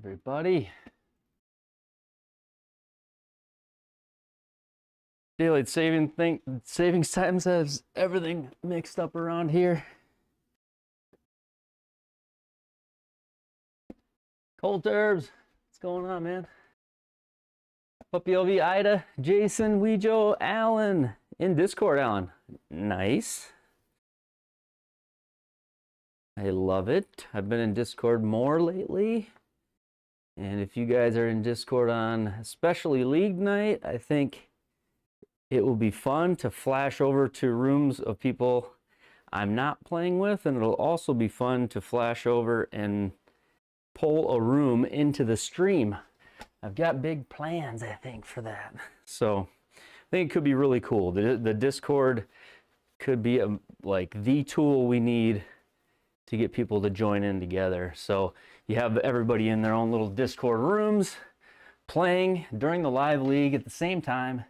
everybody. Daylight savings times has everything mixed up around here. Cold Turbs, what's going on, man? Puppy LV, Ida, Jason, Weejo, Alan in Discord. Alan, nice. I love it. I've been in Discord more lately. And if you guys are in Discord on especially League night, I think it will be fun to flash over to rooms of people I'm not playing with, and it'll also be fun to flash over and pull a room into the stream. I've got big plans, I think, for that. So I think it could be really cool. The Discord could be like the tool we need to get people to join in together. So you have everybody in their own little Discord rooms playing during the live league at the same time.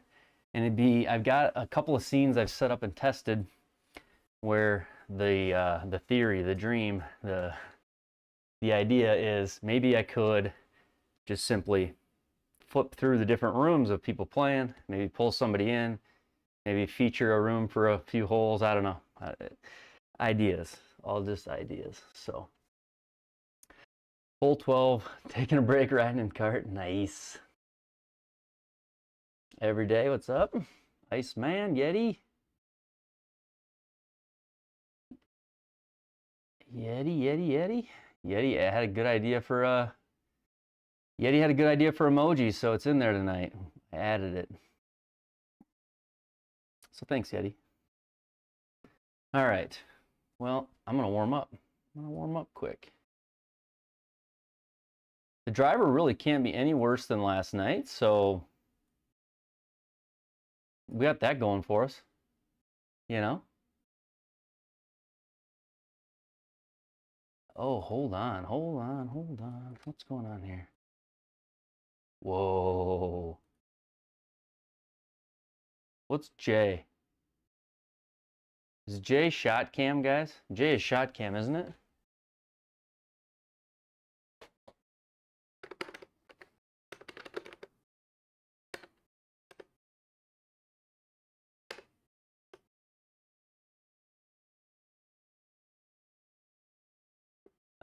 And I've got a couple of scenes I've set up and tested where the theory, the dream, the idea is maybe I could just simply flip through the different rooms of people playing, maybe pull somebody in, maybe feature a room for a few holes. I don't know. Ideas, all just ideas. So hole 12, taking a break, riding in cart. Nice. Every day, what's up? Iceman, Yeti. Yeti. Yeti had a good idea for Yeti had a good idea for emojis, so it's in there tonight. I added it. So thanks, Yeti. All right. Well, I'm gonna warm up. I'm gonna warm up quick. The driver really can't be any worse than last night, so we got that going for us, you know? Oh, hold on. What's going on here? Whoa. What's Jay? Is Jay shot cam, guys? Jay is shot cam, isn't it?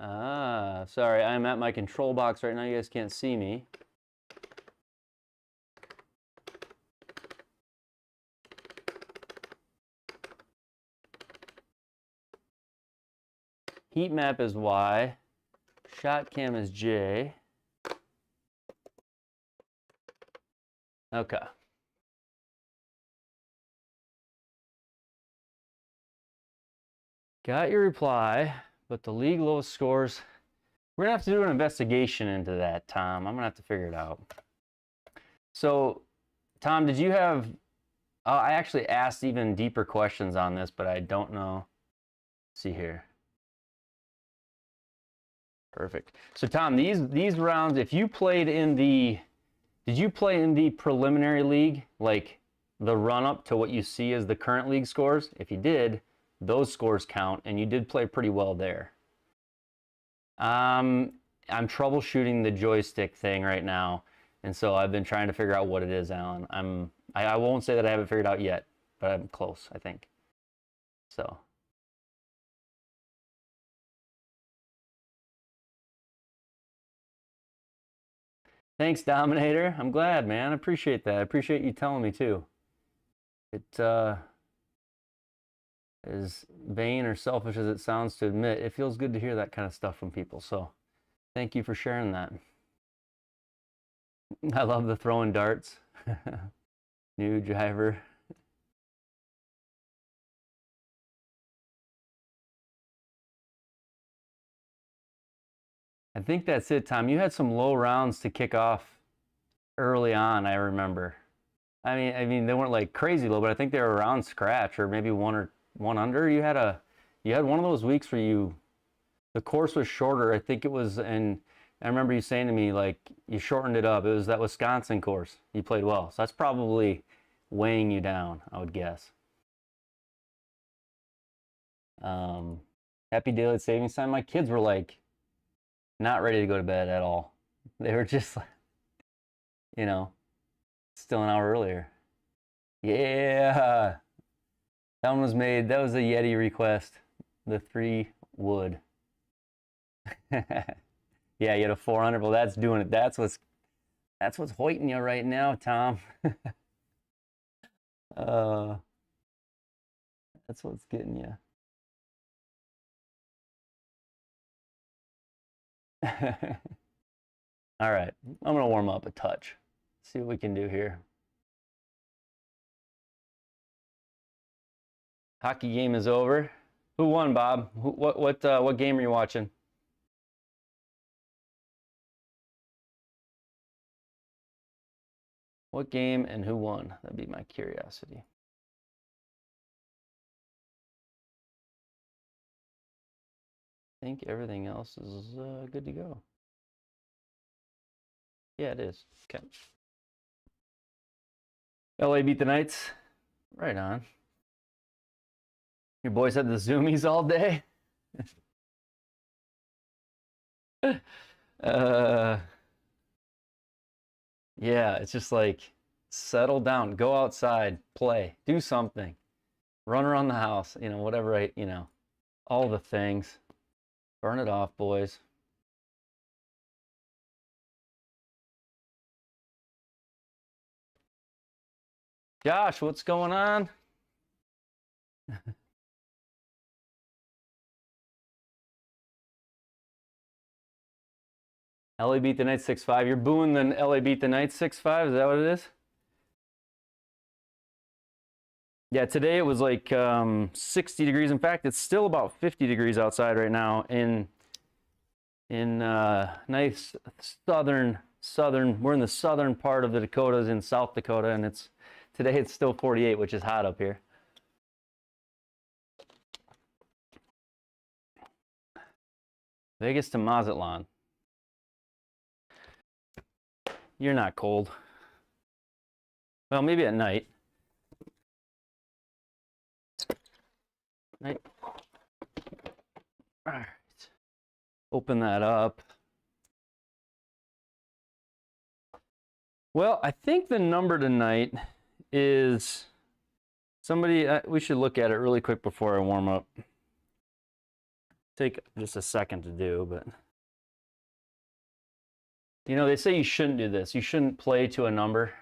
Ah, sorry, I'm at my control box right now. You guys can't see me. Heat map is Y. Shot cam is J. Okay. Got your reply, but the league lowest scores. We're gonna have to do an investigation into that, Tom. I'm gonna have to figure it out. So, Tom, did you have... I actually asked even deeper questions on this, but I don't know. Let's see here. Perfect. So, Tom, these rounds, if you played in the... Did you play in the preliminary league, like the run-up to what you see as the current league scores? If you did, those scores count, and you did play pretty well there. I'm troubleshooting the joystick thing right now, and so I've been trying to figure out what it is, Alan. I won't say that I haven't figured out yet, but I'm close, I think. So. Thanks, Dominator. I'm glad, man. I appreciate that. I appreciate you telling me too. It as vain or selfish as it sounds to admit, it feels good to hear that kind of stuff from people. So thank you for sharing that. I love the throwing darts. New driver. I think that's it, Tom. You had some low rounds to kick off early on, I remember. I mean, they weren't like crazy low, but I think they were around scratch or maybe one under. You had one of those weeks where the course was shorter. I think it was, and I remember you saying to me, like, you shortened it up. It was that Wisconsin course. You played well. So that's probably weighing you down, I would guess. Happy daylight savings time. My kids were like not ready to go to bed at all. They were just, you know, still an hour earlier. Yeah. That one was made. That was a Yeti request. The 3 wood. Yeah, you had a 400. Well, that's doing it. That's what's hoiting you right now, Tom. That's what's getting you. All right, I'm gonna warm up a touch. See what we can do here. Hockey game is over. Who won, Bob? What game are you watching? What game and who won? That'd be my curiosity. I think everything else is good to go. Yeah, it is. Okay. LA beat the Knights. Right on. Your boys had the zoomies all day? Yeah, it's just like, settle down, go outside, play, do something, run around the house, you know, whatever, all the things. Burn it off, boys. Josh, what's going on? LA beat the Knights 6-5. You're booing the LA beat the Knights 6-5? Is that what it is? Yeah, today it was like 60 degrees. In fact, it's still about 50 degrees outside right now in nice southern. We're in the southern part of the Dakotas in South Dakota, and today it's still 48, which is hot up here. Vegas to Mazatlan. You're not cold. Well, maybe at night. All right. Open that up. Well, I think the number tonight is somebody, we should look at it really quick before I warm up. Take just a second to do, but you know, they say you shouldn't do this. You shouldn't play to a number.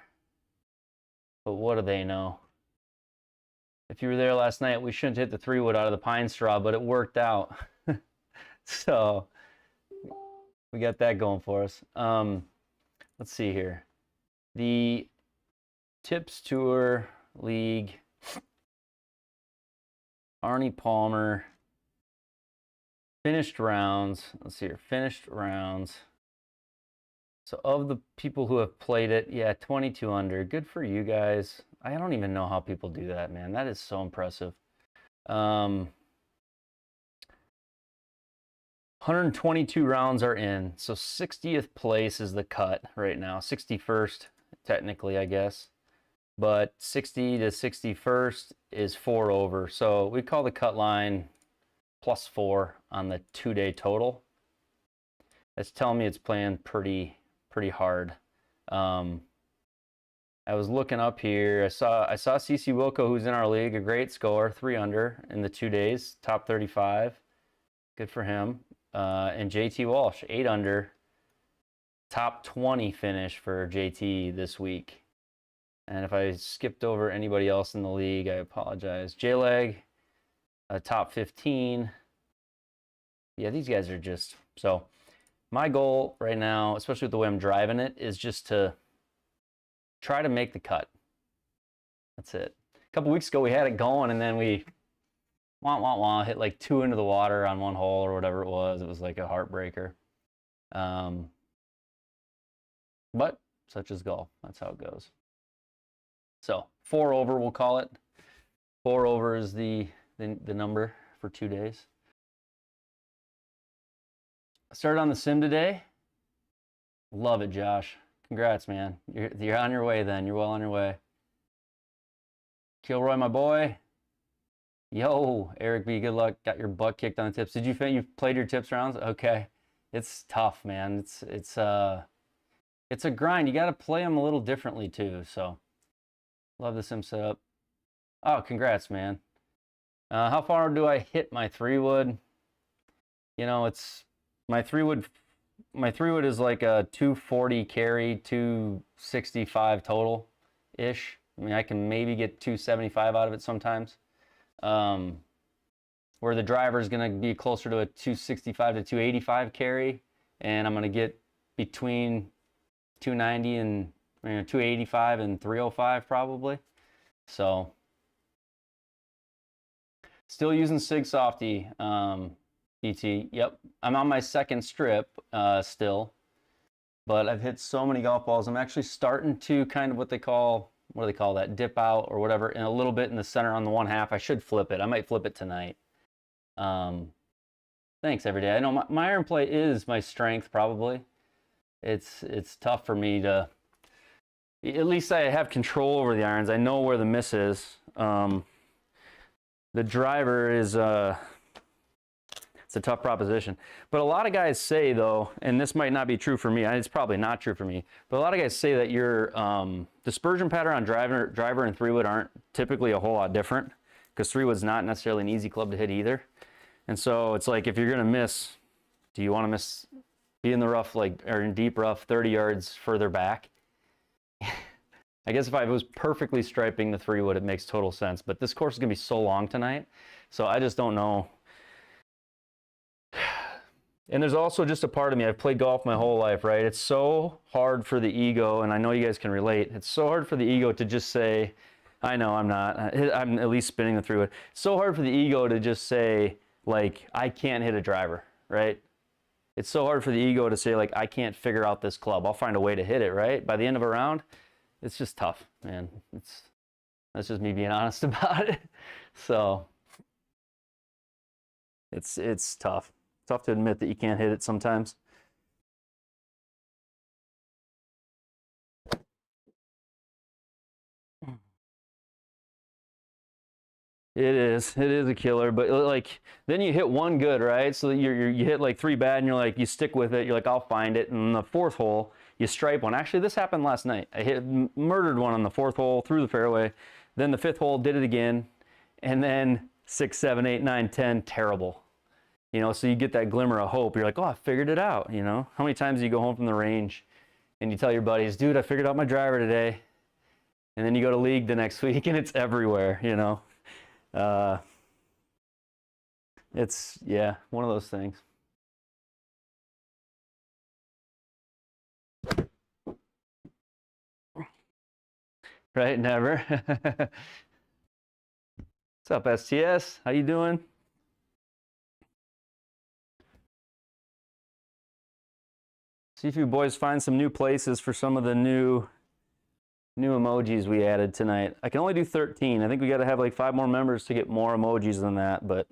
But what do they know? If you were there last night, we shouldn't hit the 3-wood out of the pine straw, but it worked out. So we got that going for us. Let's see here. The Tips Tour League, Arnie Palmer, finished rounds. Let's see here, finished rounds. So of the people who have played it, yeah, 22 under. Good for you guys. I don't even know how people do that, man. That is so impressive. 122 rounds are in. So 60th place is the cut right now. 61st, technically, I guess. But 60 to 61st is 4 over. So we call the cut line +4 on the 2-day total. That's telling me it's playing pretty hard. I was looking up here. I saw CC Wilco, who's in our league, a great score, 3 under in the 2 days, top 35. Good for him. And JT Walsh, 8 under, top 20 finish for JT this week. And if I skipped over anybody else in the league, I apologize. J-Leg, top 15. Yeah, these guys are just, so my goal right now, especially with the way I'm driving it, is just to try to make the cut. That's it. A couple weeks ago, we had it going, and then we hit like 2 into the water on one hole or whatever it was. It was like a heartbreaker. But such is golf. That's how it goes. So 4 over, we'll call it. 4 over is the number for 2 days. I started on the sim today. Love it, Josh. Congrats, man. You're on your way then. You're well on your way. Kilroy, my boy. Yo, Eric B, good luck. Got your butt kicked on the tips. Did you played your tips rounds? Okay. It's tough, man. It's it's a grind. You got to play them a little differently too. So love the sim setup. Oh, congrats, man. How far do I hit my 3-wood? You know, it's my 3-wood. My 3-wood is like a 240 carry, 265 total ish. I mean, I can maybe get 275 out of it sometimes. Where the driver is going to be closer to a 265 to 285 carry, and I'm going to get between 290 and 285 and 305 probably. So still using Sig Softy, DT. Yep, I'm on my second strip still, but I've hit so many golf balls. I'm actually starting to kind of what do they call that, dip out or whatever, and a little bit in the center on the 1/2. I should flip it. I might flip it tonight. Thanks every day. I know my iron play is my strength probably. It's tough for me to, at least I have control over the irons. I know where the miss is. The driver is it's a tough proposition. But a lot of guys say though, and this might not be true for me, it's probably not true for me, but a lot of guys say that your dispersion pattern on driver and 3-wood aren't typically a whole lot different, because 3-wood's not necessarily an easy club to hit either. And so it's like, if you're gonna miss, do you want to be in the rough, like, or in deep rough 30 yards further back? I guess if I was perfectly striping the 3-wood, it makes total sense. But this course is gonna be so long tonight, so I just don't know. And there's also just a part of me, I've played golf my whole life, right? It's so hard for the ego, and I know you guys can relate. It's so hard for the ego to just say, I know I'm not, I'm at least spinning the 3-wood. It's so hard for the ego to just say, like, I can't hit a driver, right? It's so hard for the ego to say, like, I can't figure out this club. I'll find a way to hit it, right? By the end of a round, it's just tough, man. That's just me being honest about it. So it's tough. Tough to admit that you can't hit it sometimes. It is a killer, but like then you hit one good, right? So you hit like 3 bad, and you're like, you stick with it. You're like, I'll find it. And the 4th hole, you stripe one. Actually, this happened last night. I murdered one on the 4th hole through the fairway. Then the 5th hole, did it again, and then 6, 7, 8, 9, 10, terrible. You know, so you get that glimmer of hope. You're like, oh, I figured it out. You know, how many times do you go home from the range and you tell your buddies, dude, I figured out my driver today, and then you go to league the next week and it's everywhere. You know. It's, yeah, one of those things. Right? Never. What's up, STS? How you doing? See if you boys find some new places for some of the new emojis we added tonight. I can only do 13. I think we got to have like 5 more members to get more emojis than that, but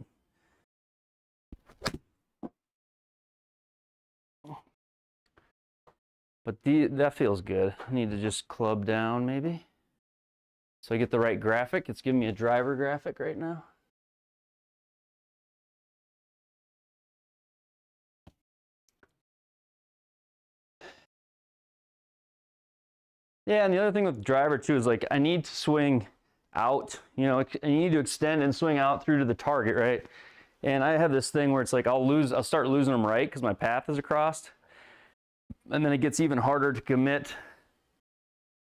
that feels good. I need to just club down maybe, so I get the right graphic. It's giving me a driver graphic right now. Yeah, and the other thing with the driver too is like I need to swing out, you know, I need to extend and swing out through to the target, right? And I have this thing where it's like I'll start losing them right because my path is across, and then it gets even harder to commit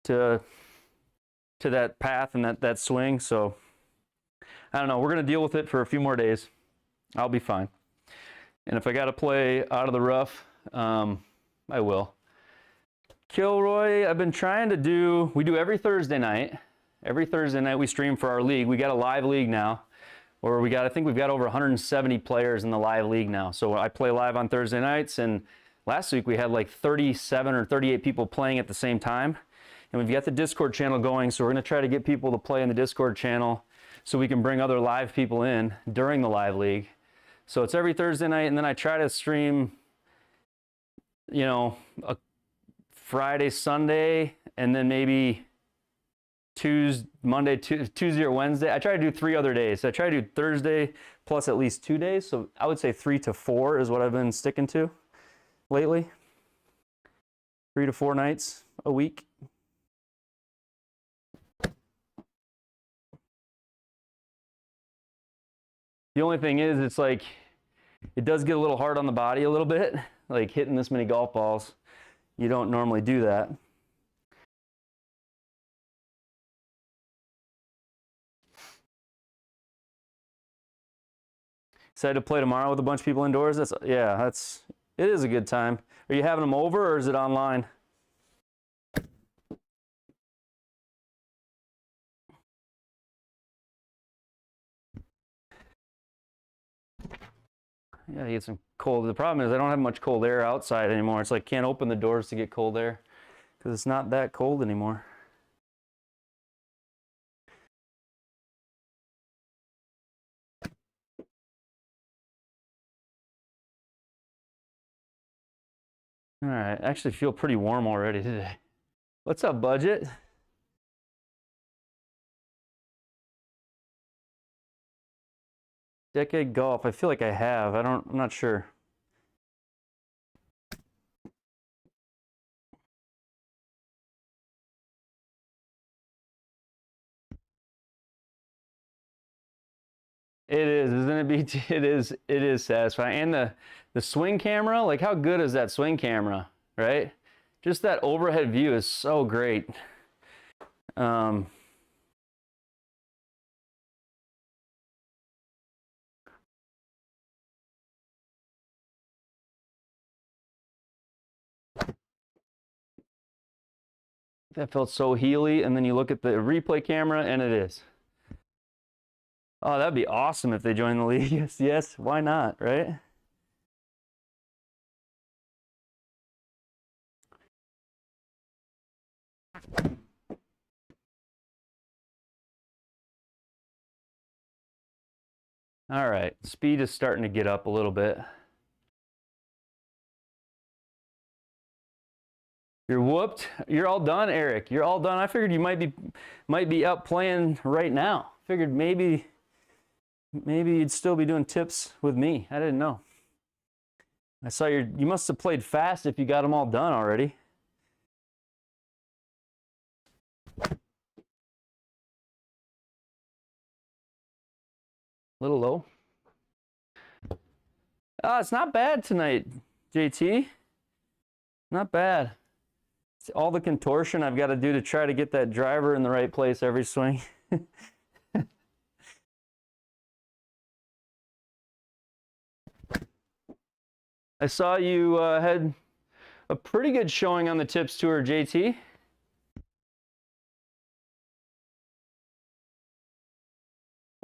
to that path and that swing. So I don't know, we're gonna deal with it for a few more days. I'll be fine. And if I gotta play out of the rough, I will. Kilroy, I've been trying to do, we do every Thursday night. Every Thursday night we stream for our league. We got a live league now, where I think we've got over 170 players in the live league now. So I play live on Thursday nights, and last week we had like 37 or 38 people playing at the same time. And we've got the Discord channel going, so we're gonna try to get people to play in the Discord channel so we can bring other live people in during the live league. So it's every Thursday night, and then I try to stream, you know, a Friday, Sunday, and then maybe Monday, Tuesday or Wednesday. I try to do 3 other days. So I try to do Thursday plus at least 2 days. So I would say 3 to 4 is what I've been sticking to lately. 3 to 4 nights a week. The only thing is, it's like, it does get a little hard on the body a little bit, like hitting this many golf balls. You don't normally do that. Excited to play tomorrow with a bunch of people indoors? It is a good time. Are you having them over or is it online? Yeah, you get some cold. The problem is I don't have much cold air outside anymore. It's like can't open the doors to get cold air because it's not that cold anymore. All right, I actually feel pretty warm already today. What's up, budget? Decade golf. I feel like I have. I'm not sure. It is, isn't it, BT? It is satisfying. And the swing camera, like how good is that swing camera, right? Just that overhead view is so great. That felt so healy, and then you look at the replay camera, and it is. Oh, that'd be awesome if they join the league. Yes, yes, why not, right? All right, speed is starting to get up a little bit. You're whooped. You're all done, Eric. You're all done. I figured you might be up playing right now. Figured maybe you'd still be doing tips with me. I didn't know. I saw you must have played fast if you got them all done already. A little low. It's not bad tonight, JT. Not bad. It's all the contortion I've got to do to try to get that driver in the right place every swing. I saw you had a pretty good showing on the tips tour, JT.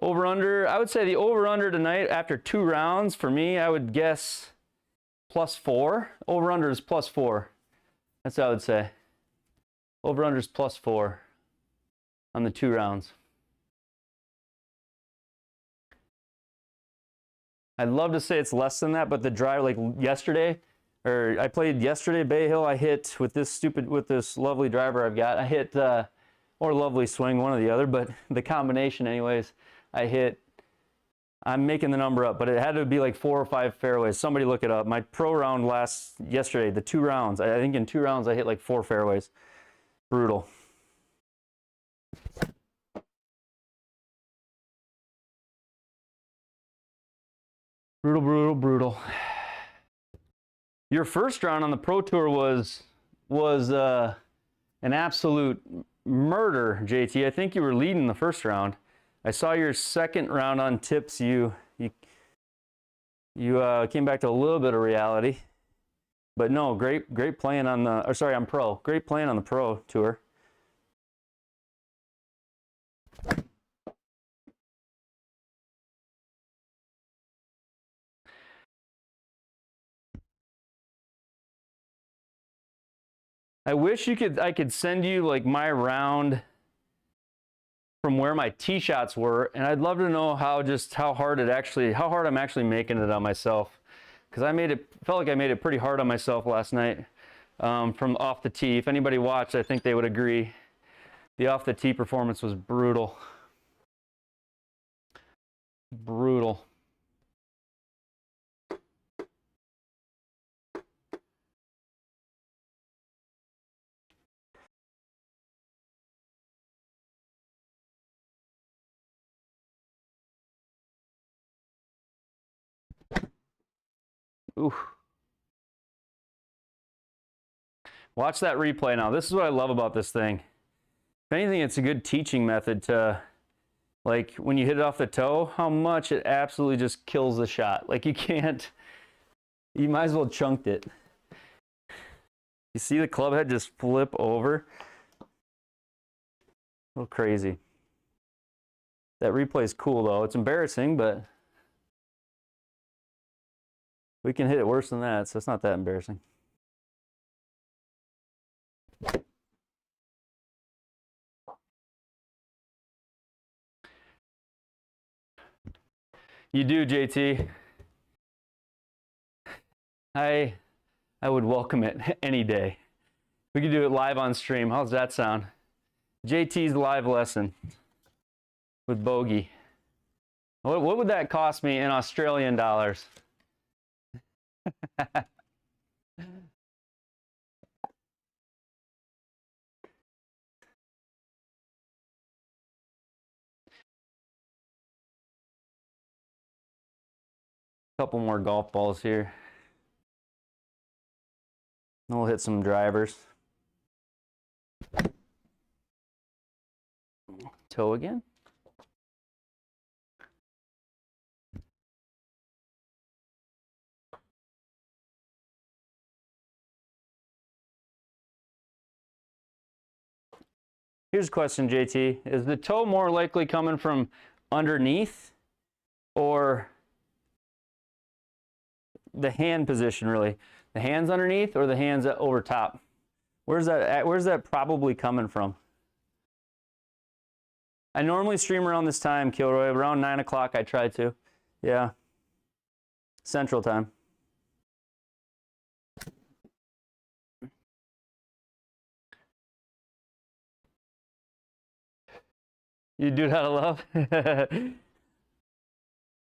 Over under, I would say the over under tonight after 2 rounds for me, I would guess +4. Over under is +4. That's what I would say. Over under is +4 on the 2 rounds. I'd love to say it's less than that, but the drive, like yesterday, or I played yesterday, Bay Hill, I hit with this lovely driver I've got. I hit, or lovely swing, one or the other, but the combination anyways, I'm making the number up, but it had to be like 4 or 5 fairways. Somebody look it up. My pro round yesterday, the 2 rounds, I think in 2 rounds I hit like 4 fairways. Brutal. Brutal, brutal, brutal. Your first round on the Pro Tour was an absolute murder, JT. I think you were leading the first round. I saw your second round on tips. You came back to a little bit of reality, but no, great playing on the. Or sorry, on Pro. Great playing on the Pro Tour. I wish I could send you like my round from where my tee shots were, and I'd love to know how hard I'm actually making it on myself, because felt like I made it pretty hard on myself last night from off the tee. If anybody watched, I think they would agree. The off the tee performance was brutal. Brutal. Ooh. Watch that replay now. This is what I love about this thing. If anything, it's a good teaching method to, like, when you hit it off the toe, how much it absolutely just kills the shot. Like, you can't, you might as well chunked it. You see the club head just flip over? A little crazy. That replay is cool though. It's embarrassing, but we can hit it worse than that, so it's not that embarrassing. You do, JT. I would welcome it any day. We could do it live on stream. How's that sound? JT's live lesson with bogey. What would that cost me in Australian dollars? Couple more golf balls here. Then we'll hit some drivers. Toe again. Here's a question, JT. Is the toe more likely coming from underneath or the hand position, really? The hands underneath or the hands over top? Where's that probably coming from? I normally stream around this time, Kilroy. Around 9 o'clock I try to. Yeah. Central time. You do it out of love?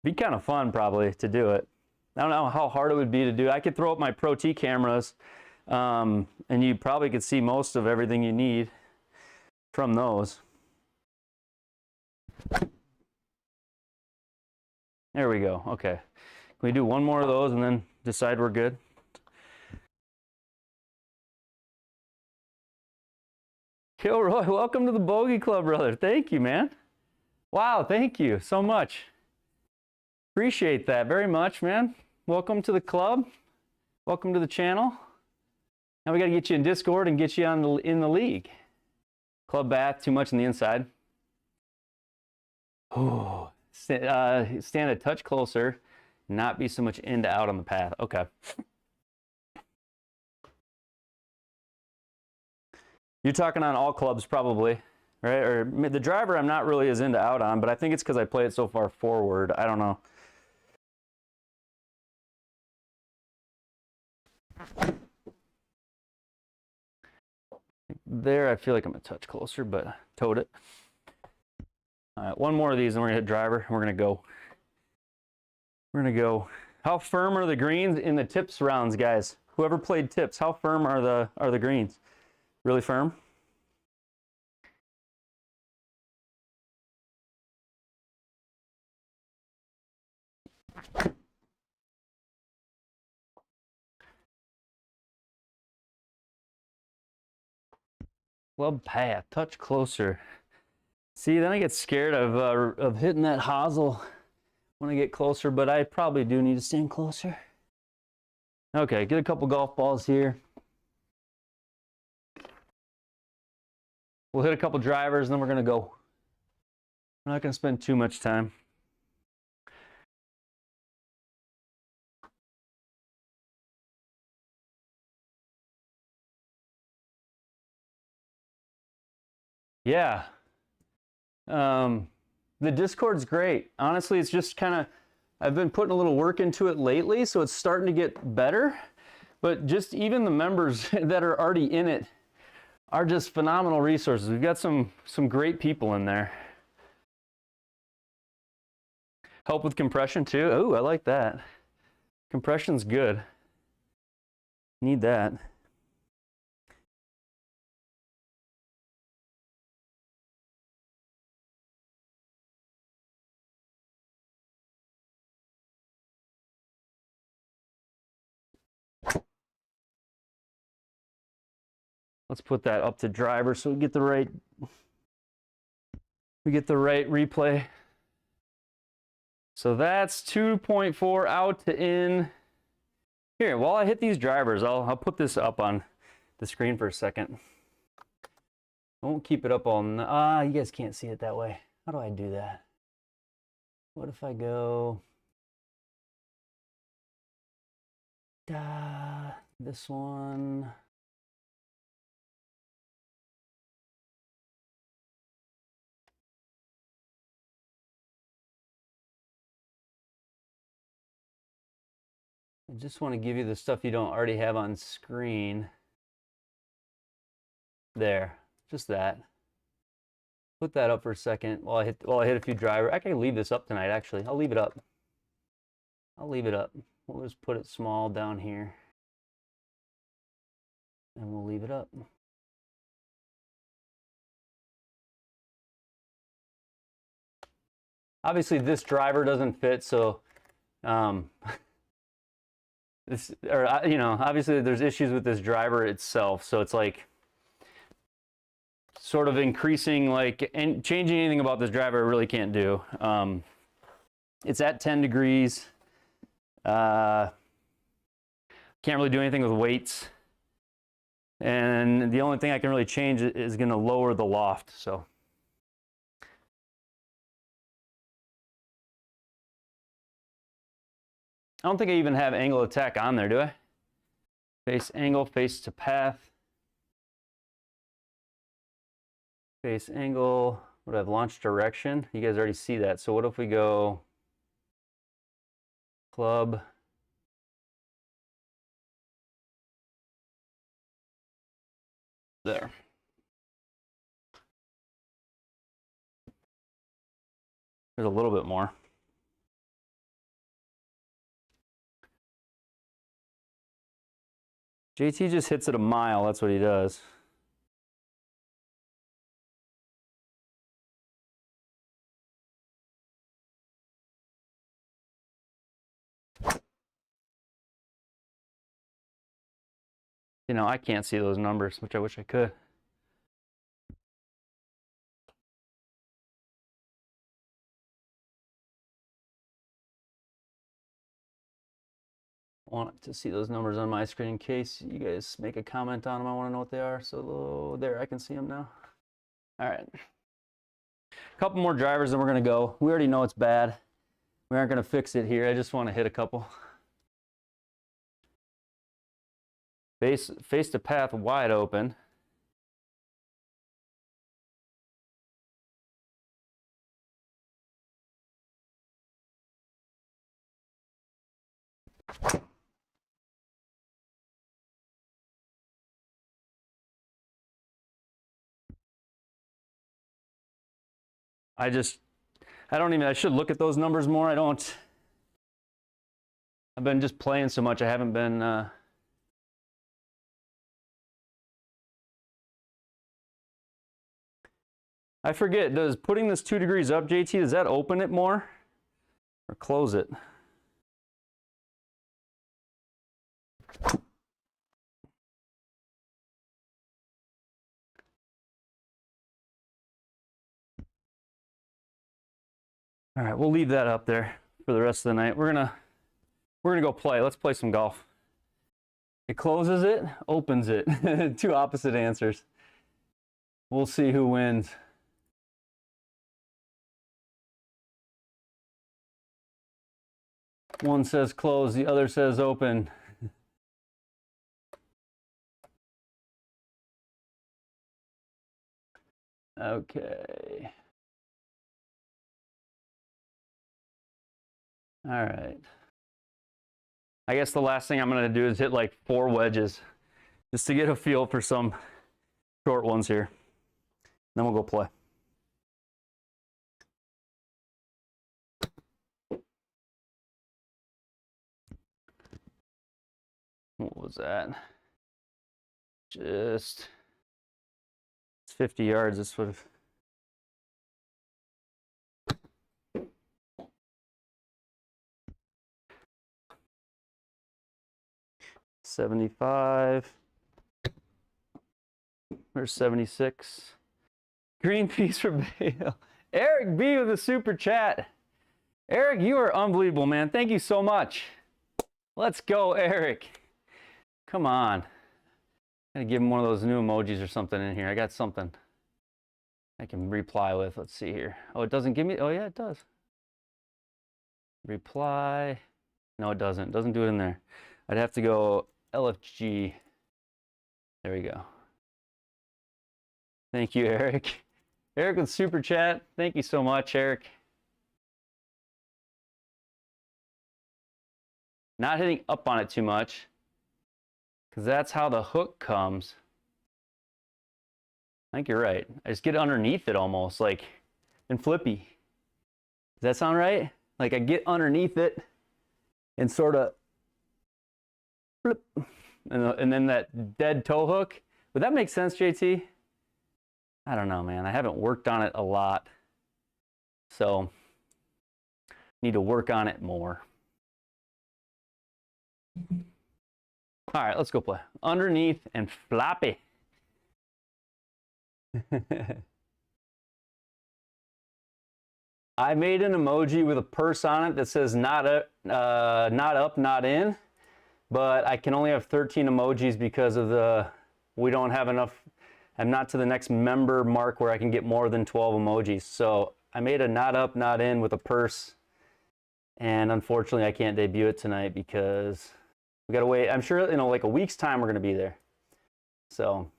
Be kind of fun probably to do it. I don't know how hard it would be to do. I could throw up my Pro T cameras and you probably could see most of everything you need from those. There we go. Okay. Can we do one more of those and then decide we're good? Kilroy, welcome to the Bogey Club, brother. Thank you, man. Wow, thank you so much. Appreciate that very much, man. Welcome to the club. Welcome to the channel. Now we got to get you in Discord and get you in the league. Club bath, too much on the inside. Oh, stand a touch closer, not be so much in to out on the path. Okay. You're talking on all clubs probably, right? Or the driver I'm not really as into out on, but I think it's because I play it so far forward. I don't know. There, I feel like I'm a touch closer, but towed it. All right, one more of these and we're gonna hit driver and we're gonna go. We're gonna go. How firm are the greens in the tips rounds, guys? Whoever played tips, how firm are the greens? Really firm? Club path, touch closer. See, then I get scared of hitting that hosel when I get closer, but I probably do need to stand closer. Okay, get a couple golf balls here. We'll hit a couple drivers and then we're gonna go. We're not gonna spend too much time. Yeah. The Discord's great. Honestly, it's just kind of, I've been putting a little work into it lately, so it's starting to get better. But just even the members that are already in it are just phenomenal resources. We've got some great people in there. Help with compression too. Oh, I like that. Compression's good. Need that. Let's put that up to driver so we get the right replay. So that's 2.4 out to in. Here, while I hit these drivers, I'll put this up on the screen for a second. I won't keep it up all night. You guys can't see it that way. How do I do that? What if I go this one? I just want to give you the stuff you don't already have on screen. There, just that. Put that up for a second while I hit a few drivers. I can leave this up tonight, actually. I'll leave it up. We'll just put it small down here. And we'll leave it up. Obviously, this driver doesn't fit, so obviously there's issues with this driver itself, so it's like sort of increasing, like, and changing anything about this driver I really can't do. It's at 10 degrees. Can't really do anything with weights, and the only thing I can really change is going to lower the loft. So I don't think I even have angle attack on there, do I? Face angle, face to path. Face angle, what do I have? Launch direction. You guys already see that. So what if we go club? There. There's a little bit more. JT just hits it a mile. That's what he does. You know, I can't see those numbers, which I wish I could. I want to see those numbers on my screen in case you guys make a comment on them. I want to know what they are. So there, I can see them now. All right. A couple more drivers and we're going to go. We already know it's bad. We aren't going to fix it here. I just want to hit a couple. Face to path wide open. I should look at those numbers more. I've been just playing so much. I haven't been, I forget, does putting this 2 degrees up, JT, does that open it more or close it? All right, we'll leave that up there for the rest of the night. We're gonna go play. Let's play some golf. It closes it, opens it. Two opposite answers. We'll see who wins. One says close, the other says open. Okay. All right. I guess the last thing I'm going to do is hit like 4 wedges just to get a feel for some short ones here. Then we'll go play. What was that? Just, it's 50 yards. This would have. $75. There's 76. Greenpeace for Bale. Eric B with a super chat. Eric, you are unbelievable, man. Thank you so much. Let's go, Eric. Come on. I'm gonna give him one of those new emojis or something in here. I got something I can reply with. Let's see here. Oh, it doesn't give me, oh yeah, it does. Reply. No, it doesn't. It doesn't do it in there. I'd have to go LFG. There we go. Thank you, Eric. Eric with super chat. Thank you so much, Eric. Not hitting up on it too much, because that's how the hook comes. I think you're right. I just get underneath it almost, like in flippy. Does that sound right? Like I get underneath it and sort of flip, and then that dead toe hook. Would that make sense, JT? I don't know, man. I haven't worked on it a lot, so need to work on it more. All right, let's go play. Underneath and floppy. I made an emoji with a purse on it that says not up, not in, but I can only have 13 emojis because of we don't have enough. I'm not to the next member mark where I can get more than 12 emojis. So I made a not up, not in with a purse. And unfortunately, I can't debut it tonight because we gotta wait. I'm sure, you know, like a week's time, we're gonna be there. So.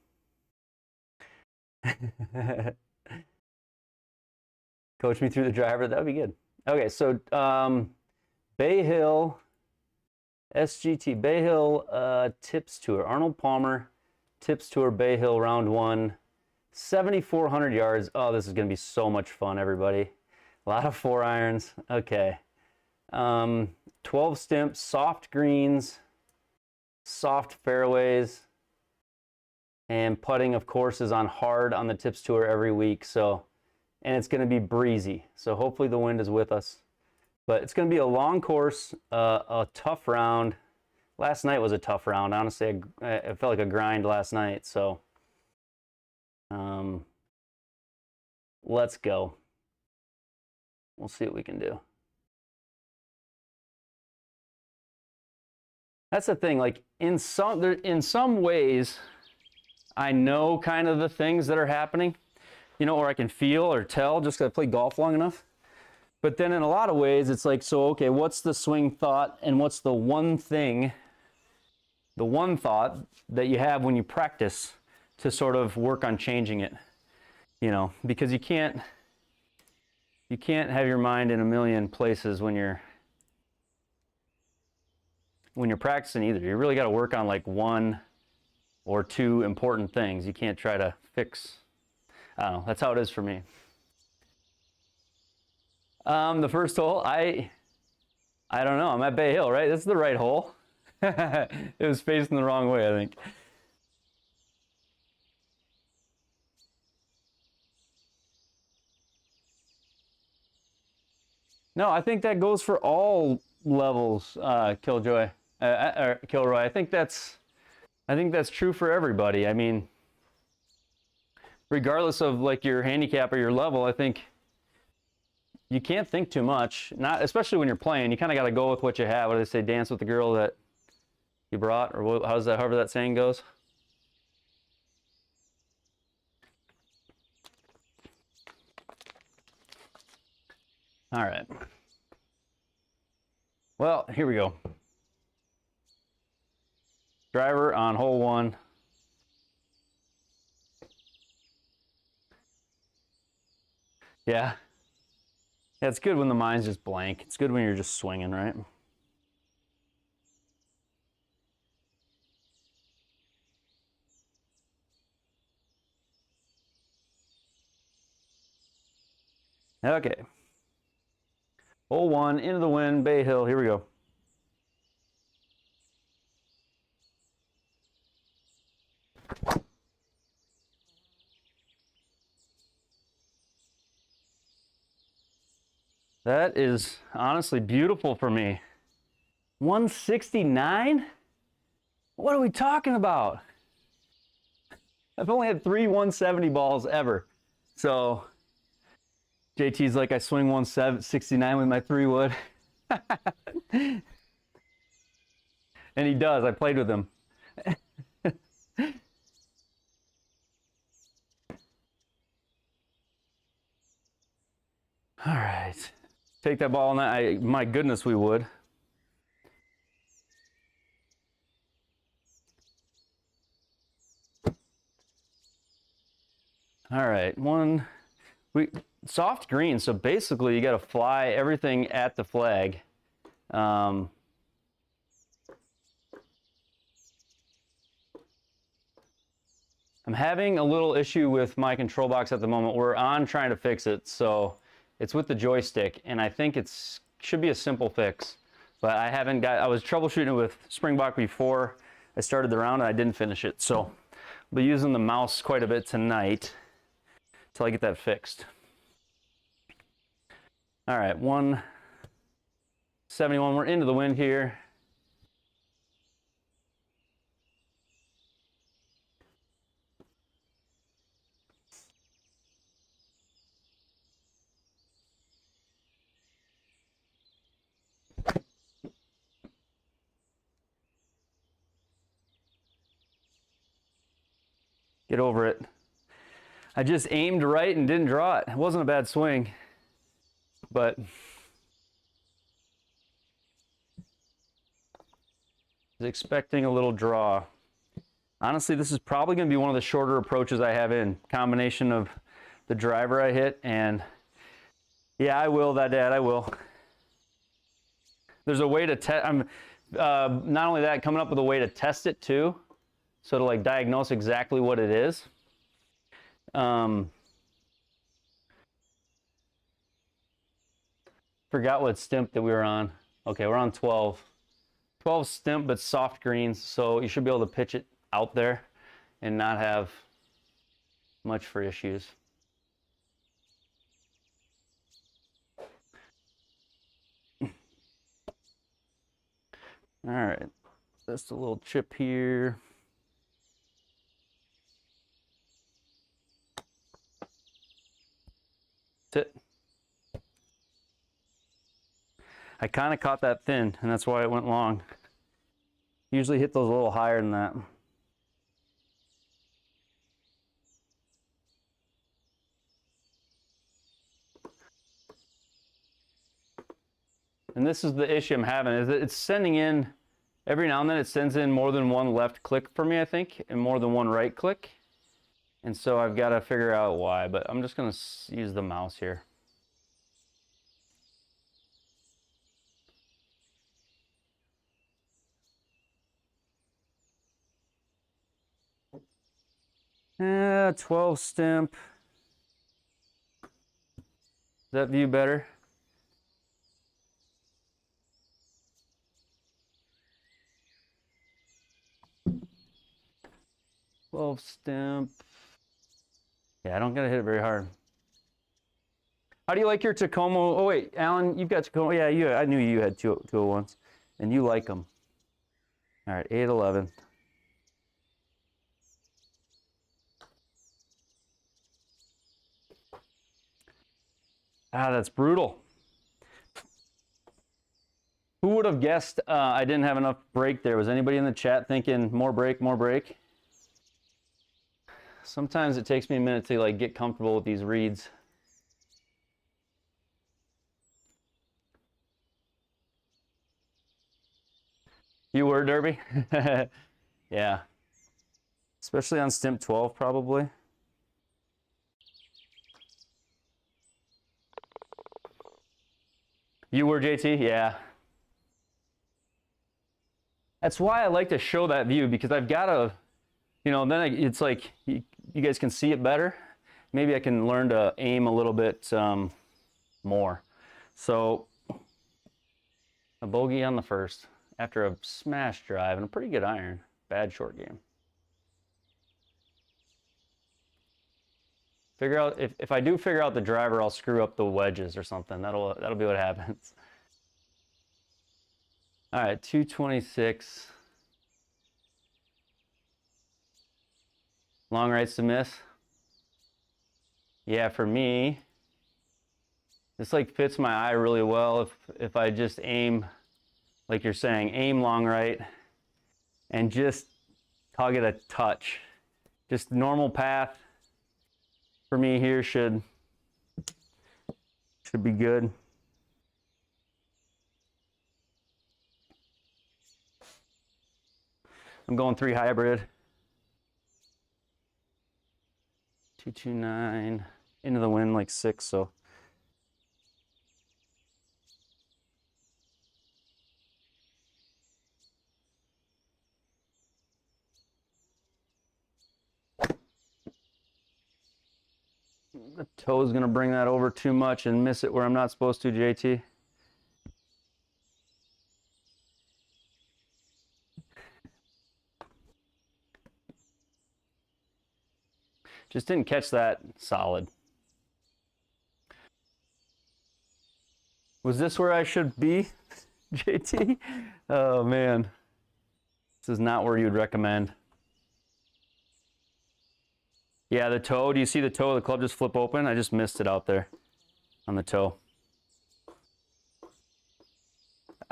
Coach me through the driver. That would be good. Okay, so Bay Hill, SGT, Bay Hill Tips Tour. Arnold Palmer, Tips Tour, Bay Hill, round 1. 7,400 yards. Oh, this is going to be so much fun, everybody. A lot of 4 irons. Okay. 12 stimps, soft greens, soft fairways, and putting, of course, is on hard on the Tips Tour every week. So, and it's going to be breezy. So hopefully the wind is with us. But it's going to be a long course, a tough round. Last night was a tough round. Honestly, it felt like a grind last night. So let's go. We'll see what we can do. That's the thing. Like in some ways, I know kind of the things that are happening, you know, or I can feel or tell just because I played golf long enough. But then in a lot of ways, it's like, so, okay, what's the swing thought and what's the one thing, the one thought that you have when you practice to sort of work on changing it, you know, because you can't have your mind in a million places when you're practicing either. You really got to work on like 1 or 2 important things. You can't try to fix, I don't know, that's how it is for me. The first hole, I don't know, I'm at Bay Hill, right? This is the right hole. It was facing the wrong way, I think. No, I think that goes for all levels, Killjoy, or Kilroy. I think that's true for everybody. I mean, regardless of like your handicap or your level, I think you can't think too much. Not especially when you're playing. You kind of got to go with what you have. What do they say? Dance with the girl that you brought, or what, how's that? However that saying goes. All right. Well, here we go. Driver on hole 1. Yeah. Yeah, it's good when the mind's just blank. It's good when you're just swinging, right? Okay. Hole 1, into the wind, Bay Hill. Here we go. That is honestly beautiful for me. 169? What are we talking about? I've only had 3 170 balls ever. So JT's like, I swing 169 with my 3-wood. And he does. I played with him. All right. Take that ball, and my goodness, we would. All right, soft green, so basically you got to fly everything at the flag. I'm having a little issue with my control box at the moment. We're on trying to fix it, so it's with the joystick, and I think should be a simple fix. But I was troubleshooting it with Springbok before I started the round, and I didn't finish it. So I'll be using the mouse quite a bit tonight until I get that fixed. All right, 171, we're into the wind here. Get over it. I just aimed right and didn't draw it. It wasn't a bad swing, but I was expecting a little draw. Honestly, this is probably going to be one of the shorter approaches I have in. Combination of the driver I hit and, yeah, I will, that dad, I will. There's a way to test, not only that, coming up with a way to test it too. So to like diagnose exactly what it is. Forgot what stimp that we were on. Okay, we're on 12. 12 stimp, but soft greens, so you should be able to pitch it out there and not have much for issues. All right, just a little chip here. That's it. I kind of caught that thin, and that's why it went long. Usually hit those a little higher than that. And this is the issue I'm having, is that it's sending in, every now and then it sends in more than one left click for me, I think, and more than one right click. And so I've got to figure out why, but I'm just going to use the mouse here. Yeah, 12 stimp. Does that view better? Stimp. Yeah, I don't gotta hit it very hard. How do you like your Tacoma? Oh wait, Alan, you've got Tacoma. Yeah, I knew you had 201s, and you like them. All right, 811. Ah, that's brutal. Who would have guessed I didn't have enough break there? Was anybody in the chat thinking more break, more break? Sometimes it takes me a minute to like get comfortable with these reads. You were, Derby? Yeah. Especially on stimp 12, probably. You were, JT? Yeah. That's why I like to show that view, because I've got to, you know, then it's like you guys can see it better. Maybe I can learn to aim a little bit more. So a bogey on the first after a smash drive and a pretty good iron. Bad short game. Figure out if I do figure out the driver, I'll screw up the wedges or something. That'll be what happens. All right, 226. Long rights to miss. Yeah, for me, this like fits my eye really well if I just aim, like you're saying, aim long right and just tug it a touch. Just normal path for me here should be good. I'm going 3 hybrid. 229 into the wind like 6, so the toe is gonna bring that over too much and miss it where I'm not supposed to, JT. Just didn't catch that solid. Was this where I should be, JT? Oh man, this is not where you'd recommend. Yeah, the toe, do you see the toe of the club just flip open? I just missed it out there on the toe.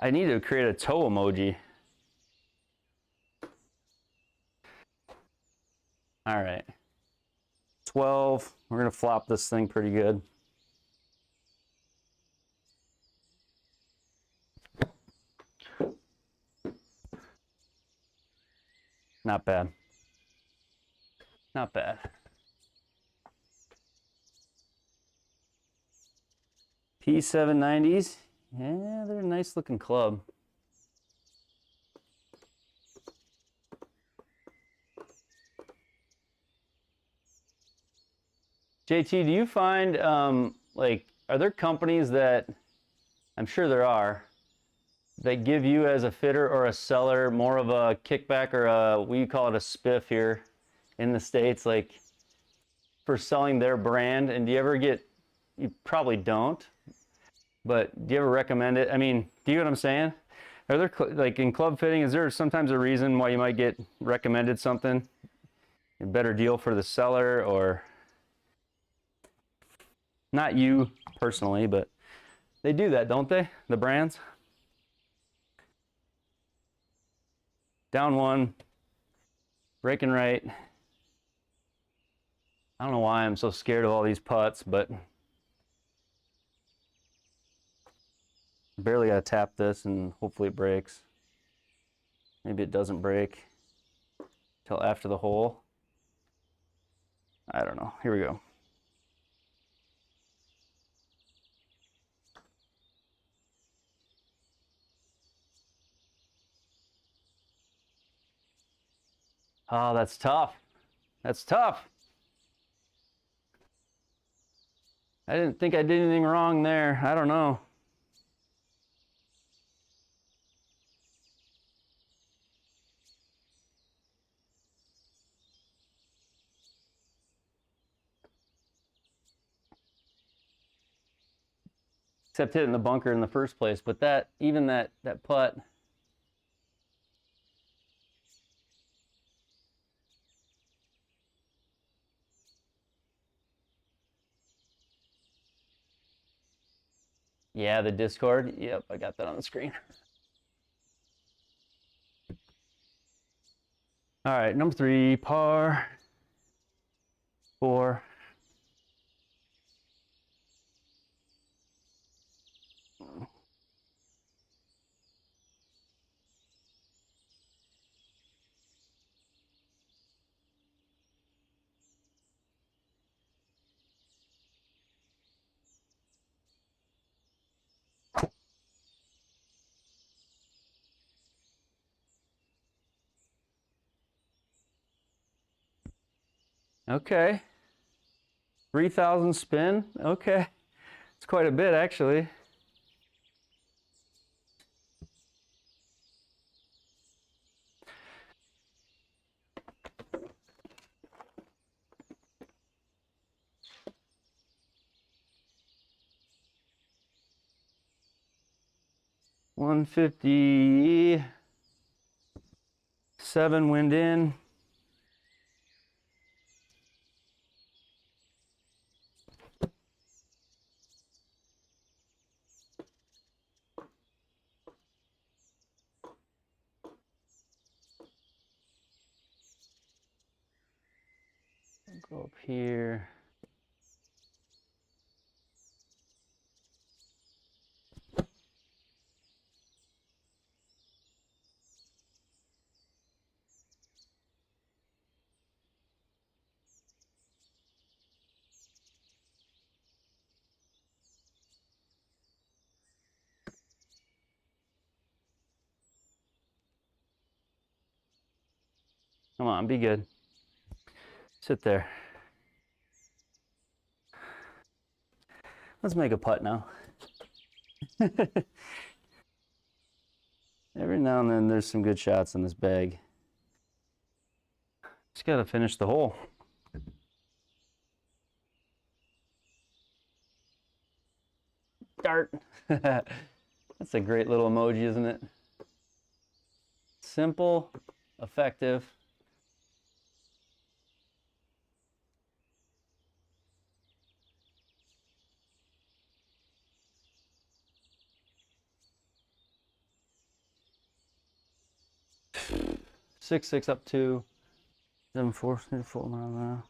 I need to create a toe emoji. All right. 12, we're gonna flop this thing pretty good. Not bad. Not bad. P790s, yeah, they're a nice looking club. JT, do you find, like, are there companies that, I'm sure there are, that give you as a fitter or a seller more of a kickback or a, we call it a spiff here in the States, like for selling their brand? And do you ever get, you probably don't, but do you ever recommend it? I mean, do you know what I'm saying? Are there, like in club fitting, is there sometimes a reason why you might get recommended something, a better deal for the seller, or not you personally, but they do that, don't they? The brands? Down one, breaking right. I don't know why I'm so scared of all these putts, but barely gotta tap this and hopefully it breaks. Maybe it doesn't break till after the hole. I don't know. Here we go. Oh, that's tough. That's tough. I didn't think I did anything wrong there. I don't know. Except hitting the bunker in the first place, but that, even that putt, yeah, the Discord. Yep, I got that on the screen. All right, number 3, par 4. Okay. 3,000 spin. Okay. It's quite a bit, actually. $157 wind in. Go up here. Come on, be good. Sit there. Let's make a putt now. Every now and then there's some good shots in this bag. Just gotta finish the hole. Dart. That's a great little emoji, isn't it? Simple, effective. Six up 2, 7-4, 4 mile an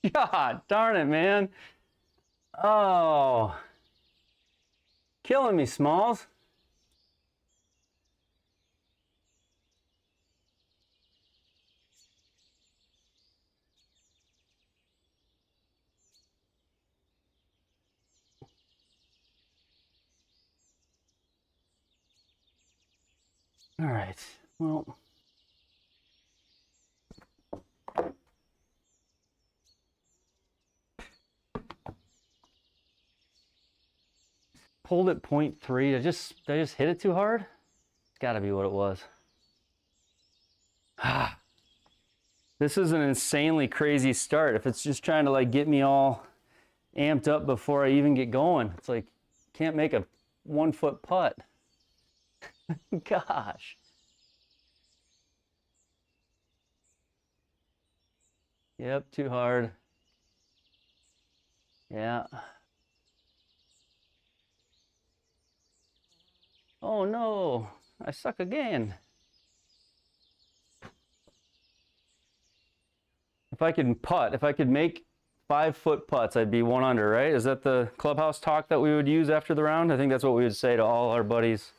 hour. God darn it, man. Oh. Killing me, Smalls. All right, well. Pulled at 0.3. Did I just hit it too hard? It's gotta be what it was. This is an insanely crazy start. If it's just trying to like get me all amped up before I even get going, it's like, can't make a 1-foot putt. Gosh. Yep, too hard. Yeah. Oh no, I suck again. If I could putt, if I could make 5-foot putts, I'd be 1 under, right? Is that the clubhouse talk that we would use after the round? I think that's what we would say to all our buddies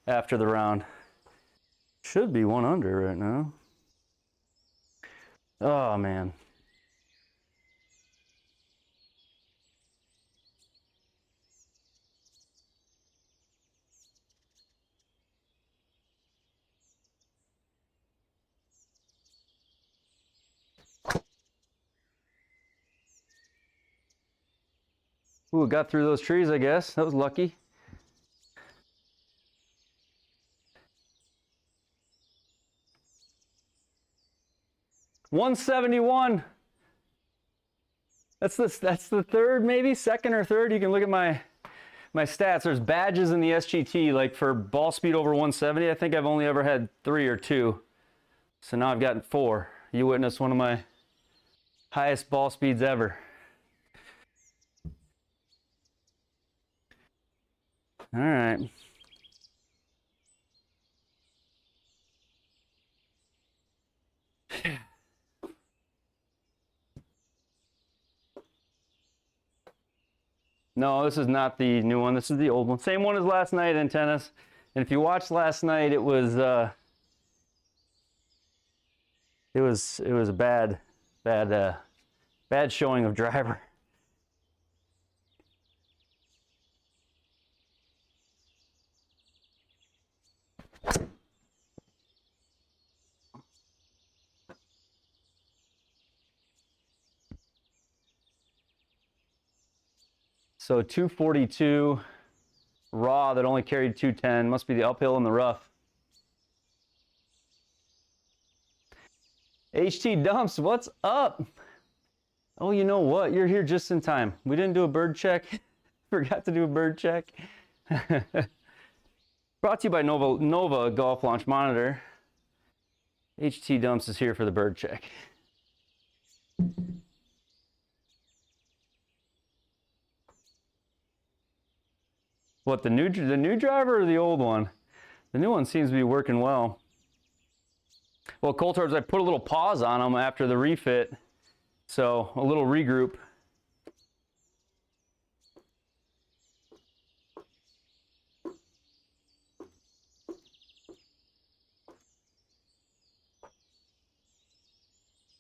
after the round. Should be 1 under right now. Oh man. Ooh, it got through those trees, I guess. That was lucky. $171. That's the third, maybe second or third. You can look at my stats. There's badges in the SGT, like for ball speed over 170. I think I've only ever had 3 or 2. So now I've gotten 4. You witnessed one of my highest ball speeds ever. All right. No, this is not the new one. This is the old one. Same one as last night in tennis. And if you watched last night, it was a bad showing of driver. So 242 raw that only carried 210. Must be the uphill and the rough. HT Dumps, what's up? Oh, you know what? You're here just in time. We didn't do a bird check. Forgot to do a bird check. Brought to you by Nova Golf Launch Monitor. HT Dumps is here for the bird check. What, the new driver or the old one? The new one seems to be working well. Well, Coltards, I put a little pause on them after the refit, so a little regroup.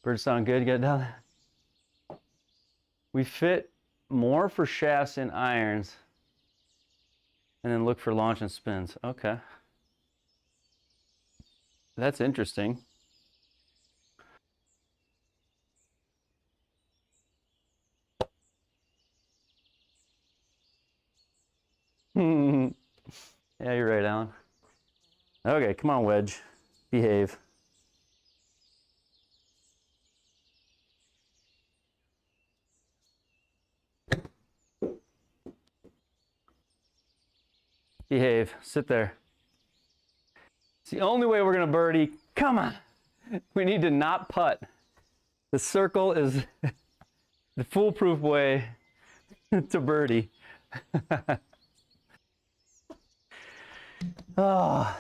Birds sound good, get it down. We fit more for shafts and irons, and then look for launch and spins. Okay. That's interesting. Yeah, you're right, Alan. Okay, come on, Wedge. Behave. Behave. Sit there. It's the only way we're going to birdie. Come on. We need to not putt. The circle is the foolproof way to birdie. Oh.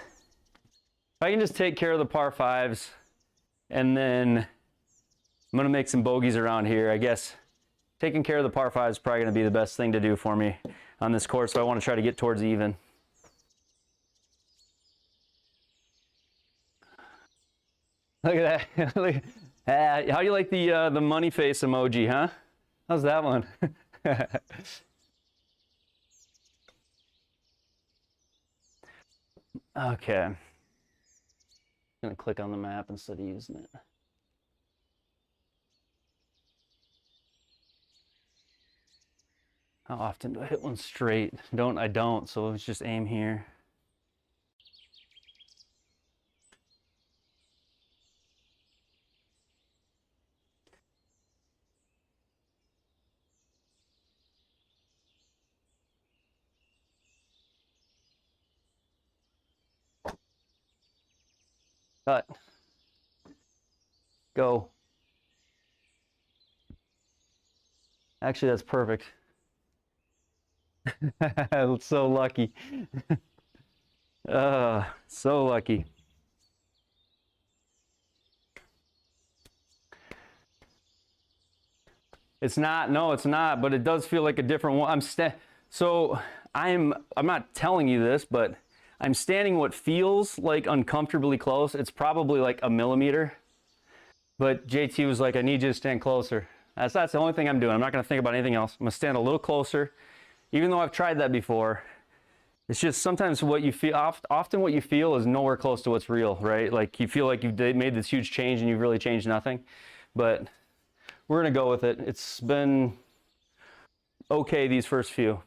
If I can just take care of the par fives, and then I'm going to make some bogeys around here. I guess taking care of the par fives is probably going to be the best thing to do for me on this course, so I want to try to get towards even. Look at that. Look, how do you like the money face emoji, huh? How's that one? Okay. I'm going to click on the map instead of using it. How often do I hit one straight? I don't, so let's just aim here. Cut. Go. Actually, that's perfect. So lucky. So lucky. It's not, no, it's not, but it does feel like a different one. I'm not telling you this, but I'm standing what feels like uncomfortably close. It's probably like a millimeter. But JT was like, I need you to stand closer. That's the only thing I'm doing. I'm not going to think about anything else. I'm going to stand a little closer, even though I've tried that before. It's just sometimes what you feel, often what you feel is nowhere close to what's real, right? Like you feel like you've made this huge change and you've really changed nothing. But we're going to go with it. It's been okay these first few.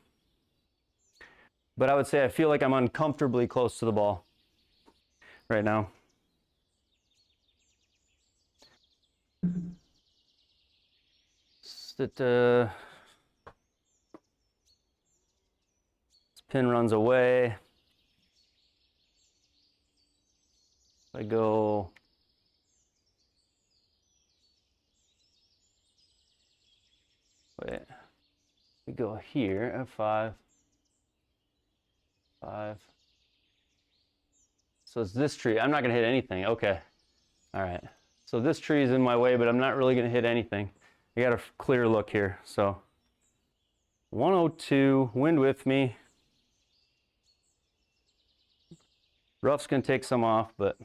But I would say I feel like I'm uncomfortably close to the ball right now. This pin runs away. I go we go here at 5. So it's this tree. I'm not gonna hit anything. Okay. All right. So this tree is in my way, but I'm not really gonna hit anything. I got a clear look here. So 102, wind with me. Rough's gonna take some off, but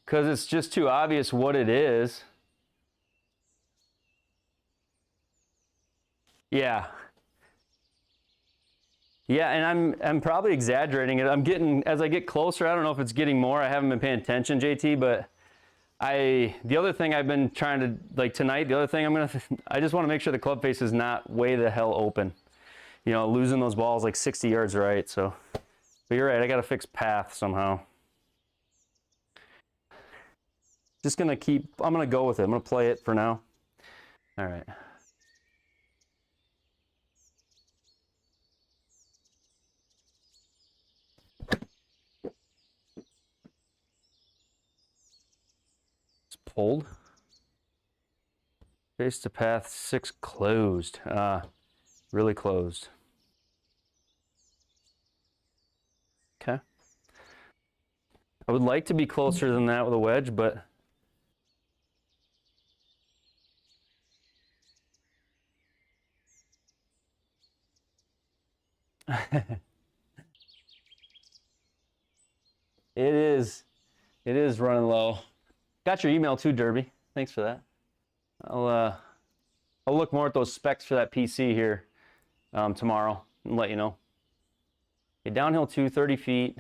because it's just too obvious what it is. Yeah. Yeah, and I'm probably exaggerating it. I'm getting, as I get closer, I don't know if it's getting more. I haven't been paying attention, JT, but the other thing I've been trying to, like tonight, the other thing I just want to make sure the club face is not way the hell open. You know, losing those balls like 60 yards right, so. But you're right, I got to fix path somehow. Just going to I'm going to go with it. I'm going to play it for now. All right. pulled. Face to path 6 closed. Really closed. Okay. I would like to be closer than that with a wedge, but it is running low. Got your email too, Derby. Thanks for that. I'll look more at those specs for that PC here tomorrow and let you know. Okay, downhill 2, 30 feet.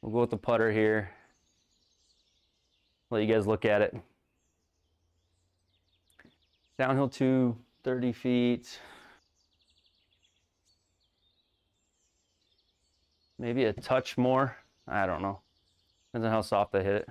We'll go with the putter here. Let you guys look at it. Downhill 2, 30 feet. Maybe a touch more. I don't know. Depends on how soft I hit it.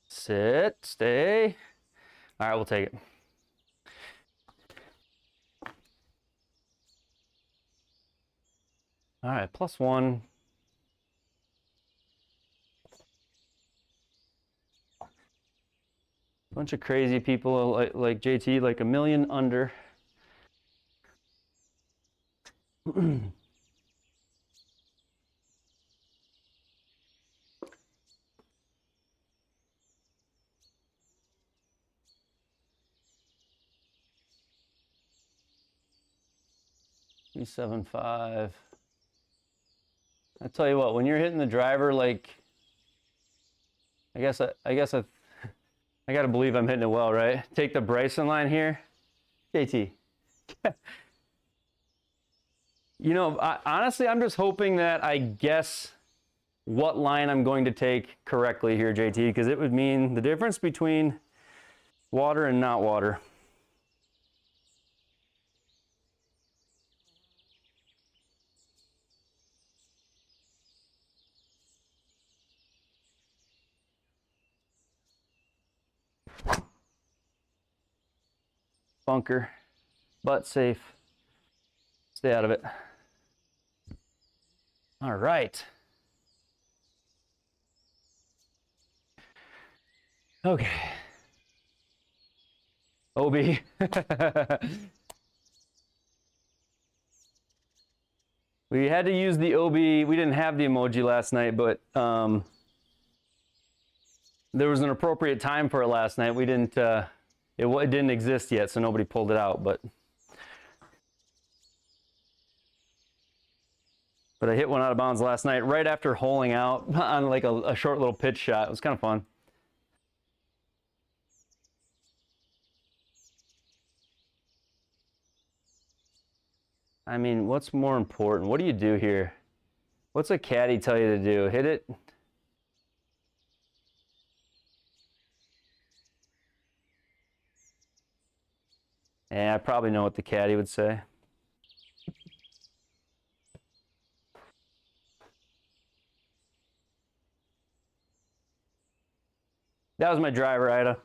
Sit, stay. All right, we'll take it. All right, +1. Bunch of crazy people like JT, like a million under. E75. I tell you what, when you're hitting the driver, like, I guess I gotta believe I'm hitting it well, right? Take the Bryson line here, JT. You know, honestly, I'm just hoping that I guess what line I'm going to take correctly here, JT, because it would mean the difference between water and not water. Bunker, but safe. Stay out of it. All right. Okay. OB. We had to use the OB. We didn't have the emoji last night, but there was an appropriate time for it last night. We didn't, it didn't exist yet, so nobody pulled it out, but I hit one out of bounds last night right after holing out on like a short little pitch shot. It was kind of fun. I mean, what's more important? What do you do here? What's a caddy tell you to do? Hit it? Yeah, I probably know what the caddy would say. That was my driver, Ida.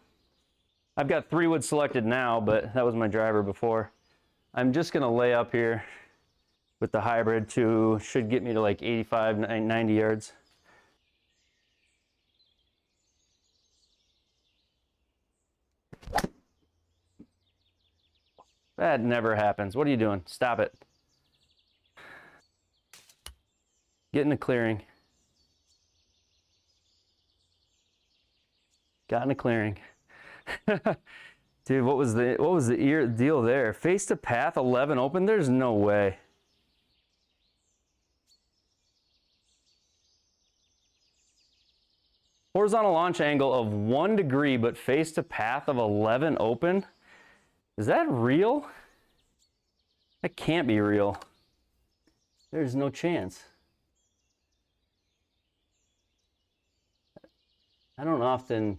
I've got 3-wood selected now, but that was my driver before. I'm just gonna lay up here with the hybrid to, should get me to like 85, 90 yards. That never happens. What are you doing? Stop it. Get in the clearing. Got in the clearing. Dude, what was the deal there? Face to path 11 open? There's no way. Horizontal launch angle of 1 degree, but face to path of 11 open? Is that real? That can't be real. There's no chance. I don't often...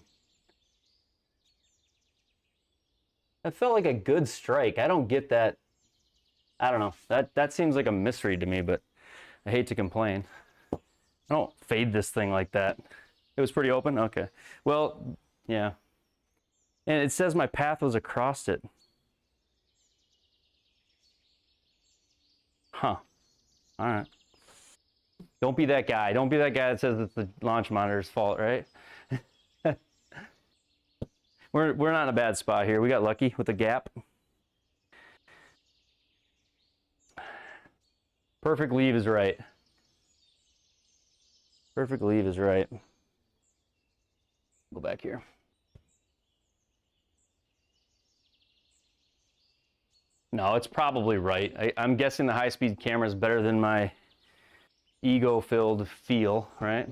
That felt like a good strike. I don't get that. I don't know. That seems like a misread to me, but I hate to complain. I don't fade this thing like that. It was pretty open? Okay. Well, yeah. And it says my path was across it. Huh. All right. Don't be that guy. Don't be that guy that says it's the launch monitor's fault, right? We're not in a bad spot here. We got lucky with the gap. Perfect leave is right. Perfect leave is right. Go back here. No, it's probably right. I'm guessing the high-speed camera is better than my ego-filled feel, right?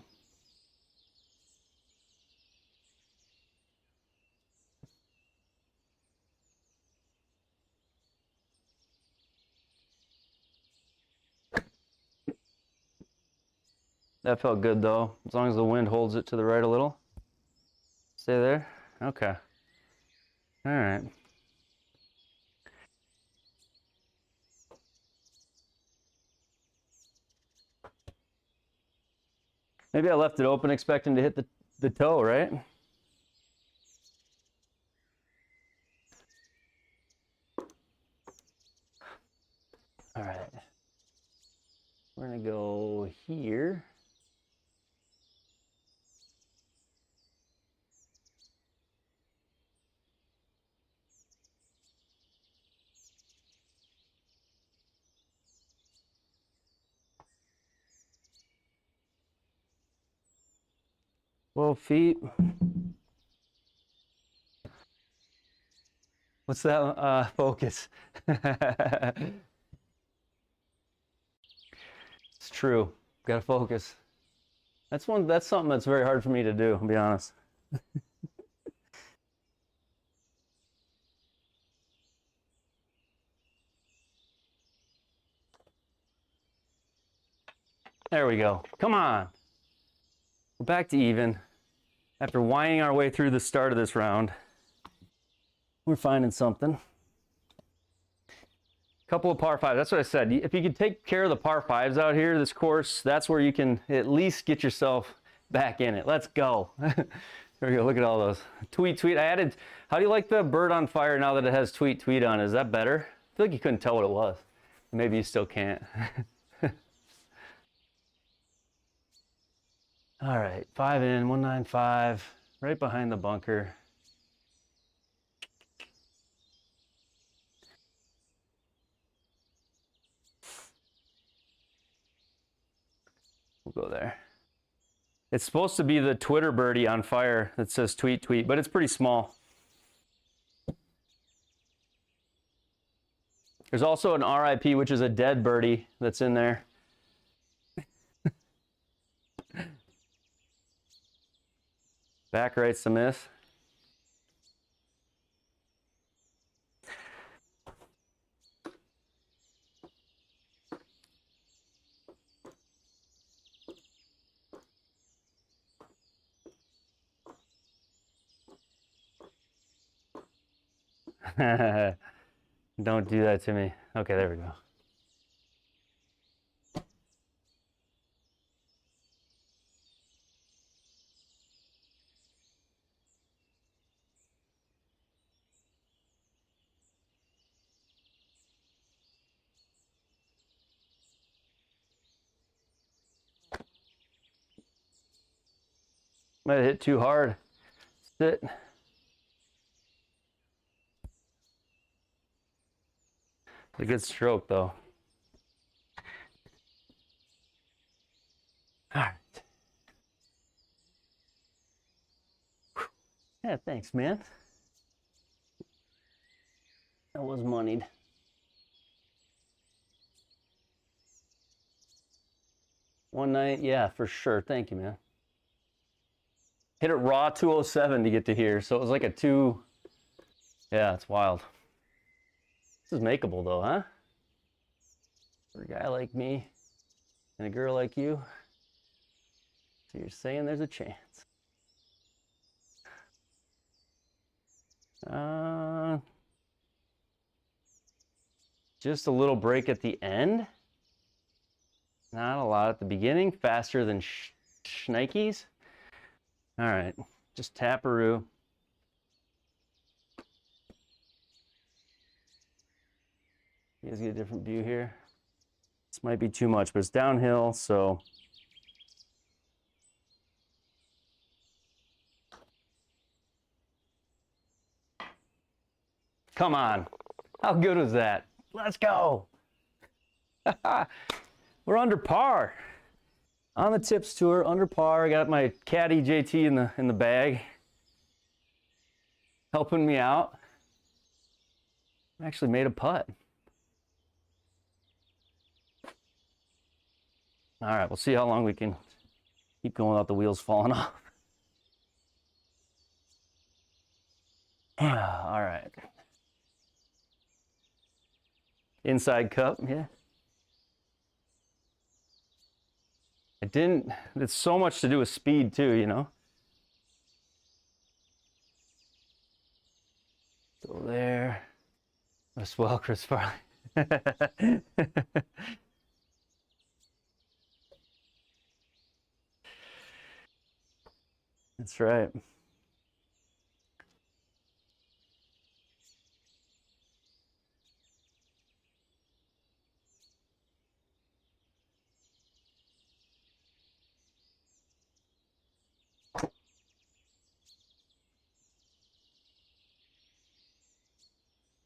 That felt good though, as long as the wind holds it to the right a little. Stay there? Okay. All right. Maybe I left it open expecting to hit the toe, right? All right. We're gonna go here. feet. What's that? Focus. It's true. Gotta focus. That's something that's very hard for me to do, I'll be honest. There we go. Come on. We're back to even. After winding our way through the start of this round, we're finding something. Couple of par fives. That's what I said. If you can take care of the par fives out here, this course, that's where you can at least get yourself back in it. Let's go. There we go. Look at all those. Tweet, tweet. I added, how do you like the bird on fire now that it has tweet, tweet on? Is that better? I feel like you couldn't tell what it was. Maybe you still can't. All right, 5 in, 195, right behind the bunker. We'll go there. It's supposed to be the Twitter birdie on fire that says tweet, tweet, but it's pretty small. There's also an RIP, which is a dead birdie that's in there. Back right's the miss. Don't do that to me. Okay, there we go. Might have hit too hard. Sit. It's a good stroke, though. All right. Yeah, thanks, man. That was moneyed. One night, yeah, for sure. Thank you, man. Hit it raw 207 to get to here, so it was like a 2. Yeah, it's wild. This is makeable though, huh? For a guy like me and a girl like you. So you're saying there's a chance. Just a little break at the end. Not a lot at the beginning. Faster than Schnikes. All right, just taparoo. You guys get a different view here. This might be too much, but it's downhill, so. Come on, how good was that? Let's go. We're under par. On the tips tour, under par. I got my caddy JT in the bag, helping me out. I actually made a putt. All right, we'll see how long we can keep going without the wheels falling off. All right. Inside cup, yeah. It's so much to do with speed too, you know. Go there. As well, Chris Farley. That's right.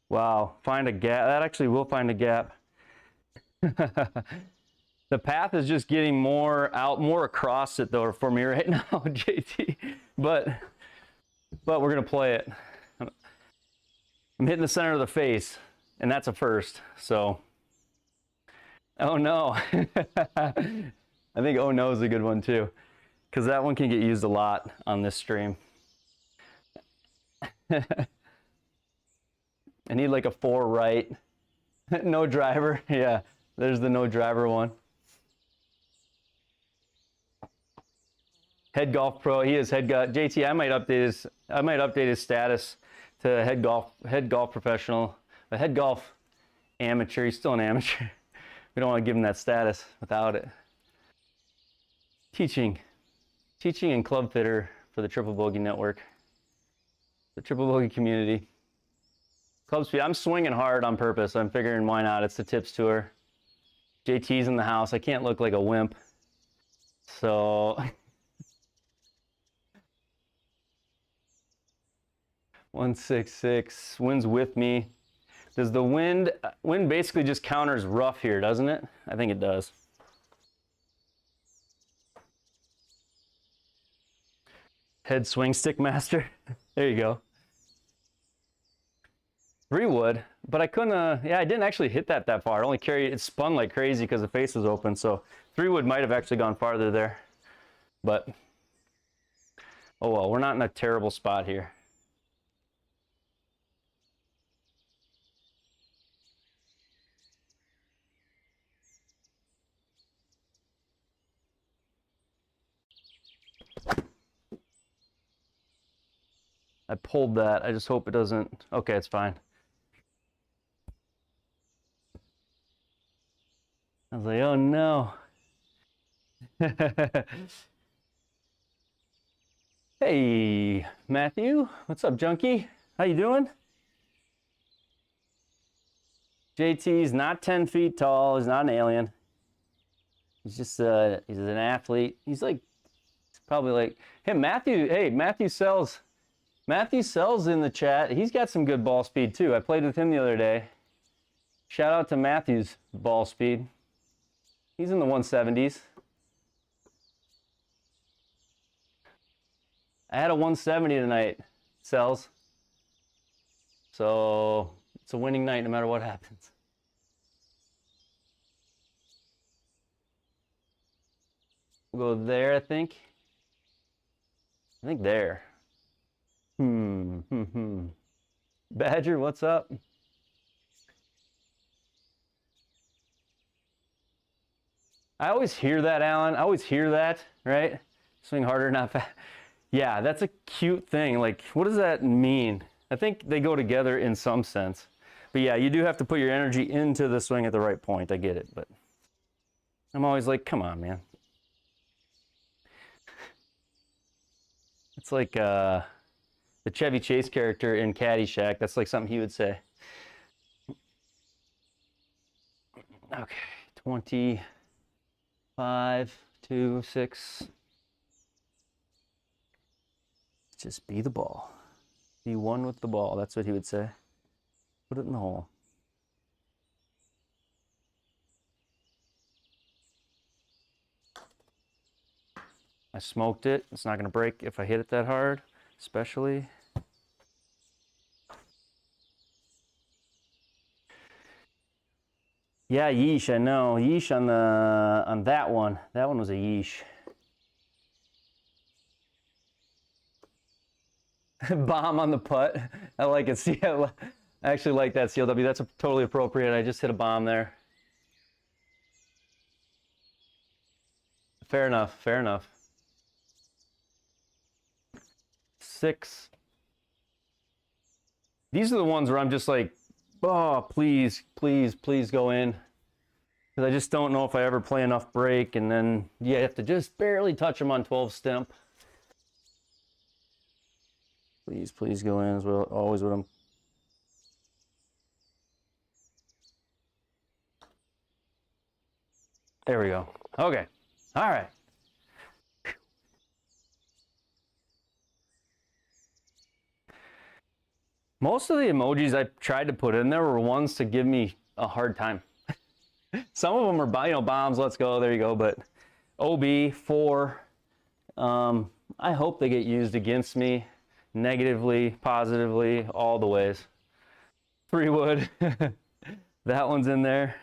Wow, find a gap. That actually will find a gap. The path is just getting more across it though for me right now, JT. But we're gonna play it. I'm hitting the center of the face, and that's a first. So, oh no. I think oh no is a good one too, because that one can get used a lot on this stream. I need like a 4 right. No driver. Yeah, there's the no driver one. Head Golf Pro. He is head golf. JT, I might update his status to head golf professional, a head golf amateur. He's still an amateur. We don't want to give him that status without it. Teaching and club fitter for the Triple Bogey Network, the Triple Bogey community. Club speed. I'm swinging hard on purpose. I'm figuring why not? It's the tips tour. JT's in the house. I can't look like a wimp. So 166. Wind's with me. Does the wind basically just counters rough here, doesn't it? I think it does. Head swing stick master. There you go. 3 wood, but I couldn't, yeah, I didn't actually hit that far. It spun like crazy because the face was open. So 3 wood might have actually gone farther there, but oh well, we're not in a terrible spot here. I pulled that. I just hope it doesn't. Okay, it's fine. I was like, oh no. Hey, Matthew. What's up, junkie? How you doing? JT's not 10 feet tall. He's not an alien. He's just he's an athlete. He's probably like him. Matthew. Hey, Matthew Sells. Matthew Sells in the chat. He's got some good ball speed too. I played with him the other day. Shout out to Matthew's ball speed. He's in the 170s. I had a 170 tonight, Sells. So it's a winning night no matter what happens. We'll go there, I think. I think there. Badger, what's up? I always hear that, Alan. I always hear that, right? Swing harder, not fast. Yeah, that's a cute thing. Like, what does that mean? I think they go together in some sense. But yeah, you do have to put your energy into the swing at the right point. I get it, but I'm always like, come on, man. It's like the Chevy Chase character in Caddyshack. That's like something he would say. Okay, 25, 2, 6. Just be the ball. Be one with the ball. That's what he would say. Put it in the hole. I smoked it. It's not going to break if I hit it that hard, especially. Yeah, yeesh, I know. Yeesh on that one. That one was a yeesh. Bomb on the putt. I like it. See, I actually like that, CLW. That's totally appropriate. I just hit a bomb there. Fair enough. Fair enough. 6. These are the ones where I'm just like, oh, please, please, please go in. Because I just don't know if I ever play enough break, and then you have to just barely touch them on 12 stimp. Please, please go in as well. Always with them. There we go. Okay. All right. Most of the emojis I tried to put in there were ones to give me a hard time. Some of them are, you know, bombs, let's go, there you go. But OB, 4, I hope they get used against me negatively, positively, all the ways. 3 wood, that one's in there.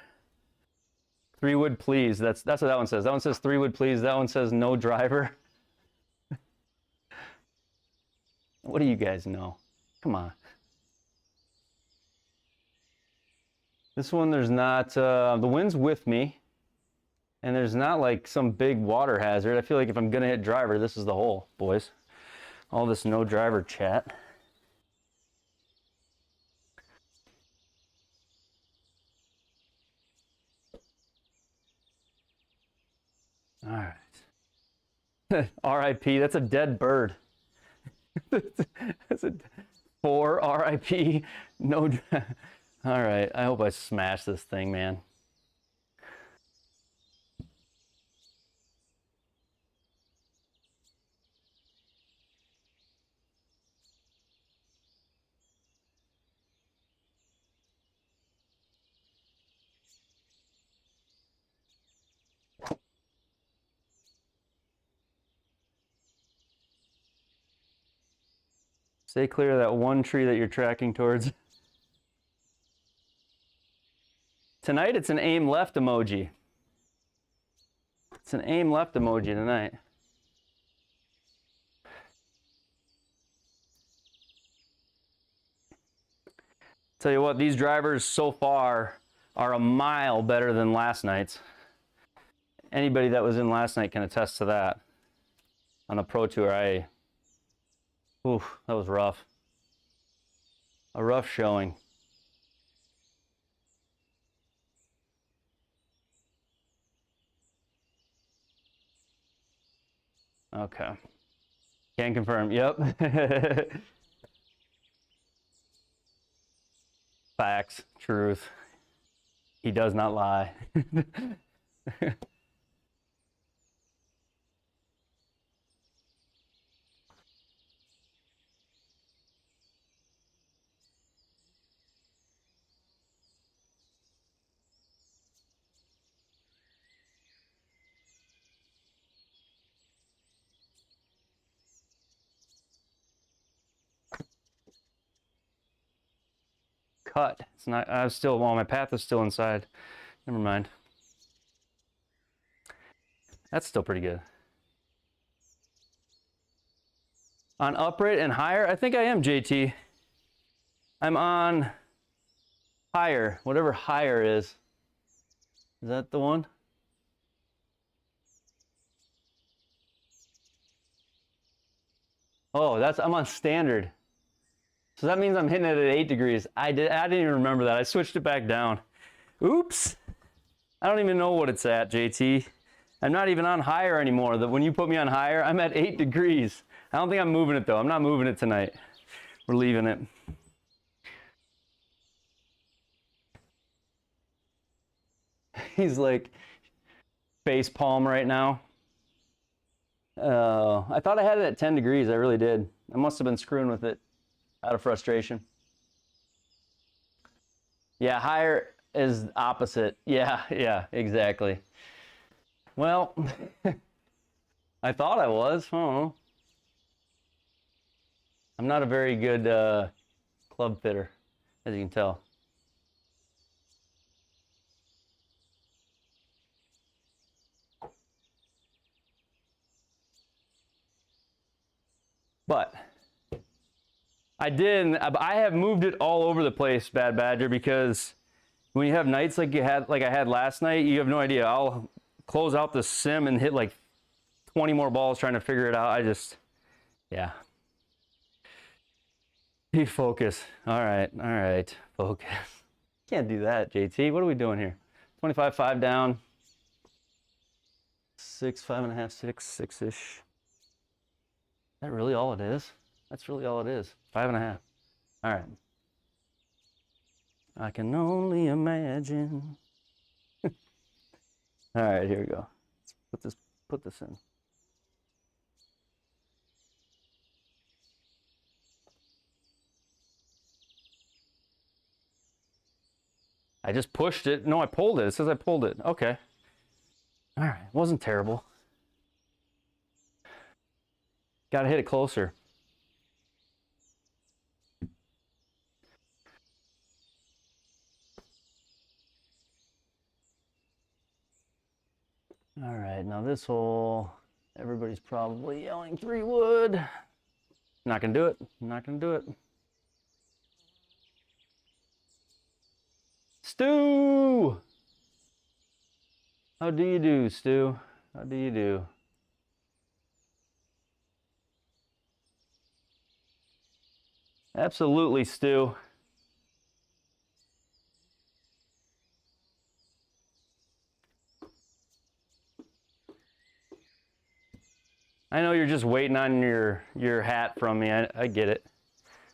3 wood, please. That's what that one says. That one says 3 wood, please. That one says no driver. What do you guys know? Come on. This one, there's not, the wind's with me, and there's not like some big water hazard. I feel like if I'm gonna hit driver, this is the hole, boys. All this no driver chat. All right. RIP, that's a dead bird. That's a 4 RIP, no. All right, I hope I smash this thing, man. Stay clear of that one tree that you're tracking towards. Tonight, it's an aim left emoji. It's an aim left emoji tonight. Tell you what, these drivers so far are a mile better than last night's. Anybody that was in last night can attest to that. On the Pro Tour, oof, that was rough. A rough showing. Okay. Can confirm. Yep. Facts. Truth. He does not lie. Cut. It's not, I was still, well, my path is still inside. Never mind. That's still pretty good. On upright and higher, I think I am, JT. I'm on higher, whatever higher is. Is that the one? Oh, I'm on standard. So that means I'm hitting it at 8 degrees. I didn't even remember that. I switched it back down. Oops. I don't even know what it's at, JT. I'm not even on higher anymore. When you put me on higher, I'm at 8 degrees. I don't think I'm moving it though. I'm not moving it tonight. We're leaving it. He's like face palm right now. I thought I had it at 10 degrees. I really did. I must have been screwing with it out of frustration. Yeah, higher is opposite. Yeah, exactly. Well, I thought I was. I don't know. I'm not a very good club fitter, as you can tell. But I have moved it all over the place, Bad Badger, because when you have nights like I had last night, you have no idea. I'll close out the sim and hit like 20 more balls trying to figure it out. Yeah. Focus. All right, focus. Can't do that, JT. What are we doing here? 25, 5 down. 6, 5.5, 6, 6-ish. Is that really all it is? That's really all it is. 5.5. All right. I can only imagine. All right, here we go. Let's put this in. I just pushed it. No, I pulled it. It says I pulled it. Okay. All right. Wasn't terrible. Got to hit it closer. All right. Now this hole, everybody's probably yelling 3 wood. Not going to do it. Not going to do it. Stu! How do you do, Stu? How do you do? Absolutely, Stu. I know you're just waiting on your hat from me. I get it.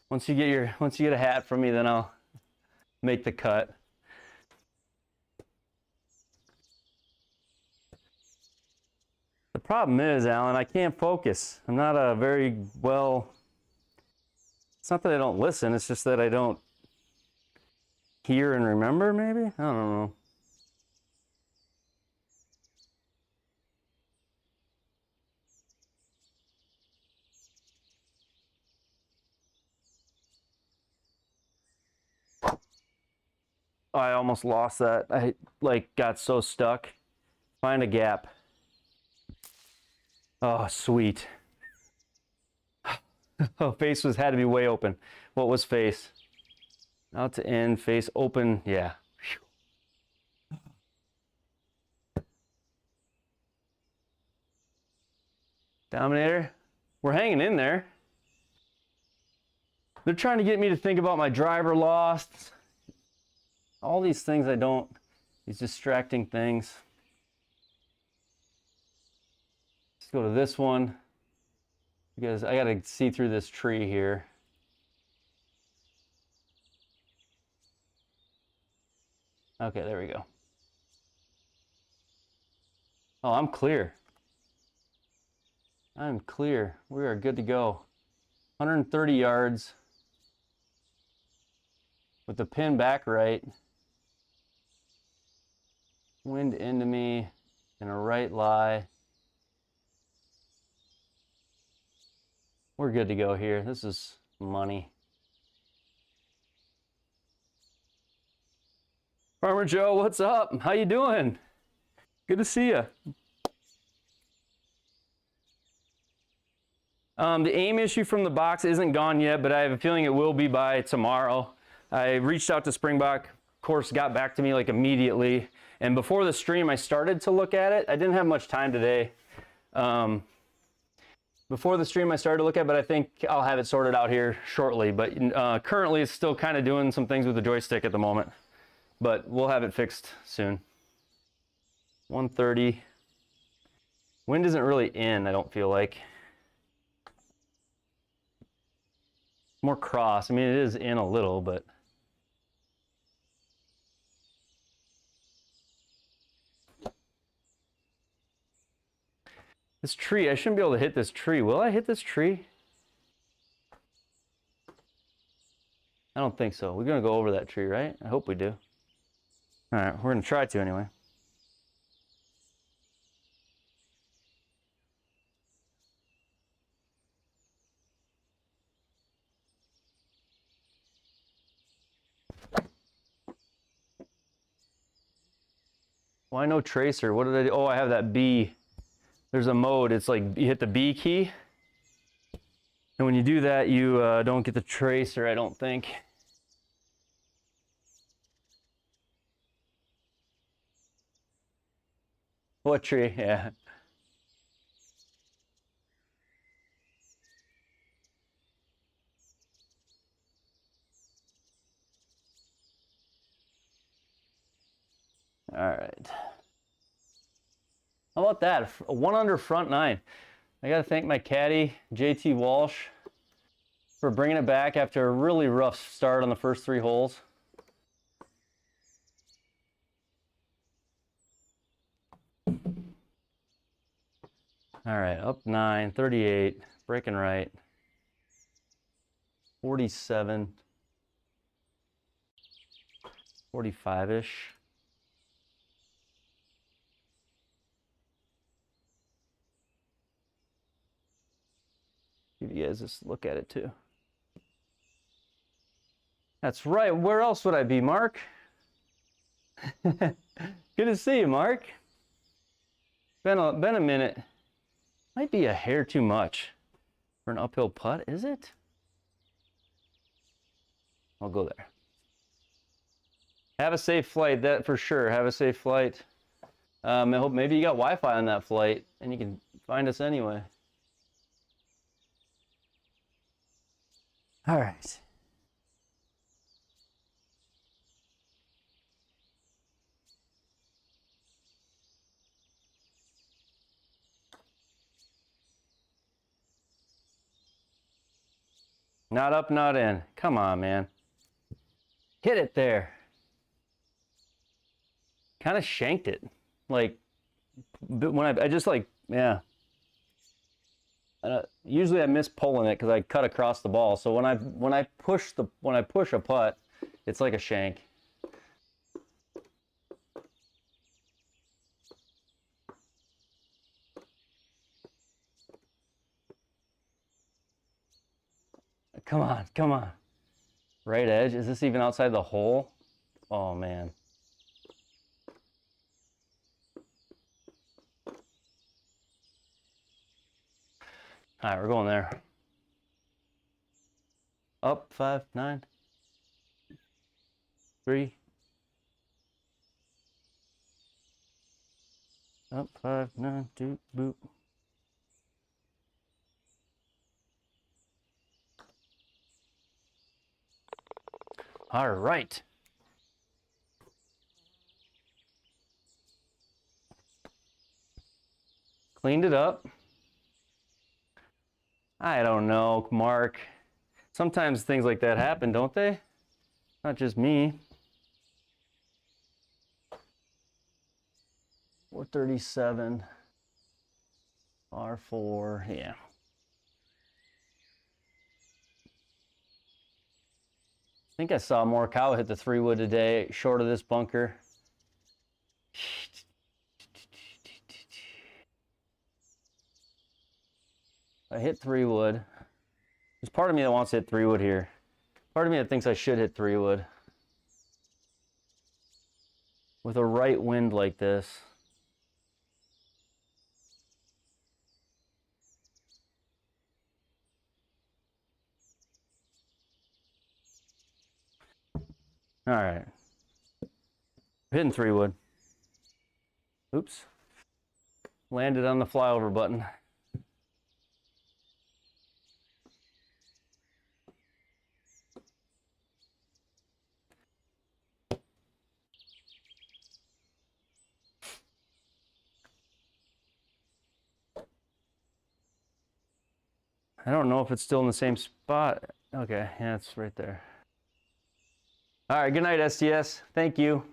Once you get a hat from me, then I'll make the cut. The problem is, Alan, I can't focus. I'm not a very well... It's not that I don't listen, it's just that I don't hear and remember, maybe? I don't know. Oh, I almost lost that. I got so stuck. Find a gap. Oh, sweet. Oh, face had to be way open. What was face? Out to in, face open. Yeah. Dominator, we're hanging in there. They're trying to get me to think about my driver lost. All these things these distracting things. Let's go to this one because I got to see through this tree here. Okay, there we go. Oh, I'm clear. I'm clear. We are good to go. 130 yards with the pin back right. Wind into me and a right lie. We're good to go here. This is money. Farmer Joe, what's up? How you doing? Good to see you. The aim issue from the box isn't gone yet, but I have a feeling it will be by tomorrow. I reached out to Springbok, of course, got back to me like immediately. And before the stream, I started to look at it. I didn't have much time today. Before the stream, I started to look at it, but I think I'll have it sorted out here shortly. But currently, it's still kind of doing some things with the joystick at the moment. But we'll have it fixed soon. 130. Wind isn't really in, I don't feel like. More cross. I mean, it is in a little, but this tree, I shouldn't be able to hit this tree. Will I hit this tree? I don't think so. We're gonna go over that tree, right? I hope we do. All right, we're gonna try to anyway. Why no tracer? What did I do? Oh, I have that B. There's a mode. It's like you hit the B key. And when you do that, you don't get the tracer, I don't think. What tree? Yeah. All right. How about that? A 1 under front 9. I got to thank my caddy, JT Walsh, for bringing it back after a really rough start on the first 3 holes. All right, up 9, 38, breaking right, 47, 45-ish. Give you guys just look at it too. That's right. Where else would I be, Mark? Good to see you, Mark. Been a minute. Might be a hair too much for an uphill putt, is it? I'll go there. Have a safe flight, that for sure. Have a safe flight. I hope maybe you got Wi-Fi on that flight and you can find us anyway. All right. Not up, not in. Come on, man. Hit it there. Kind of shanked it. Like, when I just like, yeah. Usually I miss pulling it because I cut across the ball. So when I push a putt, it's like a shank. Come on, come on. Right edge. Is this even outside the hole? Oh man. All right, we're going there. Up 5, 9, 3. Up 5, 9, 2, boop. All right. Cleaned it up. I don't know, Mark. Sometimes things like that happen, don't they? Not just me. 437. R4, yeah. I think I saw Morikawa hit the 3-wood today, short of this bunker. I hit 3-wood. There's part of me that wants to hit 3-wood here. Part of me that thinks I should hit 3-wood. With a right wind like this. All right. Hitting 3-wood. Oops. Landed on the flyover button. I don't know if it's still in the same spot. Okay, yeah, it's right there. All right, good night, STS. Thank you.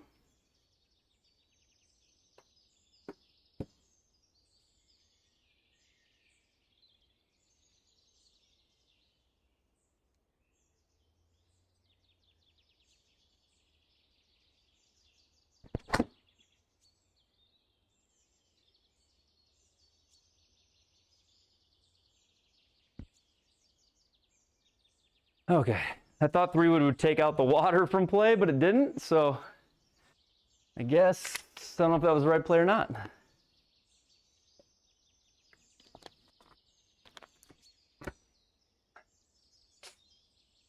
Okay, I thought 3-wood would take out the water from play, but it didn't, so I guess, I don't know if that was the right play or not.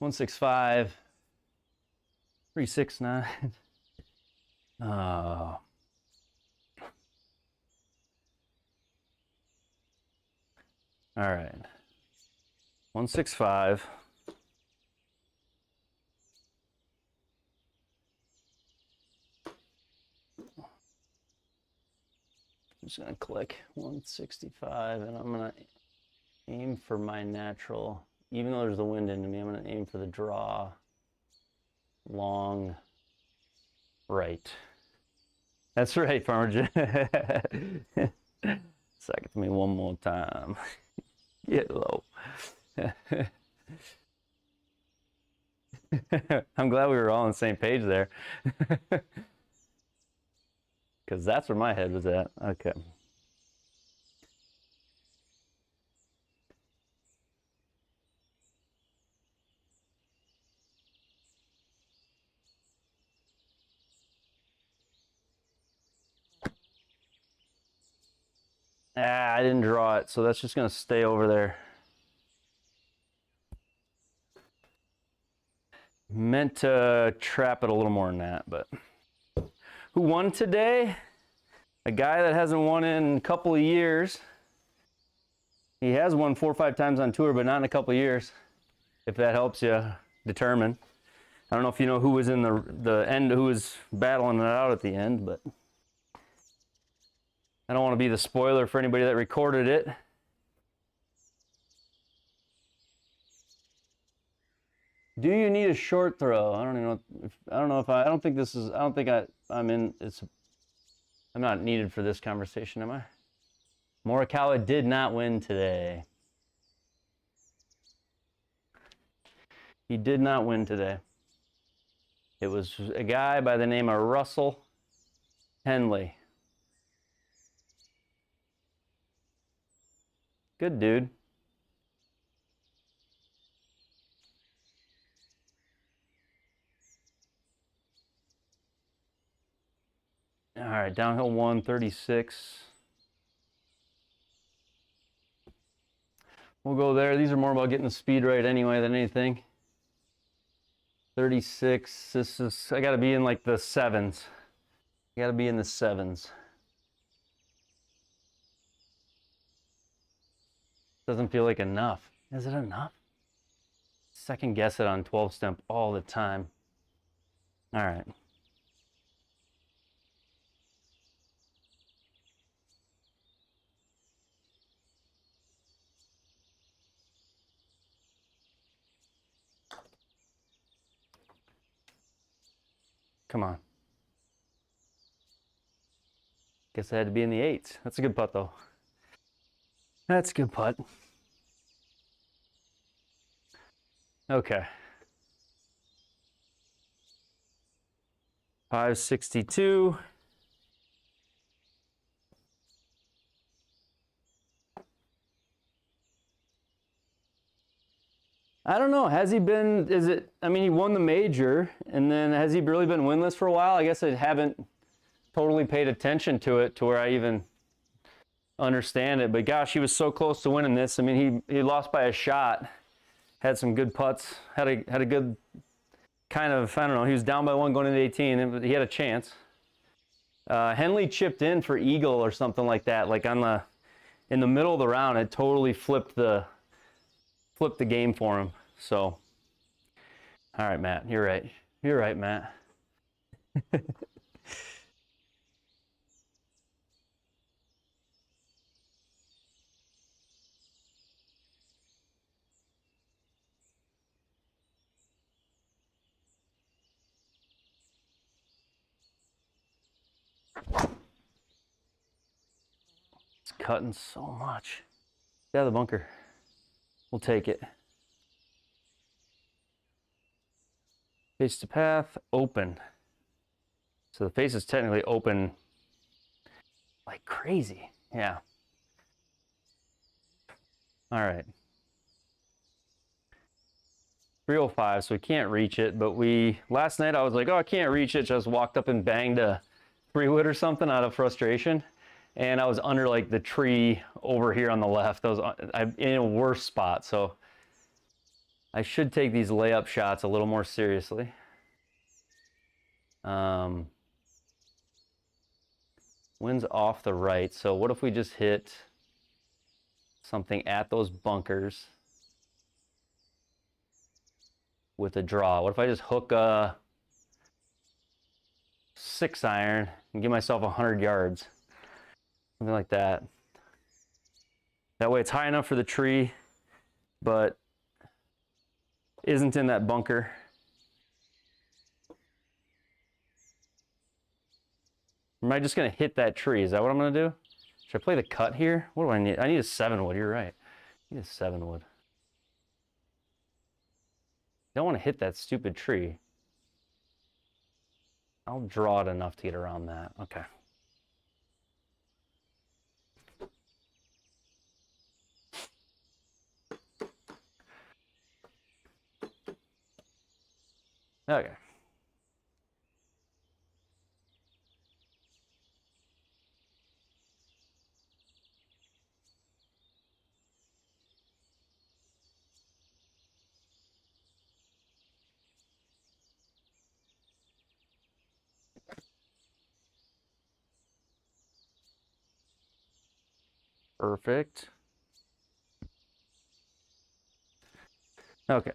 $165, $369. Oh. All right. 165. I'm just gonna click 165 and I'm gonna aim for my natural, even though there's the wind into me, I'm gonna aim for the draw long right. That's right, Farmer Jim. Second to me one more time. Get low. I'm glad we were all on the same page there. Because that's where my head was at. Okay. Ah, I didn't draw it, so that's just going to stay over there. Meant to trap it a little more than that, but who won today? A guy that hasn't won in a couple of years. He has won 4 or 5 times on tour, but not in a couple of years, if that helps you determine. I don't know if you know who was in the end, who was battling it out at the end, but I don't want to be the spoiler for anybody that recorded it. Do you need a short throw? I don't even know. I don't think this is, I don't think I'm in, I'm not needed for this conversation, am I? Morikawa did not win today. He did not win today. It was a guy by the name of Russell Henley. Good dude. All right, downhill 136. We'll go there. These are more about getting the speed right anyway than anything. 36. This is, I got to be in like the 7s. I got to be in the 7s. Doesn't feel like enough. Is it enough? Second guess it on 12 stump all the time. All right. Come on. Guess I had to be in the 8s. That's a good putt, though. That's a good putt. Okay. 562. I don't know. Has he been, is it, I mean, he won the major, and then has he really been winless for a while? I guess I haven't totally paid attention to it to where I even understand it. But gosh, he was so close to winning this. I mean, he lost by a shot, had some good putts, had a good kind of, I don't know, he was down by 1 going into 18, and he had a chance. Henley chipped in for eagle or something like that, like in the middle of the round. It totally flipped the game for him. So, all right, Matt, you're right. You're right, Matt. It's cutting so much. Get out of the bunker. We'll take it. Face to path, open. So the face is technically open like crazy. Yeah. All right. 305, so we can't reach it, but last night I was like, oh, I can't reach it. Just walked up and banged a 3-wood or something out of frustration. And I was under like the tree over here on the left. I'm in a worse spot. So I should take these layup shots a little more seriously. Wind's off the right. So what if we just hit something at those bunkers with a draw? What if I just hook a 6-iron and give myself 100 yards? Something like that. That way it's high enough for the tree, but isn't in that bunker. Am I just gonna hit that tree? Is that what I'm gonna do? Should I play the cut here? What do I need? I need a 7-wood, you're right. I need a 7-wood. Don't want to hit that stupid tree. I'll draw it enough to get around that. Okay. Okay. Perfect. Okay.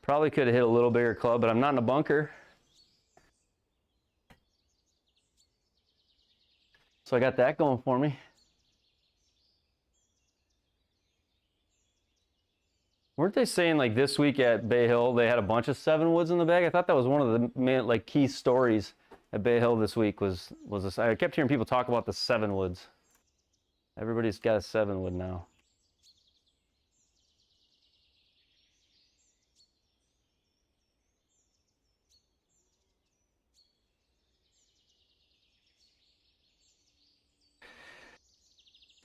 Probably could have hit a little bigger club, but I'm not in a bunker. So I got that going for me. Weren't they saying like this week at Bay Hill they had a bunch of 7-woods in the bag? I thought that was one of the main like key stories at Bay Hill this week was this. I kept hearing people talk about the 7-woods. Everybody's got a 7-wood now.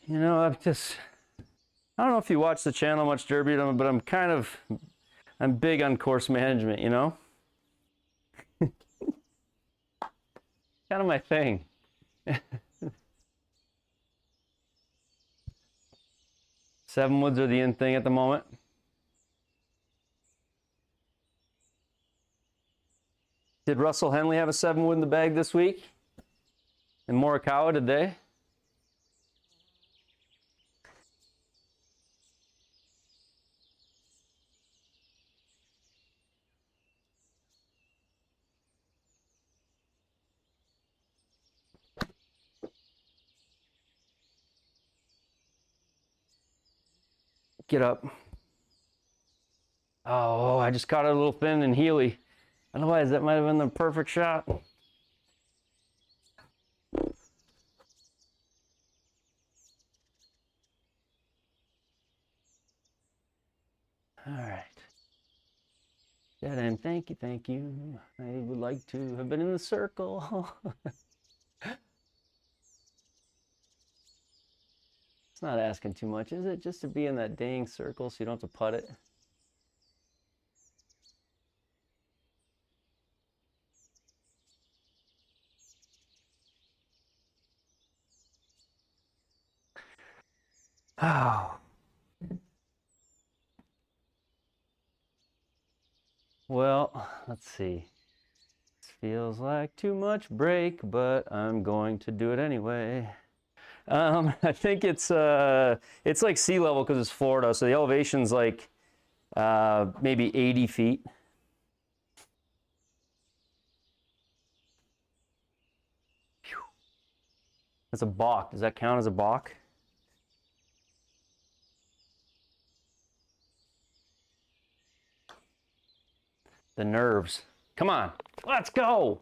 You know, I don't know if you watch the channel much, Derby, but I'm big on course management, you know? Kind of my thing. 7-woods are the in thing at the moment. Did Russell Henley have a 7-wood in the bag this week? And Morikawa, did they? Get up. Oh, I just caught it a little thin and heely. Otherwise, that might have been the perfect shot. All right. Dead end, thank you, thank you. I would like to have been in the circle. It's not asking too much, is it? Just to be in that dang circle so you don't have to putt it. Oh. Well, let's see. This feels like too much break, but I'm going to do it anyway. I think it's like sea level because it's Florida, so the elevation's like maybe 80 feet. Whew. That's a balk. Does that count as a balk? The nerves. Come on, let's go.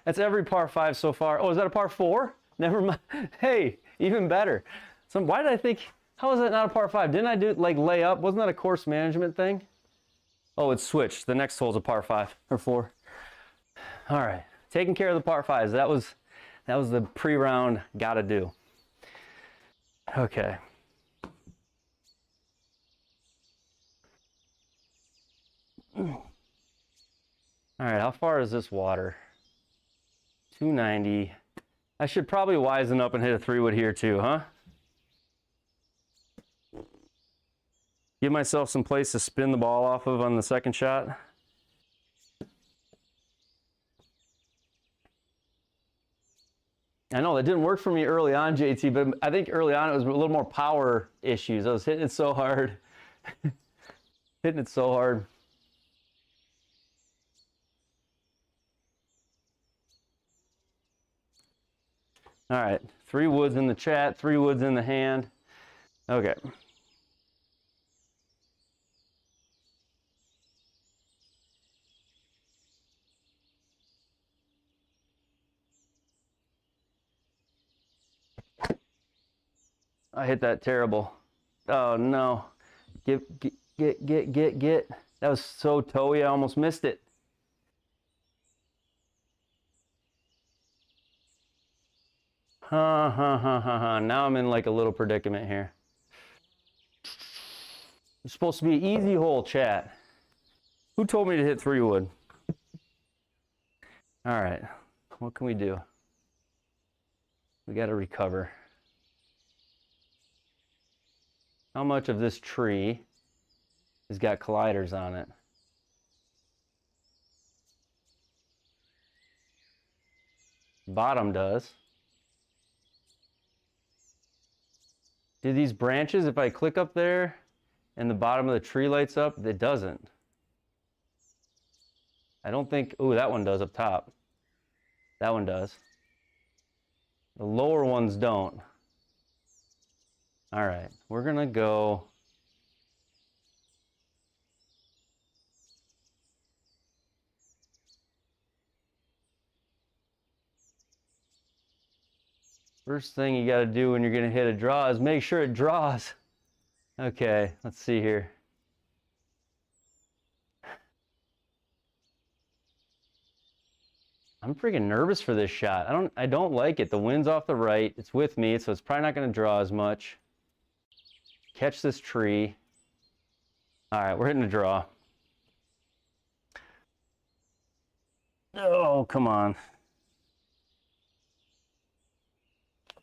That's every par 5 so far. Oh, is that a par 4? Never mind. Hey, even better. So why did I think, how is that not a par 5? Didn't I do like lay up? Wasn't that a course management thing? Oh, it's switched. The next hole's a par 5 or 4. All right, taking care of the par 5s. That was the pre-round gotta do. Okay. All right, how far is this water? 290. I should probably wisen up and hit a 3-wood here too, huh? Give myself some place to spin the ball off of on the second shot. I know that didn't work for me early on, JT, but I think early on it was a little more power issues. I was hitting it so hard. Hitting it so hard. All right, 3 woods in the chat, 3 woods in the hand. Okay. I hit that terrible. Oh no. Get. That was so toey, I almost missed it. Now I'm in like a little predicament here. It's supposed to be an easy hole, chat. Who told me to hit 3-wood? All right, what can we do? We got to recover. How much of this tree has got colliders on it? Bottom does. Do these branches, if I click up there and the bottom of the tree lights up, it doesn't. I don't think, ooh, that one does up top. That one does. The lower ones don't. All right, we're gonna go. First thing you gotta do when you're gonna hit a draw is make sure it draws. Okay, let's see here. I'm freaking nervous for this shot. I don't like it. The wind's off the right. It's with me, so it's probably not gonna draw as much. Catch this tree. All right, we're hitting a draw. Oh, come on.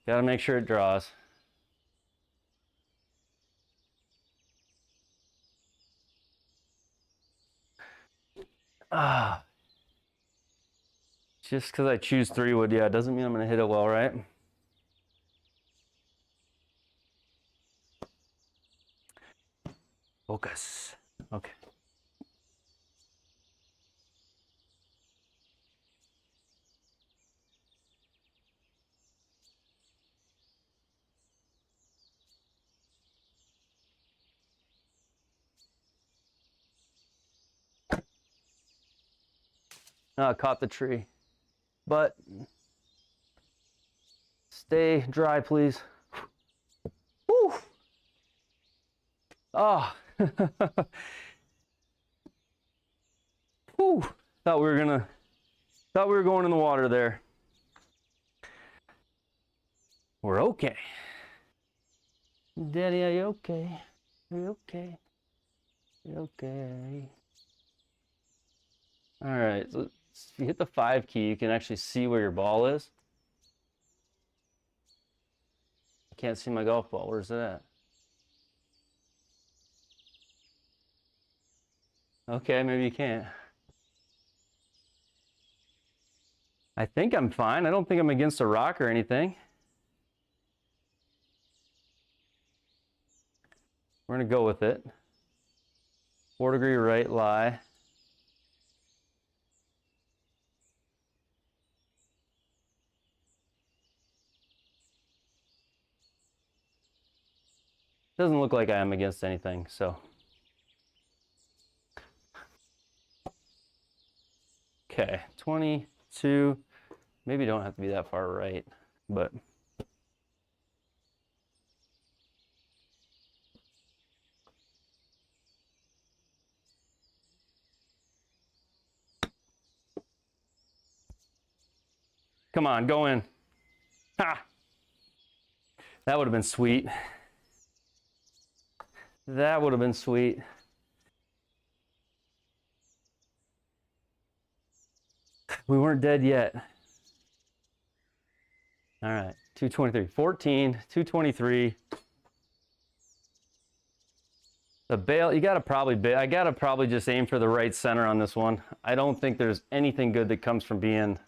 Gotta make sure it draws. Just because I choose 3-wood, yeah, doesn't mean I'm gonna hit it well, right? Focus. Okay. Oh, I caught the tree. But stay dry, please. Woo! Oh. Whew. Thought we were going in the water there. We're okay. Daddy, are you okay? Are you okay? You're okay. All right, so if you hit the 5 key, you can actually see where your ball is. I can't see my golf ball. Where's it at? Okay, maybe you can't. I think I'm fine. I don't think I'm against a rock or anything. We're gonna go with it. 4-degree right lie. Doesn't look like I am against anything, so. Okay, 22. Maybe don't have to be that far right, but come on, go in. Ha! That would have been sweet. That would have been sweet. We weren't dead yet. All right, 223, 14, 223. The bail, you gotta probably, I gotta probably just aim for the right center on this one. I don't think there's anything good that comes from being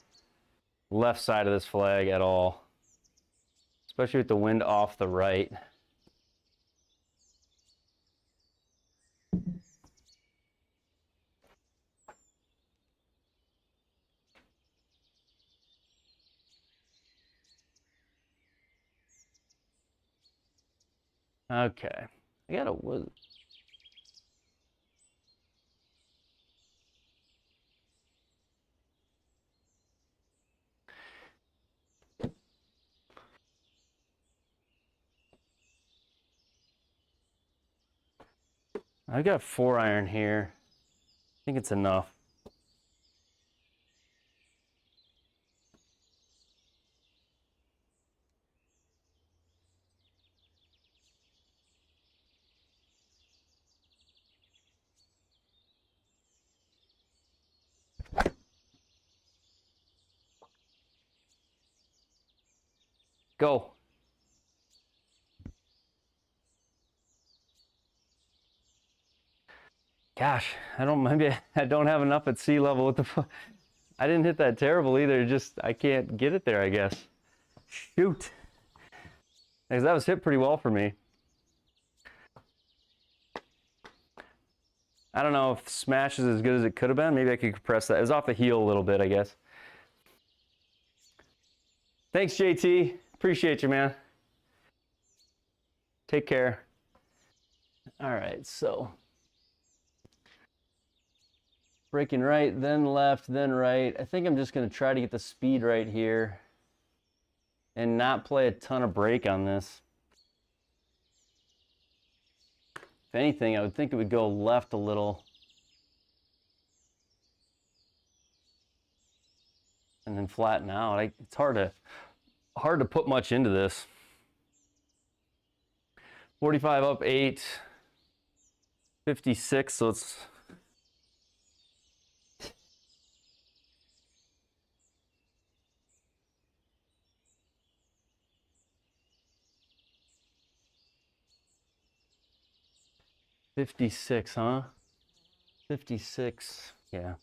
left side of this flag at all. Especially with the wind off the right. Okay, I gotta, I've got 4-iron here. I think it's enough. Go. Gosh, maybe I don't have enough at sea level with the, I didn't hit that terrible either. Just, I can't get it there, I guess. Shoot. Because that was hit pretty well for me. I don't know if smash is as good as it could have been. Maybe I could compress that. It was off the heel a little bit, I guess. Thanks, JT. Appreciate you, man. Take care. All right, so breaking right, then left, then right. I think I'm just going to try to get the speed right here and not play a ton of brake on this. If anything, I would think it would go left a little. And then flatten out. It's hard to put much into this. 45 up 8, 56, so it's $56, huh? 56, yeah.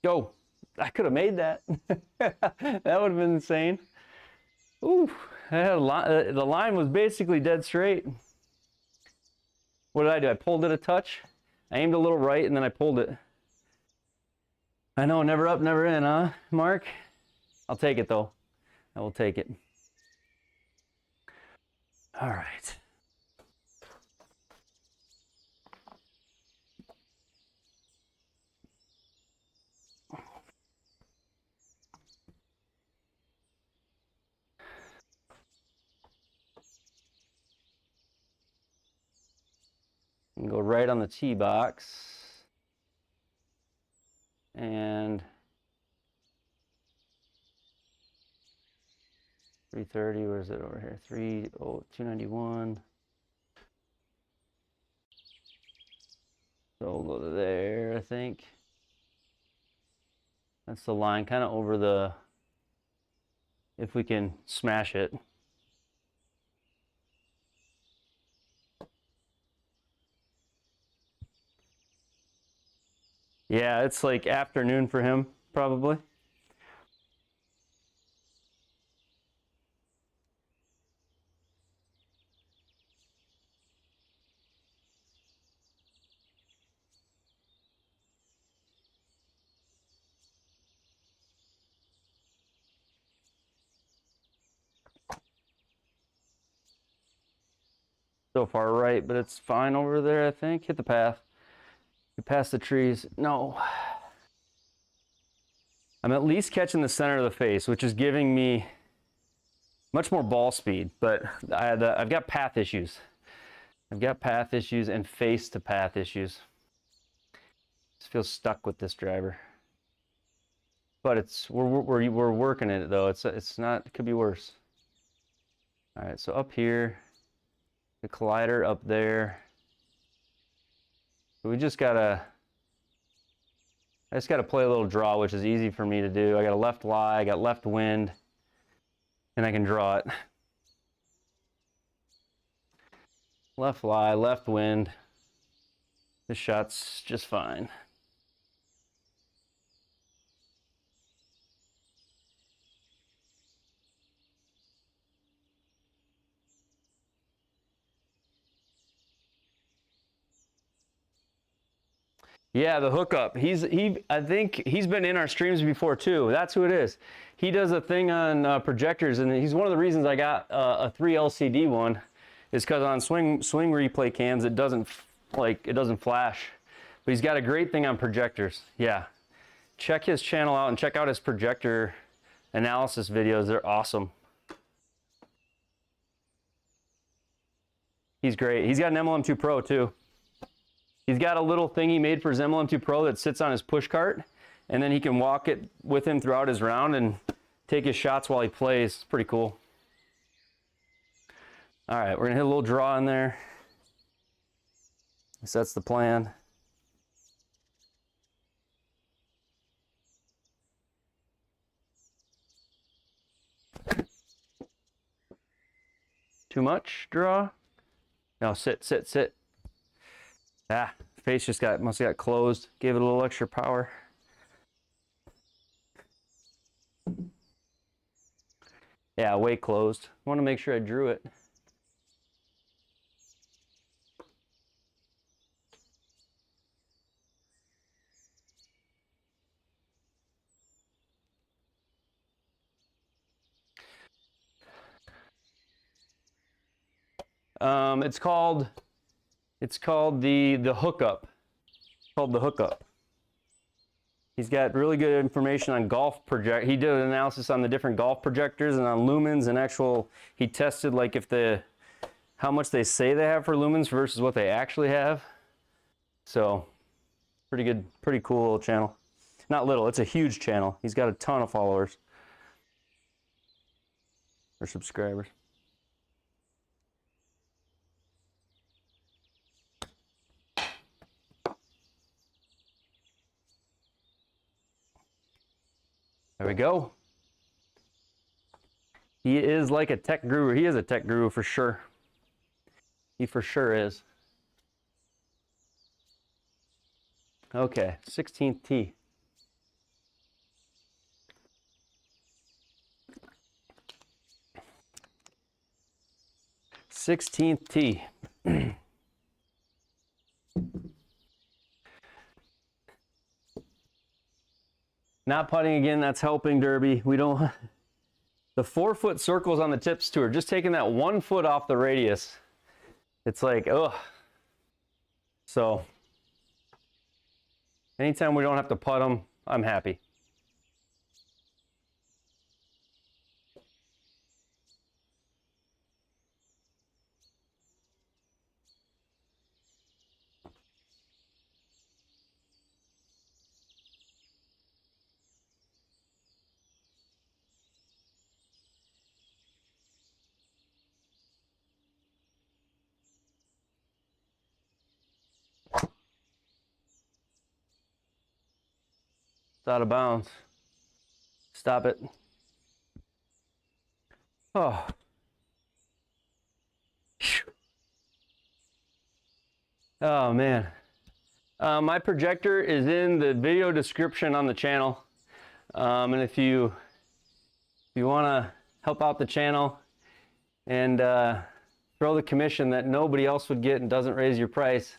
Go. I could have made that. That would have been insane. Ooh, the line was basically dead straight. What did I do? I pulled it a touch. I aimed a little right and then I pulled it. I know, never up, never in, huh, Mark? I'll take it though. I will take it. All right. And go right on the tee box. And 330, where is it over here? 291. So we'll go to there, I think. That's the line, kind of over the, if we can smash it. Yeah, it's like afternoon for him, probably. so far right, but it's fine over there, I think. Hit the path. You pass the trees. No. I'm at least catching the center of the face, which is giving me much more ball speed, but I've got path issues. I've got path issues and face to path issues. Just feel stuck with this driver. But we're working it though. It's not, it could be worse. All right, so up here, the collider up there. So I just gotta play a little draw, which is easy for me to do. I got a left lie, I got left wind, and I can draw it. Left lie, left wind. This shot's just fine. Yeah, the hookup. I think he's been in our streams before too. That's who it is. He does a thing on projectors, and he's one of the reasons I got a 3 LCD one, is because on swing replay cams it doesn't flash. But he's got a great thing on projectors. Yeah, check his channel out and check out his projector analysis videos. They're awesome. He's great. He's got an MLM2 Pro too. He's got a little thing he made for his MLM2 Pro that sits on his push cart, and then he can walk it with him throughout his round and take his shots while he plays. It's pretty cool. All right, we're gonna hit a little draw in there. So that's the plan. Too much draw? No, sit, sit, sit. Ah, face just must have got closed. Gave it a little extra power. Yeah, way closed. I want to make sure I drew it. It's called the hookup. It's called the hookup. He's got really good information on golf project. He did an analysis on the different golf projectors and on lumens and actual. He tested like how much they say they have for lumens versus what they actually have. So pretty good, pretty cool little channel. Not little, it's a huge channel. He's got a ton of followers or subscribers. There we go. He is like a tech guru. He is a tech guru for sure. He for sure is. Okay, 16th tee. Sixteenth tee. Not putting again, that's helping Derby. We don't, the 4-foot circles on the tips too are just taking that 1 foot off the radius. It's like, ugh. So, anytime we don't have to putt them, I'm happy. It's out of bounds. Stop it. Oh. Oh man. My projector is in the video description on the channel. And if you want to help out the channel and throw the commission that nobody else would get and doesn't raise your price,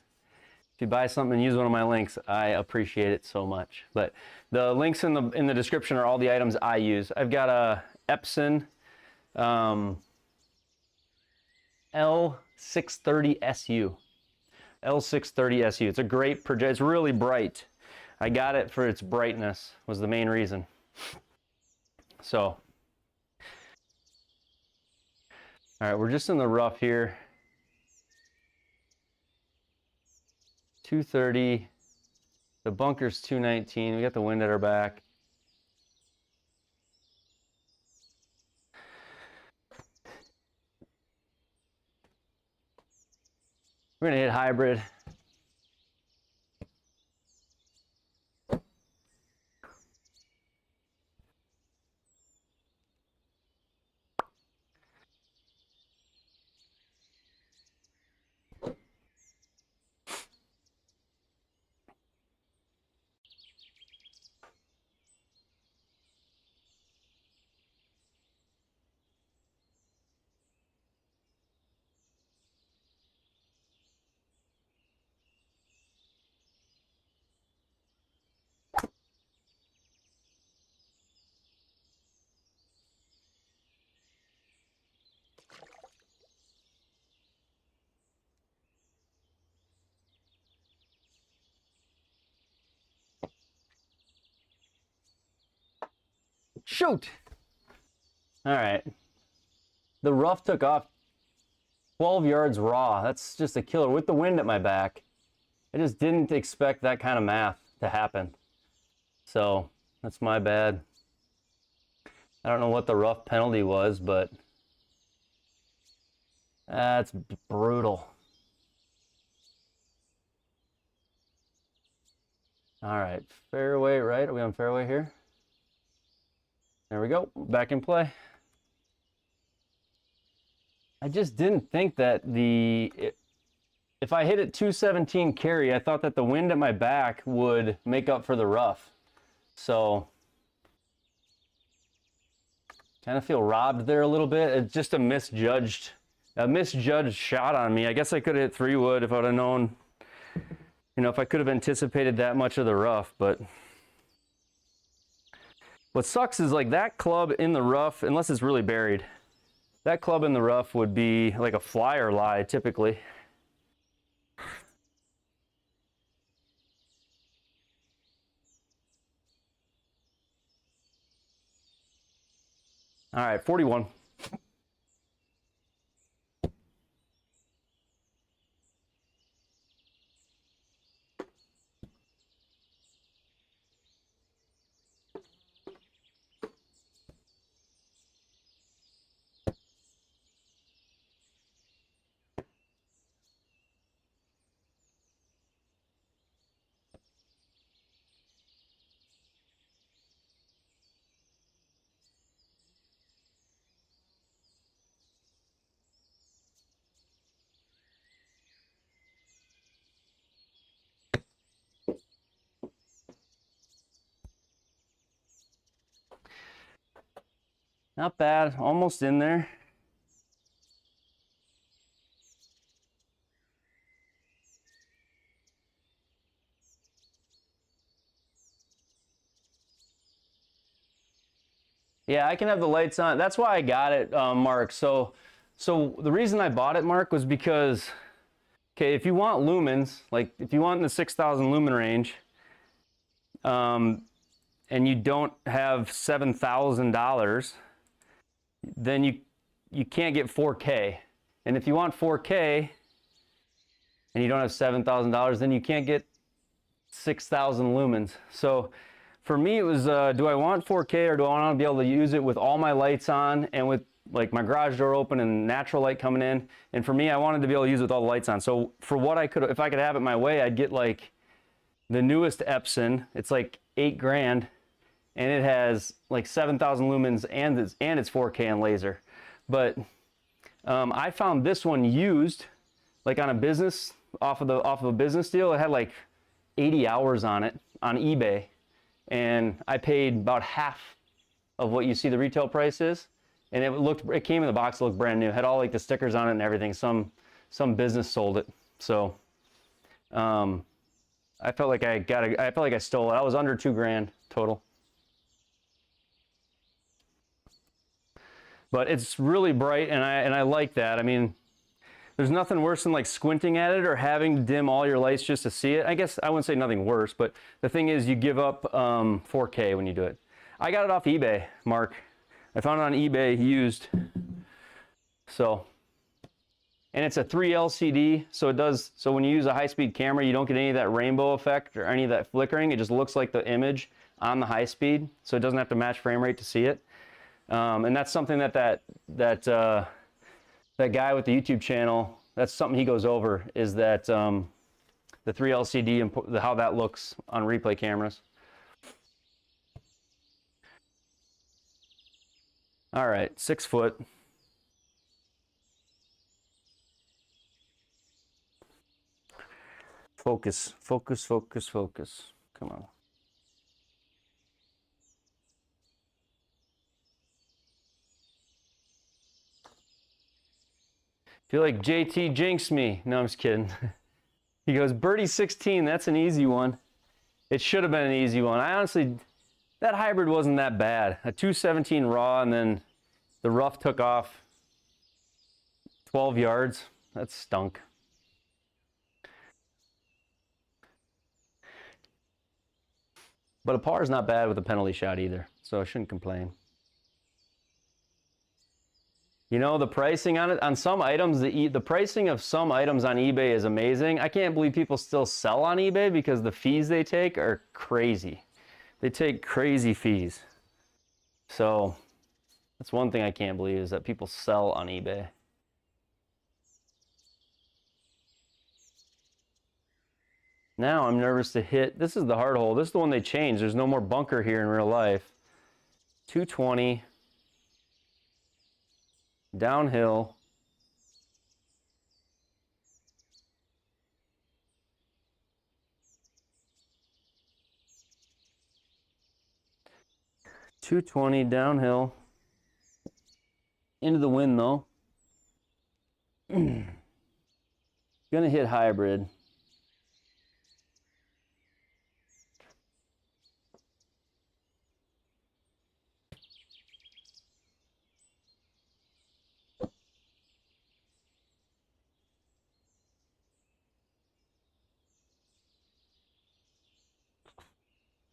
if you buy something and use one of my links, I appreciate it so much. But the links in the description are all the items I use. I've got a Epson L630 SU. L630 SU. It's a great projector. It's really bright. I got it for its brightness, was the main reason. So, all right, we're just in the rough here. 230. The bunker's 219. We got the wind at our back. We're gonna hit hybrid. Shoot! All right. The rough took off 12 yards raw. That's just a killer with the wind at my back. I just didn't expect that kind of math to happen. So that's my bad. I don't know what the rough penalty was, but that's brutal. All right, fairway, right? Are we on fairway here? There we go, back in play. I just didn't think that if I hit it 217 carry, I thought that the wind at my back would make up for the rough. So, kind of feel robbed there a little bit. It's just a misjudged shot on me. I guess I could have hit 3-wood if I would have known, you know, if I could have anticipated that much of the rough, but what sucks is like that club in the rough, unless it's really buried, that club in the rough would be like a fly or lie typically. All right, 41. Not bad, almost in there. Yeah, I can have the lights on. That's why I got it, Mark. So the reason I bought it, Mark, was because, okay, if you want lumens, like if you want in the 6,000 lumen range, and you don't have $7,000, then you can't get 4K. And if you want 4K and you don't have $7,000, then you can't get 6,000 lumens. So for me, it was, do I want 4K or do I want to be able to use it with all my lights on and with like my garage door open and natural light coming in? And for me, I wanted to be able to use it with all the lights on. So for what I could, if I could have it my way, I'd get like the newest Epson. It's like $8,000 and it has like 7,000 lumens and it's 4K and laser. But I found this one used like on a business, off of a business deal. It had like 80 hours on it on eBay. And I paid about half of what you see the retail price is. And it came in the box, it looked brand new. It had all like the stickers on it and everything. Some business sold it. So I felt like I felt like I stole it. I was under $2,000 total. But it's really bright and I like that. I mean, There's nothing worse than like squinting at it or having to dim all your lights just to see it. I guess I wouldn't say nothing worse, but the thing is you give up 4K when you do it. I got it off eBay, Mark. I found it on eBay used. So, and it's a 3 LCD, so it does, so when you use a high-speed camera, you don't get any of that rainbow effect or any of that flickering. It just looks like the image on the high speed, so it doesn't have to match frame rate to see it. And that's something that guy with the YouTube channel, that's something he goes over, is that the 3 LCD and how that looks on replay cameras. All right, 6 foot. Focus, focus, focus, focus. Come on. Feel like JT jinxed me. No, I'm just kidding. He goes, birdie 16, that's an easy one. It should have been an easy one. I honestly, that hybrid wasn't that bad. A 217 raw, and then the rough took off 12 yards. That stunk. But a par is not bad with a penalty shot either, so I shouldn't complain. You know, the pricing on it, on some items, the pricing of some items on eBay is amazing. I can't believe people still sell on eBay because the fees they take are crazy. They take crazy fees. So that's one thing I can't believe, is that people sell on eBay. Now I'm nervous to hit. This is the hard hole. This is the one they changed. There's no more bunker here in real life. 220. Downhill. .220 downhill. Into the wind though. Gonna hit hybrid.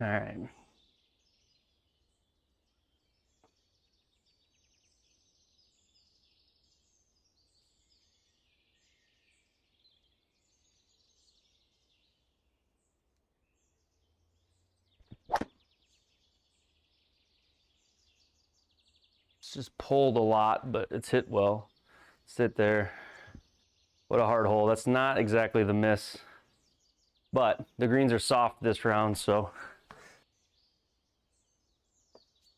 All right. It's just pulled a lot, but it's hit well. Sit there. What a hard hole. That's not exactly the miss, but the greens are soft this round, so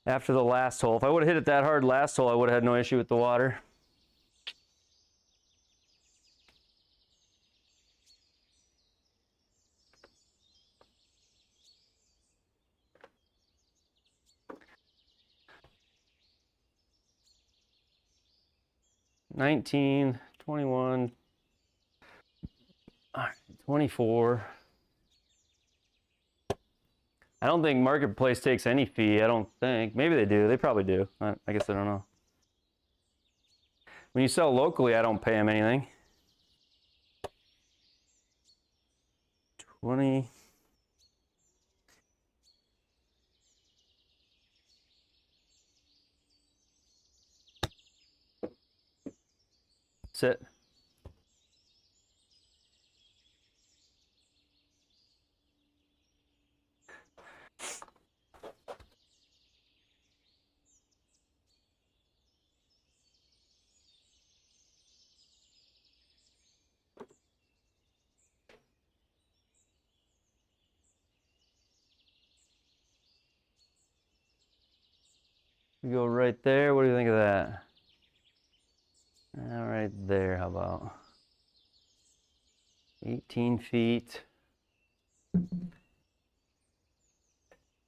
after the last hole, if I would have hit it that hard last hole, I would have had no issue with the water. $19, $21, 24. I don't think Marketplace takes any fee. I don't think. Maybe they do. They probably do. I guess I don't know. When you sell locally, I don't pay them anything. 20. Sit. We go right there. What do you think of that? All right there, how about 18 feet? Come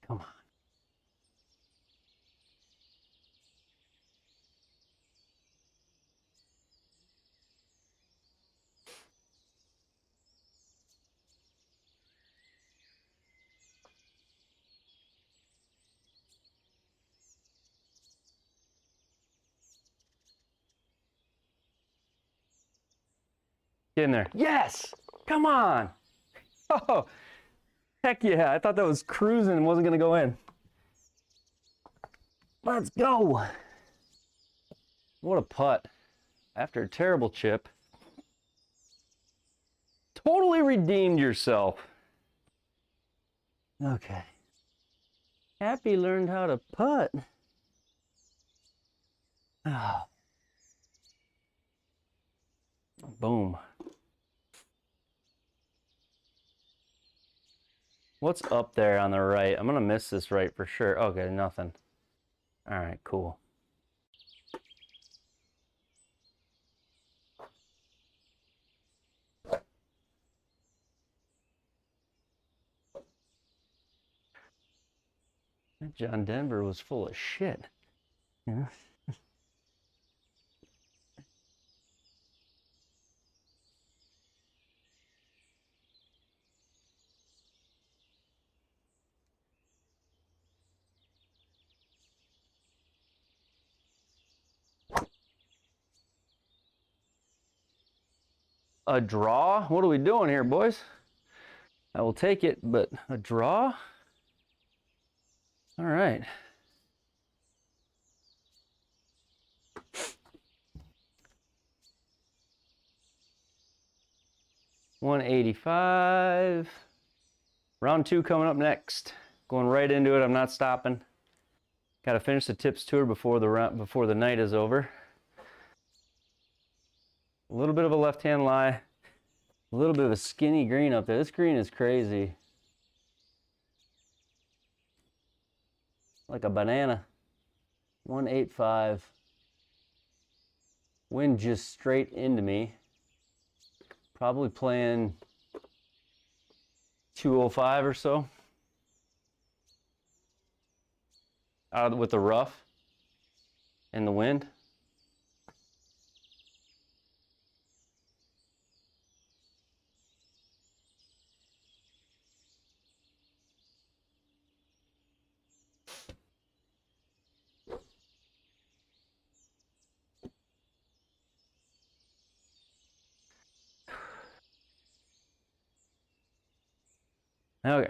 on. Get in there. Yes! Come on! Oh, heck yeah. I thought that was cruising and wasn't going to go in. Let's go. What a putt. After a terrible chip. Totally redeemed yourself. Okay. Happy learned how to putt. Oh. Boom. What's up there on the right? I'm gonna miss this right for sure. Okay, nothing. All right, cool. That John Denver was full of shit. Yeah. A draw? What are we doing here, boys? I will take it, but a draw? All right. $185. Round 2 coming up next. Going right into it. I'm not stopping. Got to finish the tips tour before the night is over. A little bit of a left-hand lie. A little bit of a skinny green up there. This green is crazy. Like a banana. 185. Wind just straight into me. Probably playing 205 or so. With the rough and the wind. Okay.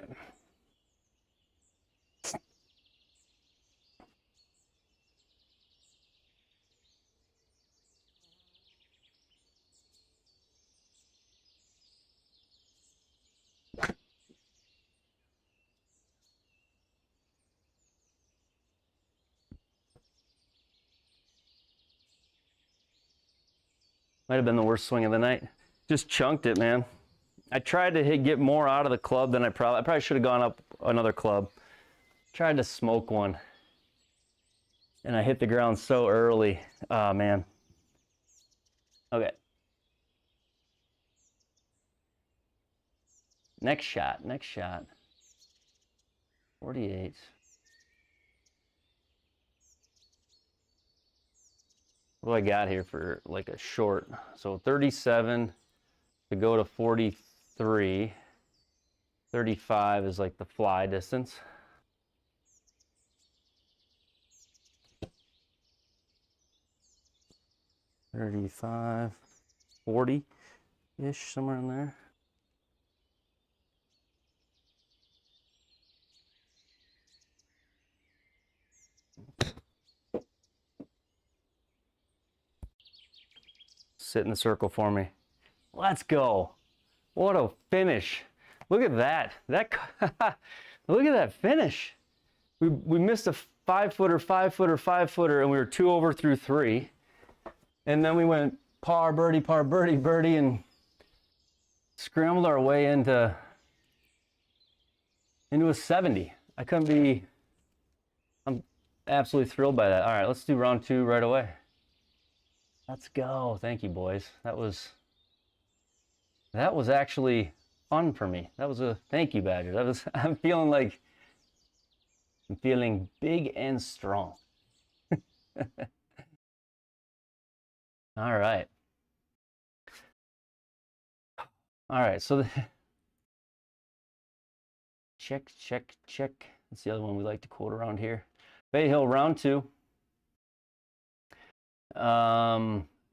Might have been the worst swing of the night. Just chunked it, man. I tried to get more out of the club than I probably should have gone up another club. Tried to smoke one. And I hit the ground so early. Oh, man. Okay. Next shot. 48. What do I got here for like a short? So 37 to go to 43. 35 is like the fly distance. $35, $40-ish, somewhere in there. Sit in the circle for me. Let's go. What a finish. Look at that. Look at that finish. We missed a 5-footer, 5-footer, 5-footer, and we were 2 over through 3. And then we went par, birdie, birdie, and scrambled our way into a 70. I'm absolutely thrilled by that. All right, let's do round 2 right away. Let's go. Thank you, boys. That was actually fun for me. That was a thank you, Badger. I'm feeling big and strong. All right. So check. That's the other one we like to quote around here. Bay Hill round 2.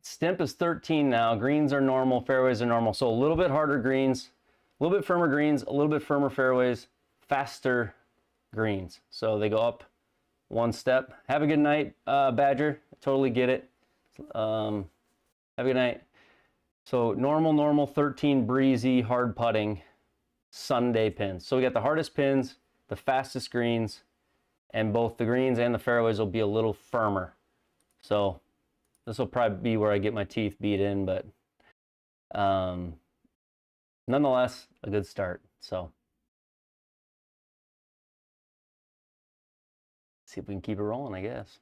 Stimp is 13 now. Greens are normal, fairways are normal. So a little bit harder greens, a little bit firmer greens, a little bit firmer fairways, faster greens. So they go up one step. Have a good night, Badger. Totally get it. Have a good night. So normal 13 breezy, hard putting Sunday pins. So we got the hardest pins, the fastest greens, and both the greens and the fairways will be a little firmer. So this will probably be where I get my teeth beat in, but nonetheless, a good start. So see if we can keep it rolling, I guess.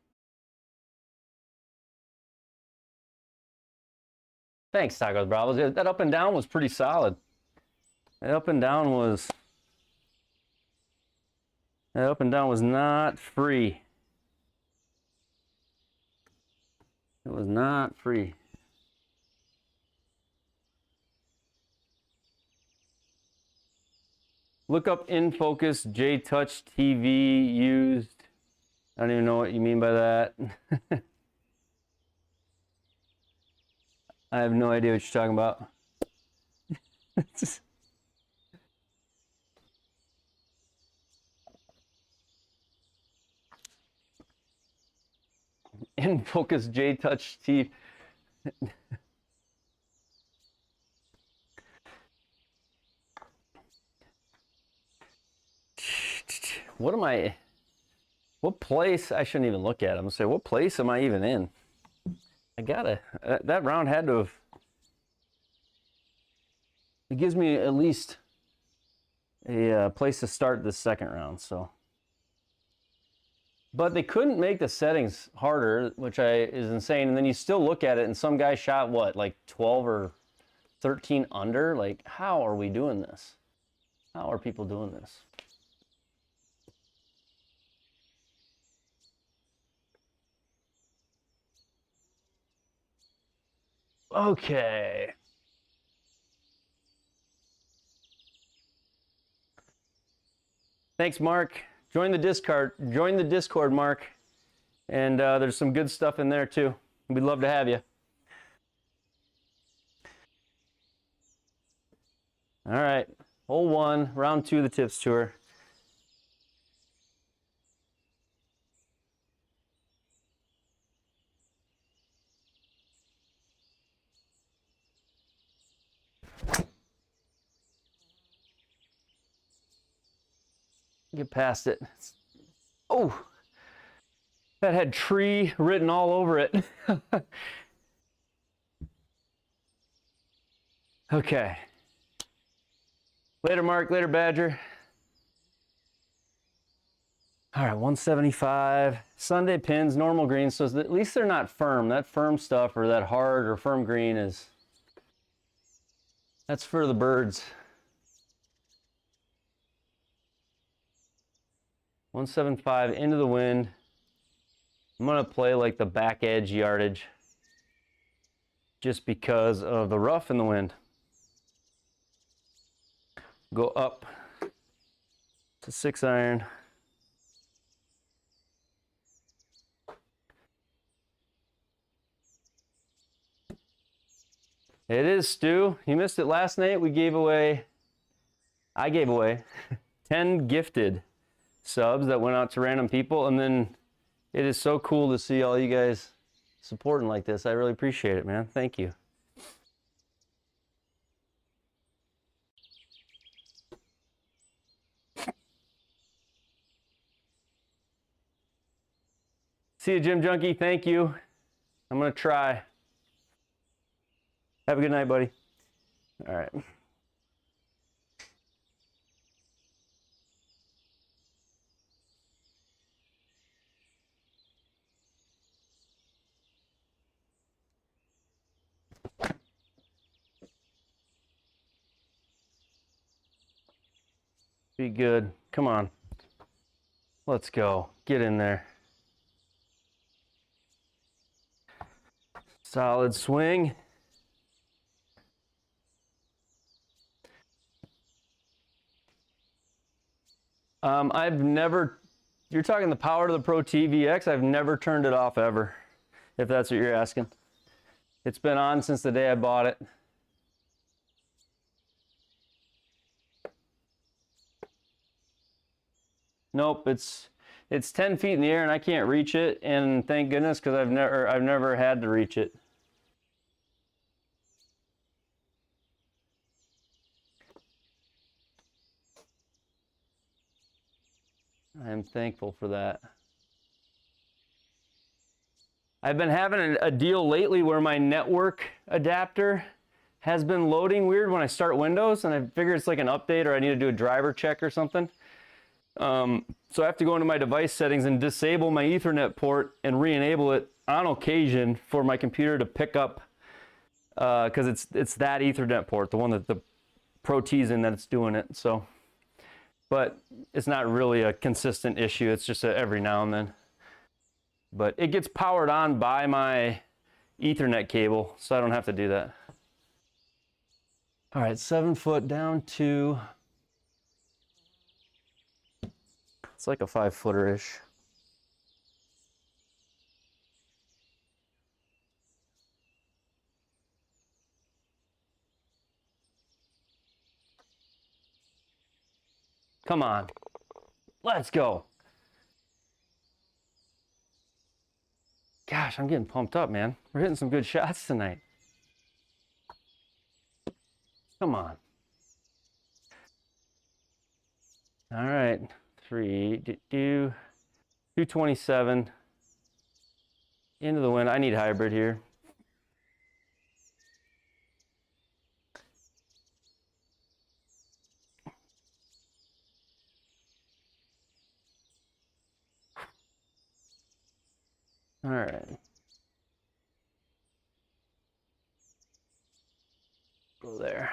Thanks, Tacos Bravos. That up and down was pretty solid. That up and down was not free. It was not free. Look up In Focus J-Touch TV used. I don't even know what you mean by that. I have no idea what you're talking about. In Focus J-Touch TV. What place? I shouldn't even look at it. I'm gonna say, what place am I even in? That round had to have, it gives me at least a place to start this second round, so. But they couldn't make the settings harder, which is insane. And then you still look at it and some guy shot what, like 12 or 13 under? Like, how are we doing this? How are people doing this? Okay. Thanks, Mark. Join the Discord, Mark. And there's some good stuff in there too. We'd love to have you. All right, hole 1, round 2 of the Tips Tour. Get past it. Oh, that had tree written all over it. Okay. Later, Mark. Later, Badger. All right, 175. Sunday pins, normal greens. So at least they're not firm. That firm stuff or that hard or firm green that's for the birds. 175 into the wind. I'm gonna play like the back edge yardage just because of the rough and the wind. Go up to 6 iron. It is, Stu. You missed it last night. I gave away 10 gifted subs that went out to random people, and then it is so cool to see all you guys supporting like this. I really appreciate it, man. Thank you. See you, Gym Junkie. Thank you. I'm gonna try. Have a good night, buddy. All right. Be good. Come on. Let's go. Get in there. Solid swing. You're talking the power to the Pro TVX. I've never turned it off ever, if that's what you're asking. It's been on since the day I bought it. Nope, it's 10 feet in the air and I can't reach it, and thank goodness, because I've never had to reach it. I'm thankful for that. I've been having a deal lately where my network adapter has been loading weird when I start Windows, and I figure it's like an update or I need to do a driver check or something. So I have to go into my device settings and disable my Ethernet port and re-enable it on occasion for my computer to pick up, because it's that Ethernet port, the one that the Pro T's in, that it's doing it. So, but it's not really a consistent issue. It's just every now and then. But it gets powered on by my Ethernet cable, so I don't have to do that. All right, 7 foot down to, it's like a 5-footer-ish. Come on, let's go. Gosh, I'm getting pumped up, man. We're hitting some good shots tonight. Come on. All right, 227 into the wind. I need hybrid here. All right. Go there.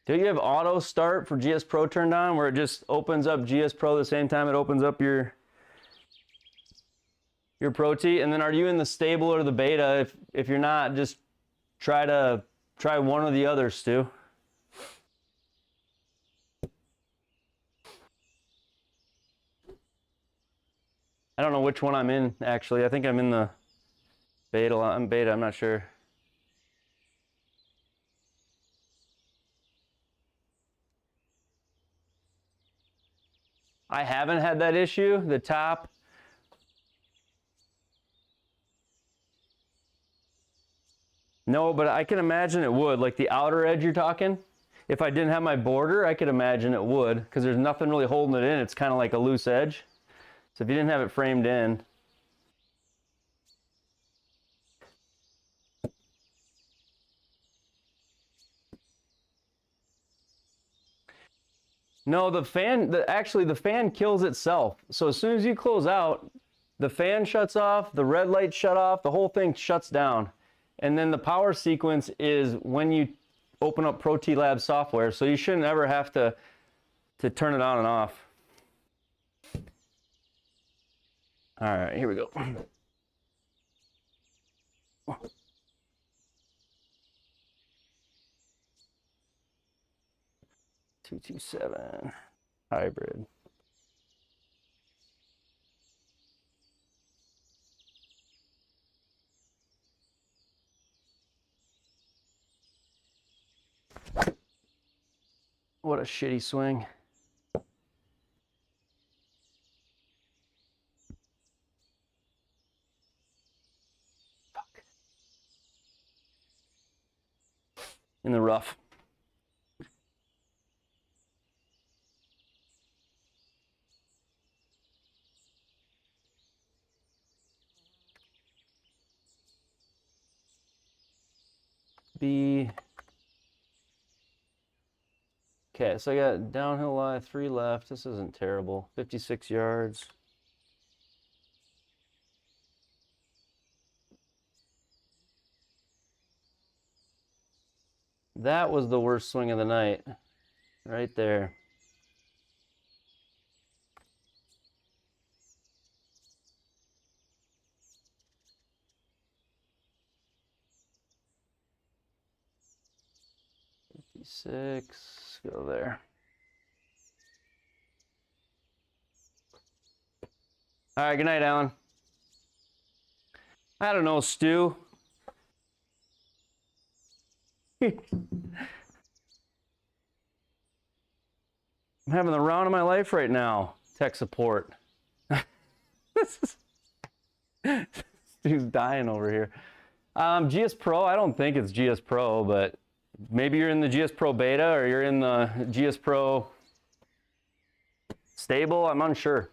Do you have auto start for GSPro turned on, where it just opens up GSPro the same time it opens up your Pro T? And then are you in the stable or the beta? If you're not, just try one or the other, Stu. I don't know which one I'm in, actually. I think I'm in the beta. I'm beta, I'm not sure. I haven't had that issue. The top. No, but I can imagine it would. Like the outer edge you're talking. If I didn't have my border, I could imagine it would, because there's nothing really holding it in. It's kind of like a loose edge. So if you didn't have it framed in. No, the fan, actually the fan kills itself. So as soon as you close out, the fan shuts off, the red light shut off, the whole thing shuts down. And then the power sequence is when you open up Pro T Lab software. So you shouldn't ever have to turn it on and off. All right, here we go. 227 hybrid. What a shitty swing. Fuck. In the rough. B. Okay, so I got downhill lie, 3 left. This isn't terrible. 56 yards. That was the worst swing of the night. Right there. 56, go there. All right, good night, Alan. I don't know, Stu. I'm having the round of my life right now, tech support. Stu's dying over here. GSPro, I don't think it's GSPro, but maybe you're in the GSPro beta or you're in the GSPro stable, I'm unsure.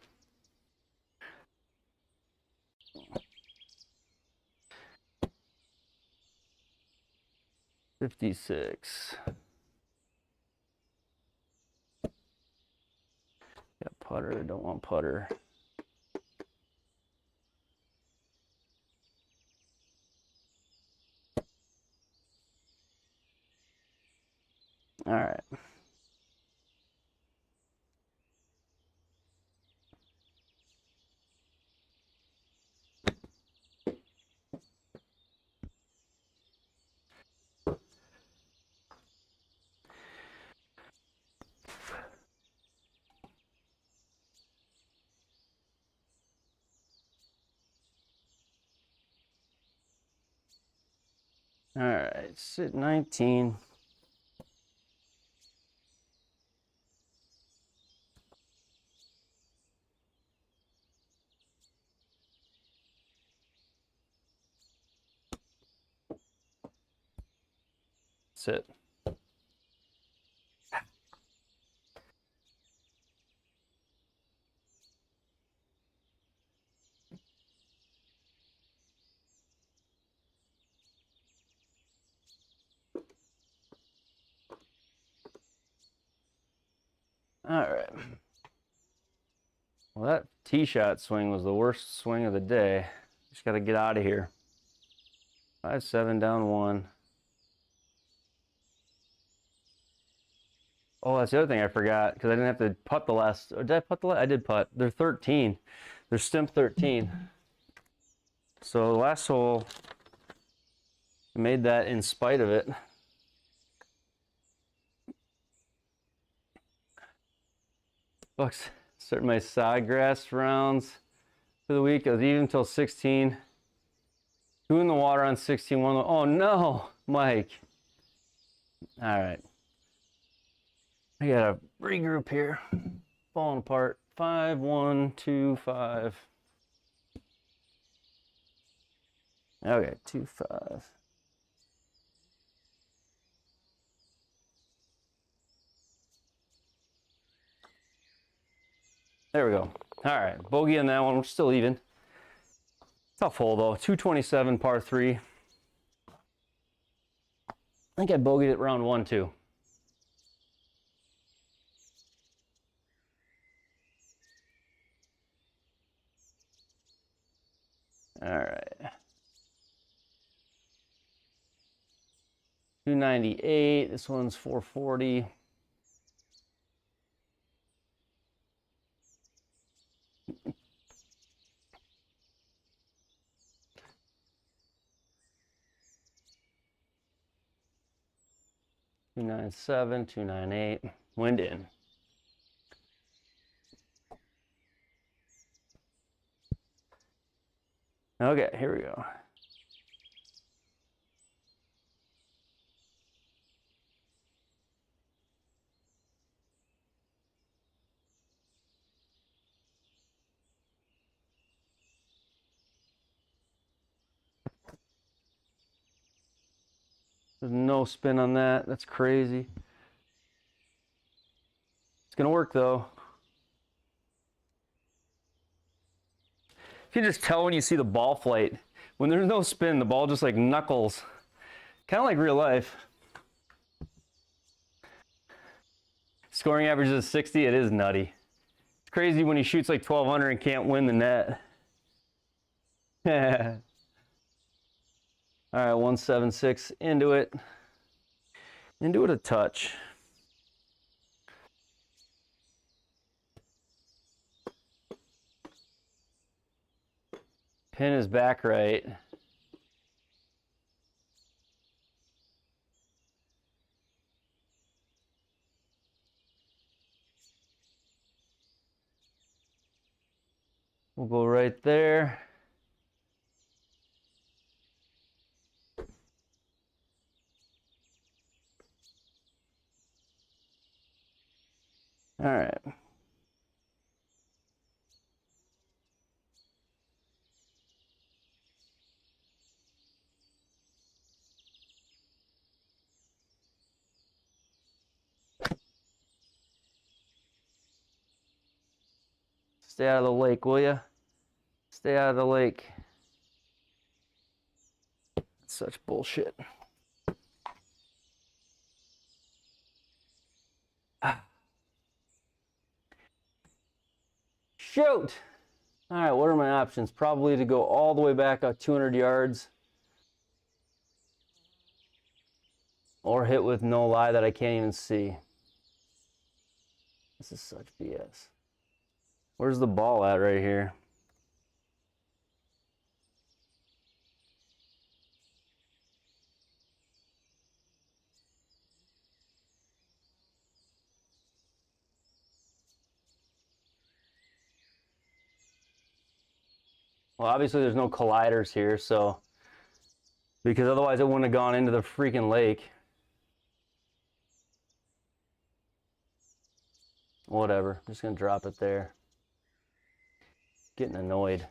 $56. Got putter, don't want putter. All right. All right, sit 19. Sit. All right. Well, that tee shot swing was the worst swing of the day. Just got to get out of here. 5-7 down 1. Oh, that's the other thing I forgot because I didn't have to putt the last. Or did I putt the last? I did putt. They're 13. They're stimp 13. So the last hole, I made that in spite of it. Folks, starting my sawgrass rounds for the week. I was even until 16. 2 in the water on 16. 1. Oh no, Mike. All right. I gotta regroup here. Falling apart. 5, 1, 2, 5. Okay, 2, 5. There we go. All right, bogey on that one. We're still even. Tough hole though. 227 par 3. I think I bogeyed it round 1 too. All right. 298. This one's 440. $297, $298. Wind in. Okay, here we go. There's no spin on that. That's crazy. It's gonna work though. You can just tell when you see the ball flight. When there's no spin, the ball just like knuckles. Kind of like real life. Scoring average is 60. It is nutty. It's crazy when he shoots like 1,200 and can't win the net. All right, 176 into it. Into it a touch. Pin is back right. We'll go right there. All right. Stay out of the lake, will you? Stay out of the lake. That's such bullshit. Shoot! All right, what are my options? Probably to go all the way back out 200 yards. Or hit with no lie that I can't even see. This is such BS. Where's the ball at right here? Well, obviously there's no colliders here, so because otherwise it wouldn't have gone into the freaking lake. Whatever, I'm just gonna drop it there. Getting annoyed.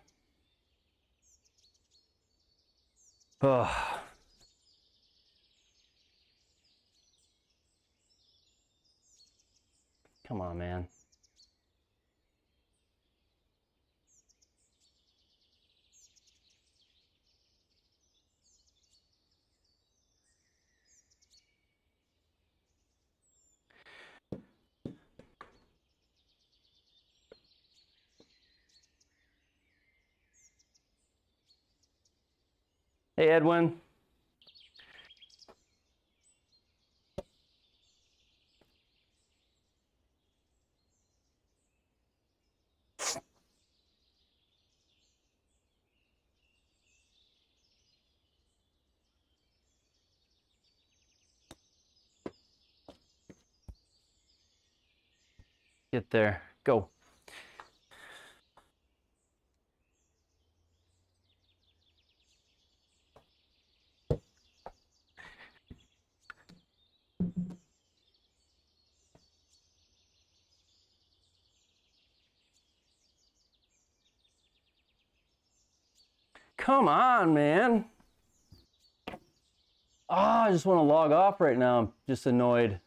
Oh. Come on, man. Hey, Edwin. Get there. Go. Come on, man. Oh, I just want to log off right now. I'm just annoyed.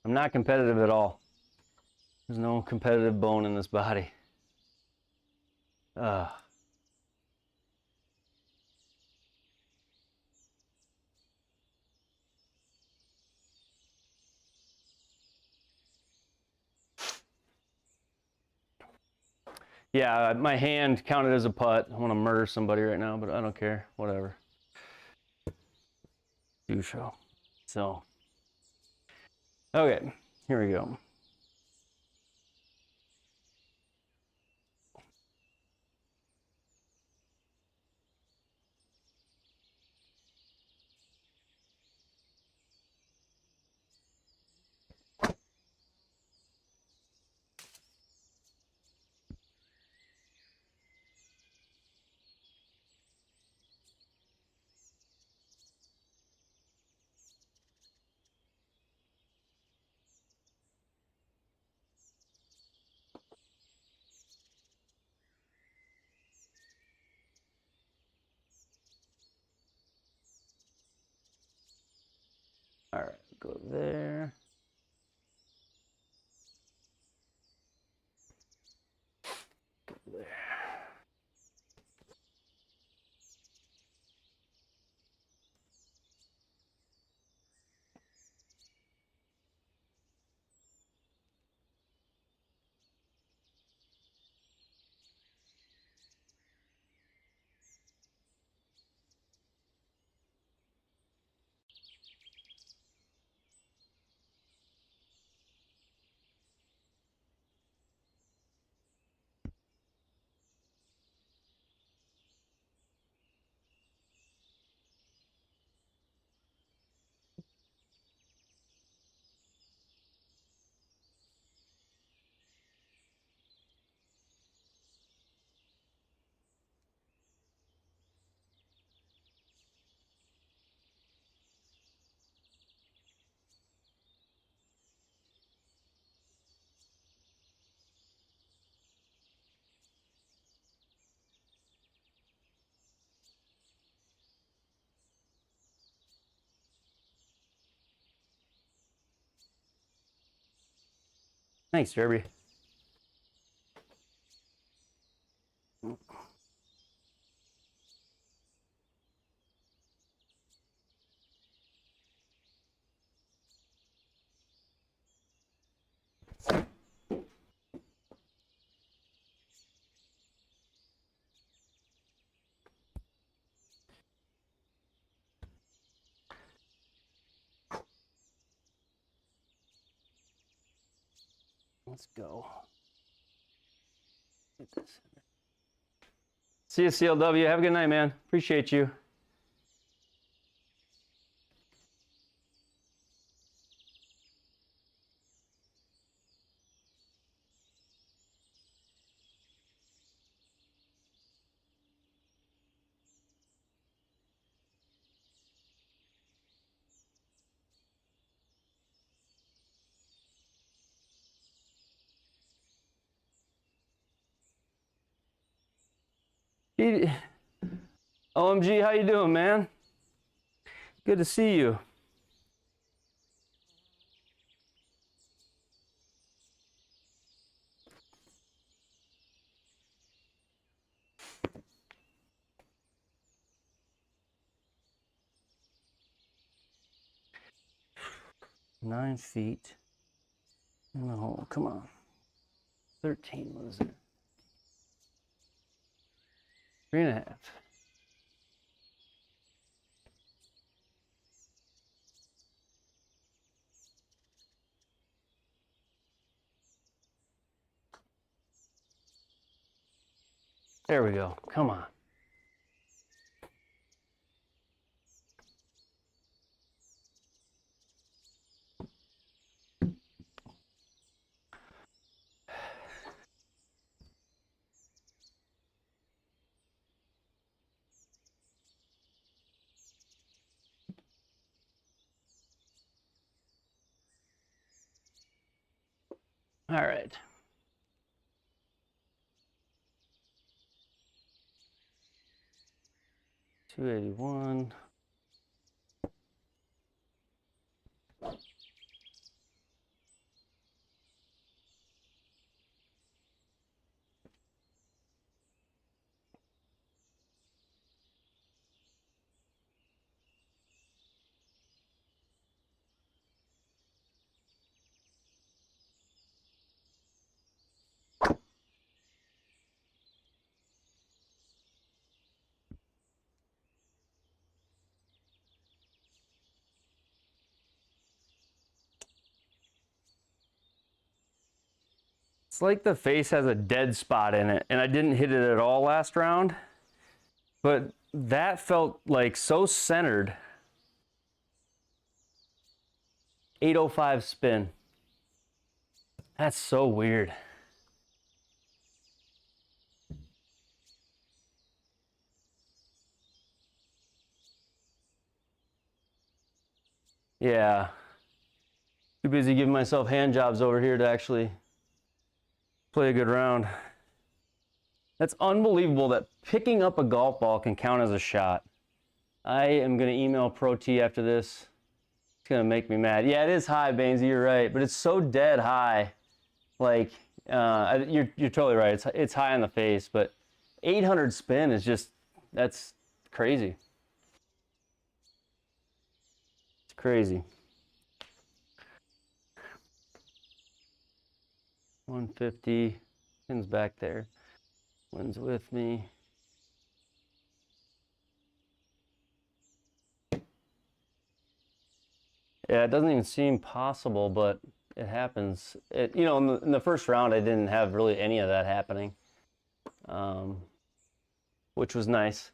I'm not competitive at all. There's no competitive bone in this body. Yeah, my hand counted as a putt. I want to murder somebody right now, but I don't care. Whatever. Do show. So, okay, here we go. All right, go there. Go Thanks, Derby. Let's go. Get this in there. See you, CLW. Have a good night, man. Appreciate you. OMG, how you doing, man? Good to see you. Nine feet in the hole. Come on. 13, what is it? 3.5. There we go. Come on. All right. $281. It's like the face has a dead spot in it, and I didn't hit it at all last round, but that felt like so centered. 805 spin. That's so weird. Yeah. Too busy giving myself hand jobs over here to actually play a good round. That's unbelievable that picking up a golf ball can count as a shot. I am going to email Pro T after this. It's going to make me mad. Yeah, it is high, Bainesy, you're right. But it's so dead high. Like, you're totally right. It's high on the face. But 800 spin is just, that's crazy. It's crazy. 150. Pin's back there. Wind's with me. Yeah, it doesn't even seem possible, but it happens. You know, in the first round, I didn't have really any of that happening, which was nice.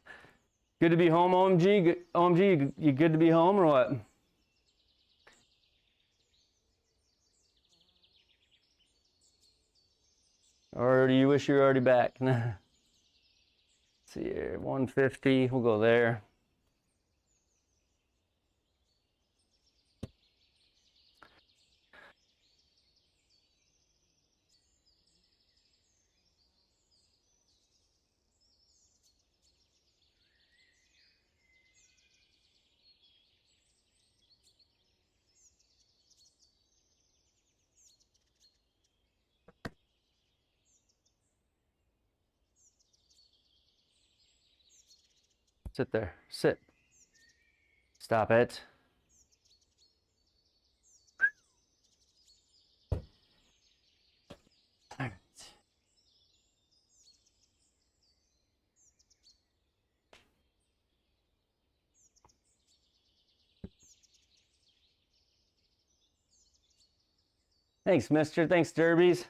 Good to be home, OMG. OMG, you good to be home or what? Or do you wish you were already back? Let's see here, 150. We'll go there. Sit there. Sit. Stop it. All right. Thanks, mister. Thanks, Derbies.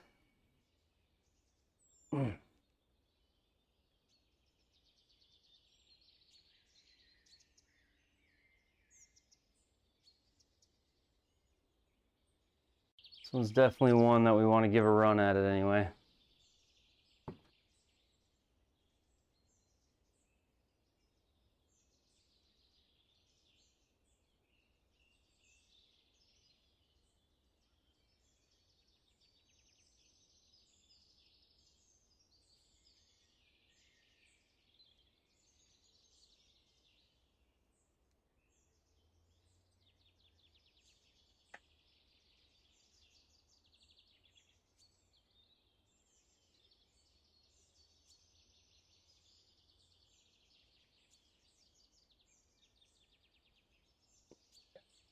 This one's definitely one that we want to give a run at it anyway.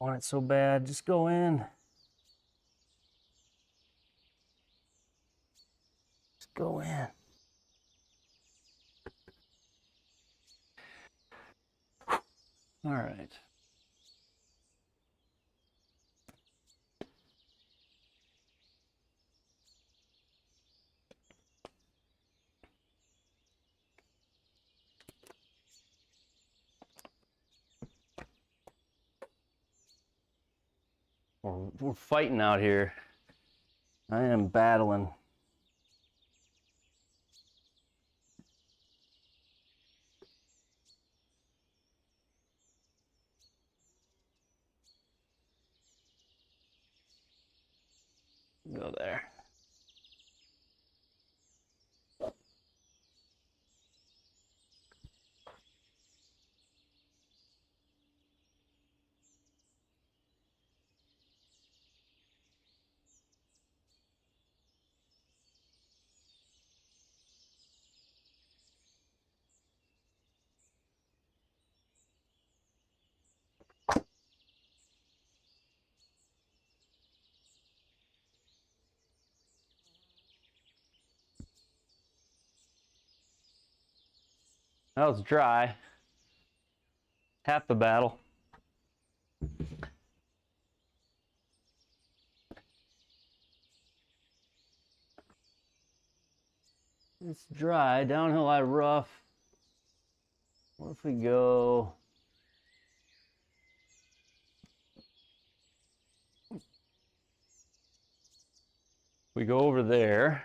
Want it so bad, just go in. Just go in. All right. We're fighting out here. I am battling. Go there. That was dry. Half the battle. It's dry. Downhill lie rough. What if we go? We go over there.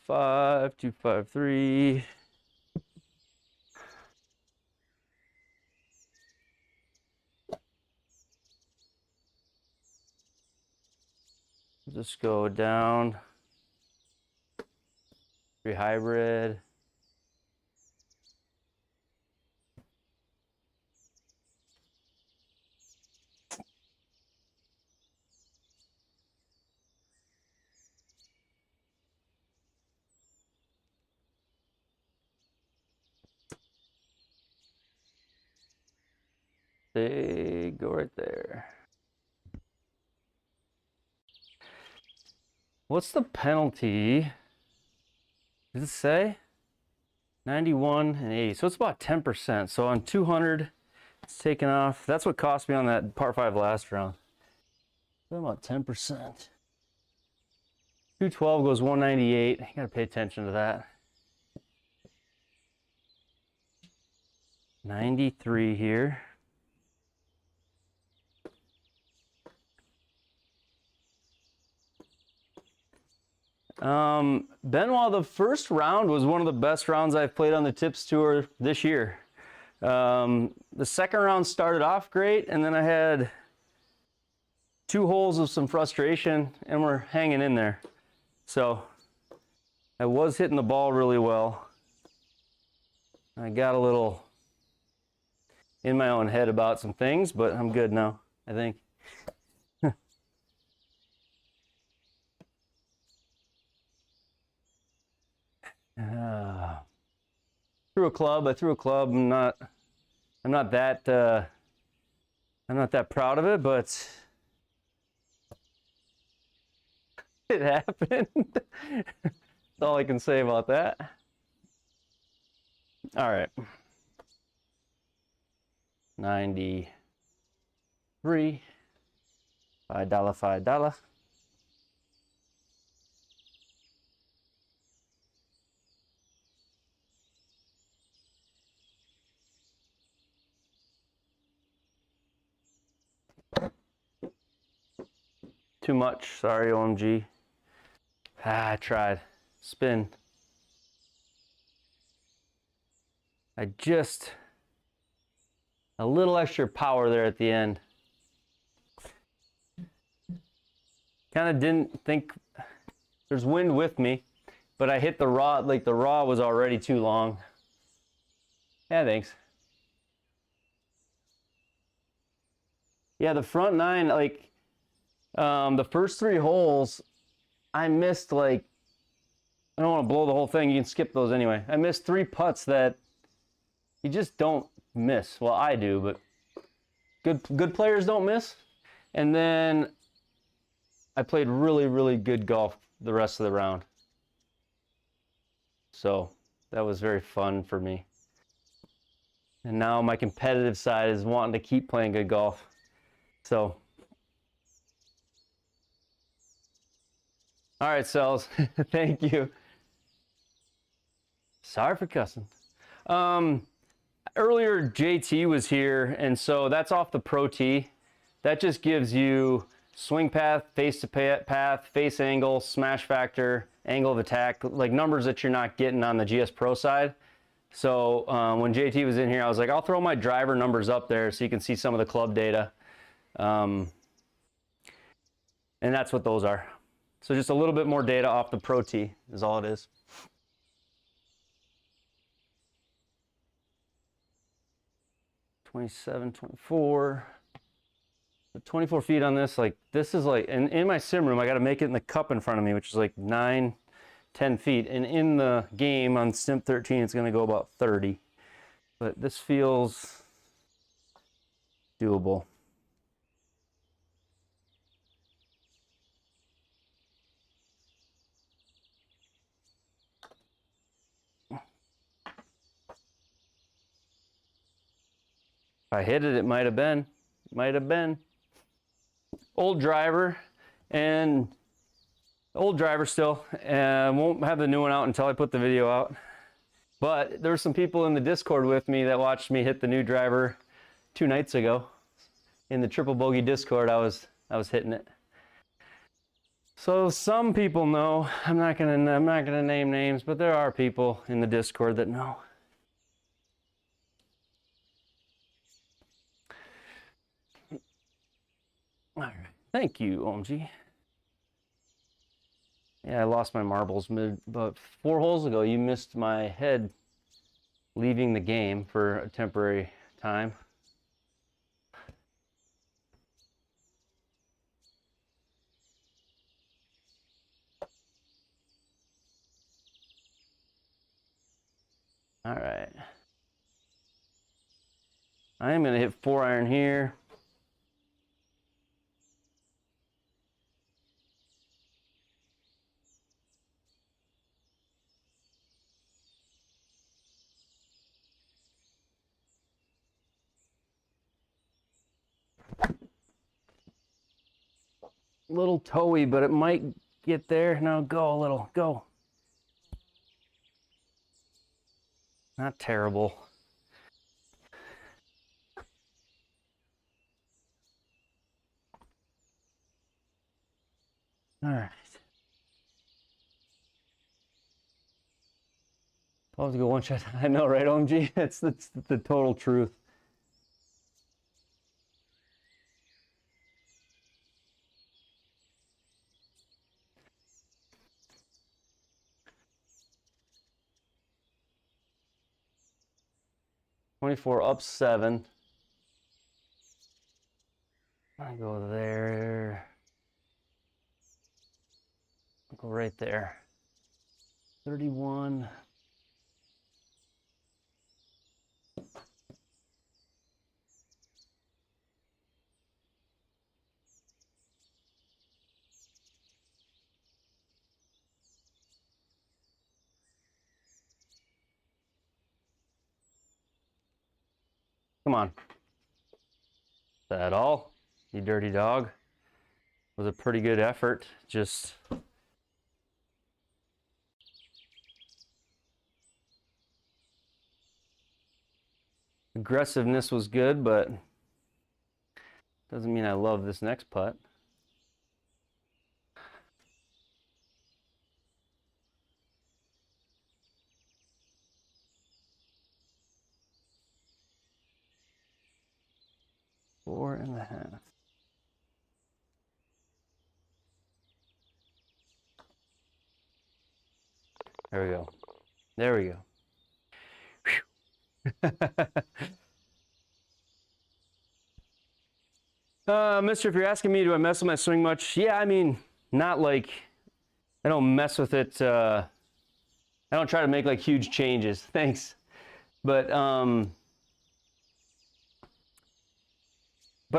5-5, 2-5-3. Just go down. 3 hybrid. They go right there. What's the penalty? Does it say? 91 and 80. So it's about 10%. So on 200, it's taken off. That's what cost me on that par 5 last round. So about 10%. 212 goes 198. You gotta pay attention to that. 93 here. Benoit, the first round was one of the best rounds I've played on the Tips Tour this year. The second round started off great, and then I had 2 holes of some frustration, and we're hanging in there. So I was hitting the ball really well. I got a little in my own head about some things, but I'm good now, I think. Threw threw a club. I'm not that proud of it, but it happened. That's all I can say about that. All right. 93. $5, $5. Too much. Sorry, OMG. I tried. Spin. I just a little extra power there at the end. Kind of didn't think there's wind with me, but I hit the rod, like the raw was already too long. Yeah, thanks. Yeah, the front nine, like the first 3 holes, I missed like, I don't want to blow the whole thing. You can skip those anyway. I missed 3 putts that you just don't miss. Well, I do, but good players don't miss. And then I played really, really good golf the rest of the round. So that was very fun for me. And now my competitive side is wanting to keep playing good golf. So, all right, Cells, thank you. Sorry for cussing. Earlier JT was here, and so that's off the Pro Tee. That just gives you swing path, face to path, face angle, smash factor, angle of attack, like numbers that you're not getting on the GSPro side. So when JT was in here, I was like, I'll throw my driver numbers up there so you can see some of the club data. And that's what those are. So just a little bit more data off the Pro Tee is all it is. $27, $24. 24 feet on this, like this is like, and in my sim room, I got to make it in the cup in front of me, which is like 9-10 feet. And in the game on Sim 13, it's going to go about 30. But this feels doable. If I hit it, it might have been. Might have been. Old driver, and old driver still. Won't have the new one out until I put the video out. But there were some people in the Discord with me that watched me hit the new driver 2 nights ago. In the Triple Bogey Discord, I was hitting it. So some people know. I'm not gonna name names, but there are people in the Discord that know. All right. Thank you, OMG. Yeah, I lost my marbles about 4 holes ago. You missed my head leaving the game for a temporary time. All right. I am gonna hit 4-iron here. Little toey, but it might get there. Now go a little, go. Not terrible. All right. I'll have to go 1 shot. I know, right, OMG? That's the total truth. $24 up 7. I go there. I'll go right there. 31. Come on. Is that all? You dirty dog. Was a pretty good effort. Just aggressiveness was good, but doesn't mean I love this next putt. Four and a half. There we go. There we go. Mister, if you're asking me, do I mess with my swing much? Yeah, I mean, not like, I don't mess with it. I don't try to make like huge changes. Thanks. But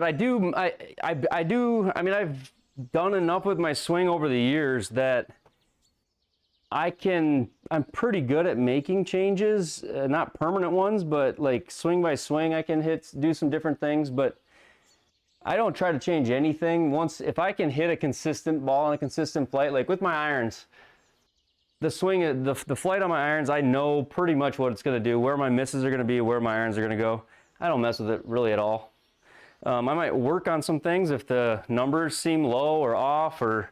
I do, I mean, I've done enough with my swing over the years that I'm pretty good at making changes, not permanent ones, but like swing by swing, I can do some different things, but I don't try to change anything. If I can hit a consistent ball on a consistent flight, like with my irons, the swing, the flight on my irons, I know pretty much what it's going to do, where my misses are going to be, where my irons are going to go. I don't mess with it really at all. I might work on some things if the numbers seem low or off, or,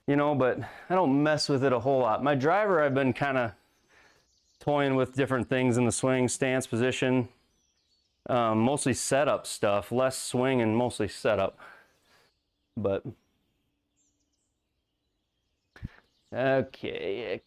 you know, but I don't mess with it a whole lot. My driver, I've been kind of toying with different things in the swing, stance, position, mostly setup stuff, less swing and mostly setup. But okay.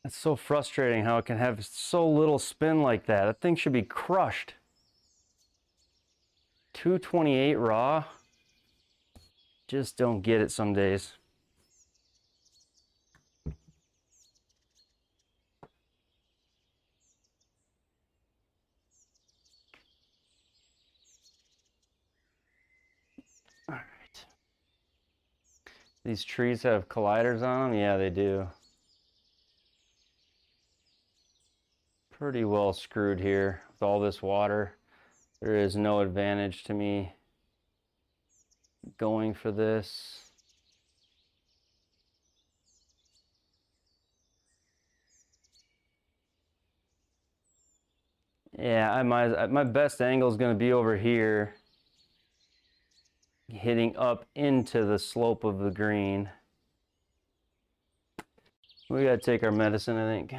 It's so frustrating how it can have so little spin like that. That thing should be crushed. 228 raw. Just don't get it some days. All right. These trees have colliders on them? Yeah, they do. Pretty well screwed here with all this water. There is no advantage to me going for this. Yeah, my best angle is going to be over here, hitting up into the slope of the green. We got to take our medicine, I think.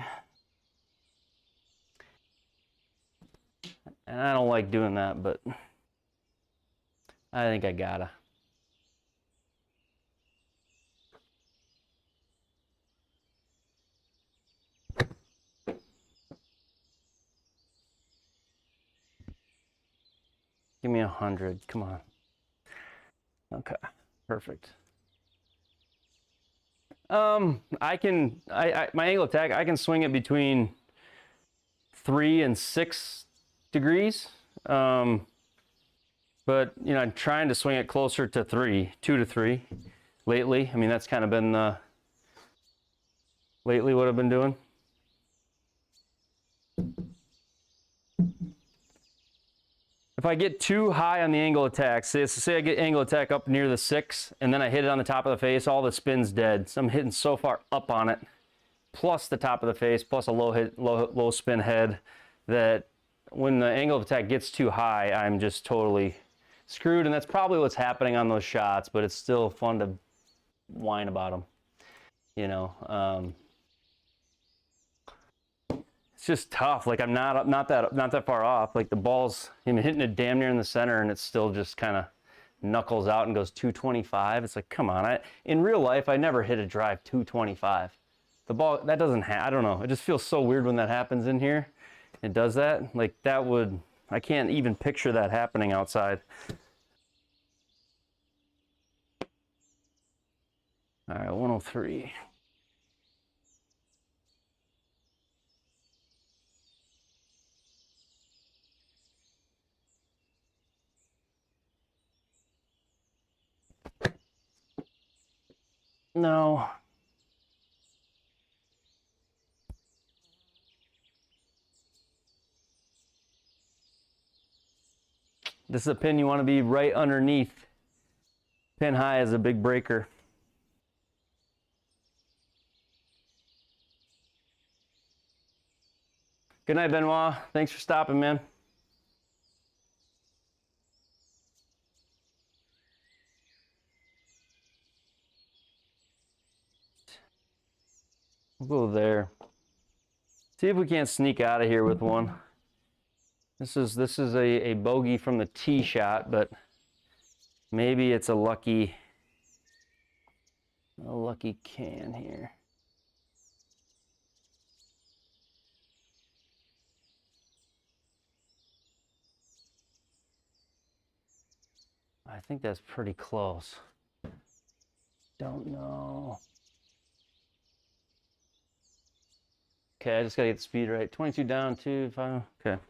And I don't like doing that, but I think I gotta. Give me 100, come on. Okay, perfect. My angle attack, I can swing it between 3 and 6 degrees. But you know, I'm trying to swing it closer to 2 to 3 lately. I mean, that's kind of been lately what I've been doing. If I get too high on the angle attack, say I get angle attack up near the 6, and then I hit it on the top of the face, all the spin's dead. So I'm hitting so far up on it, plus the top of the face, plus a low spin head, that when the angle of attack gets too high, I'm just totally screwed. And that's probably what's happening on those shots, but it's still fun to whine about them, you know. It's just tough. Like, I'm not that far off. Like, the ball's, I'm hitting it damn near in the center, and it still just kind of knuckles out and goes 225. It's like, come on. In real life, I never hit a drive 225. The ball, that doesn't I don't know. It just feels so weird when that happens in here. it does that, like that would, I can't even picture that happening outside. All right, 103. No. This is a pin you want to be right underneath. Pin high is a big breaker. Good night, Benoit. Thanks for stopping, man. We'll go there. See if we can't sneak out of here with one. This is a bogey from the tee shot, but maybe it's a lucky can here. I think that's pretty close. Don't know. Okay, I just gotta get the speed right. 22 down, 2, 5. Okay.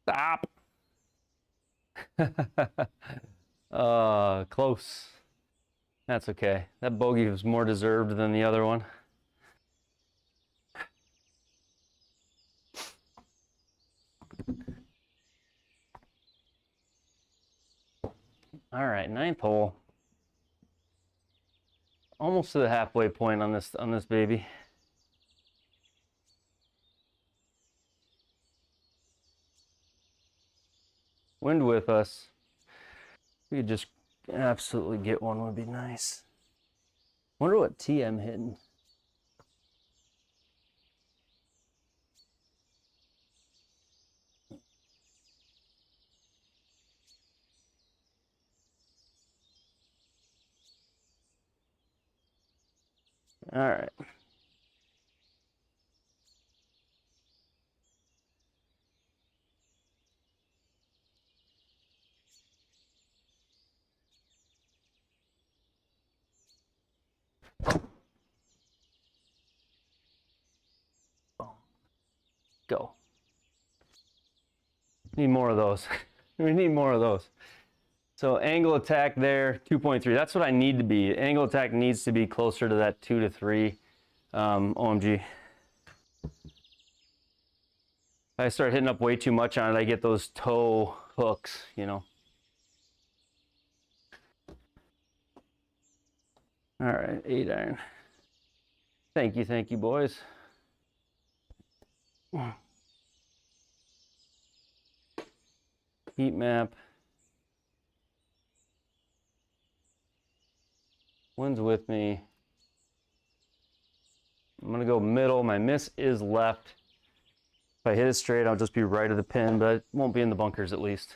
Stop. Close. That's okay. That bogey was more deserved than the other one. All right, 9th hole. Almost to the halfway point on this baby. Wind with us. We could just absolutely get one would be nice. Wonder what tee I'm hitting. All right. Go. Need more of those. We need more of those. So angle attack there, 2.3. That's what I need to be. Angle attack needs to be closer to that 2 to 3 OMG. If I start hitting up way too much on it, I get those toe hooks, you know. All right, 8 iron. Thank you, boys. Heat map. Wind's with me. I'm gonna go middle. My miss is left. If I hit it straight, I'll just be right of the pin, but it won't be in the bunkers at least.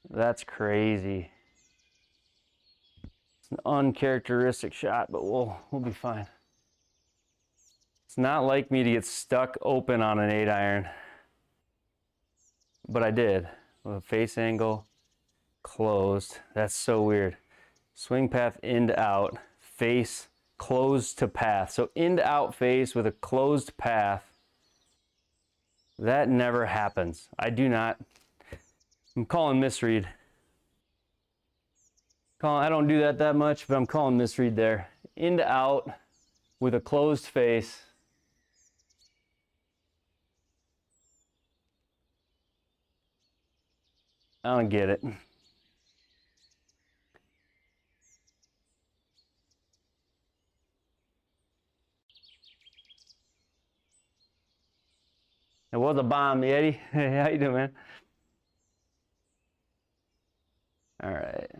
That's crazy. It's an uncharacteristic shot, but we'll be fine. It's not like me to get stuck open on an 8 iron, but I did. With a face angle, closed. That's so weird. Swing path in to out, face closed to path. So in to out face with a closed path. That never happens. I do not. I'm calling misread. I don't do that much, but I'm calling misread there. In to out with a closed face. I don't get it. It was a bomb, Yeti. Hey, how you doing, man? All right.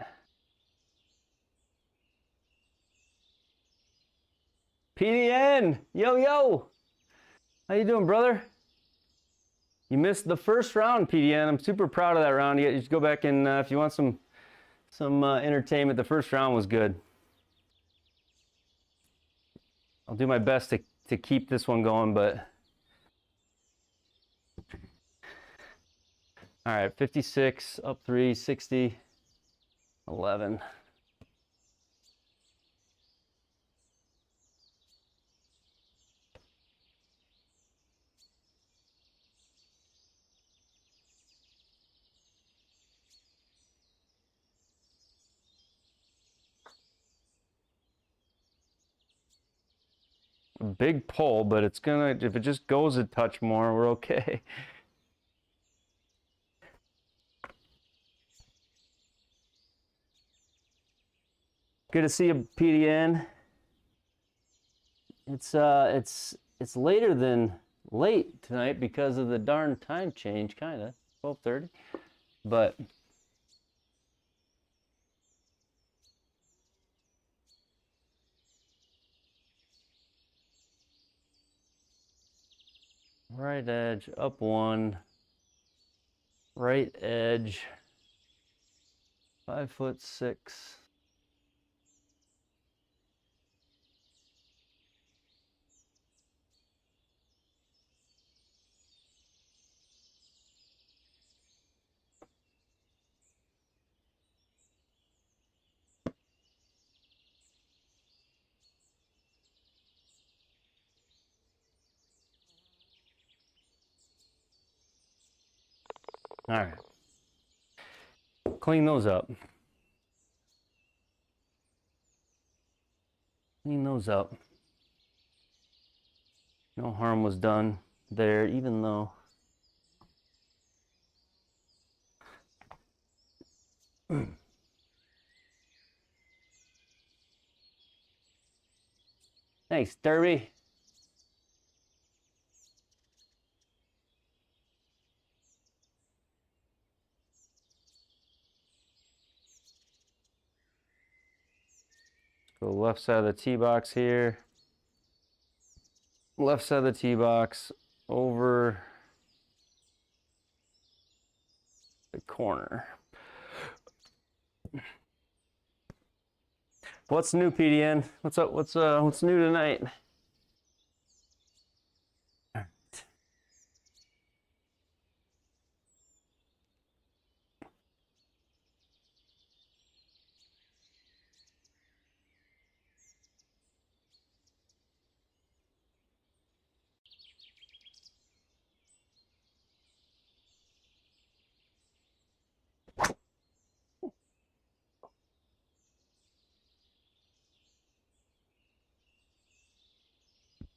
PDN, yo, yo. How you doing, brother? You missed the first round, PDN. I'm super proud of that round. You just go back and if you want some entertainment, the first round was good. I'll do my best to keep this one going, but all right, 56, up 3, 60, 11. A big pull, but it's gonna, if it just goes a touch more, we're okay. Good to see you, PDN. It's later than late tonight because of the darn time change, kind of 12:30, but right edge up 1, right edge 5'6". All right, clean those up. Clean those up. No harm was done there, even though thanks, Derby. Go left side of the tee box here. Left side of the tee box over the corner. What's new, PDN? What's up? What's new tonight?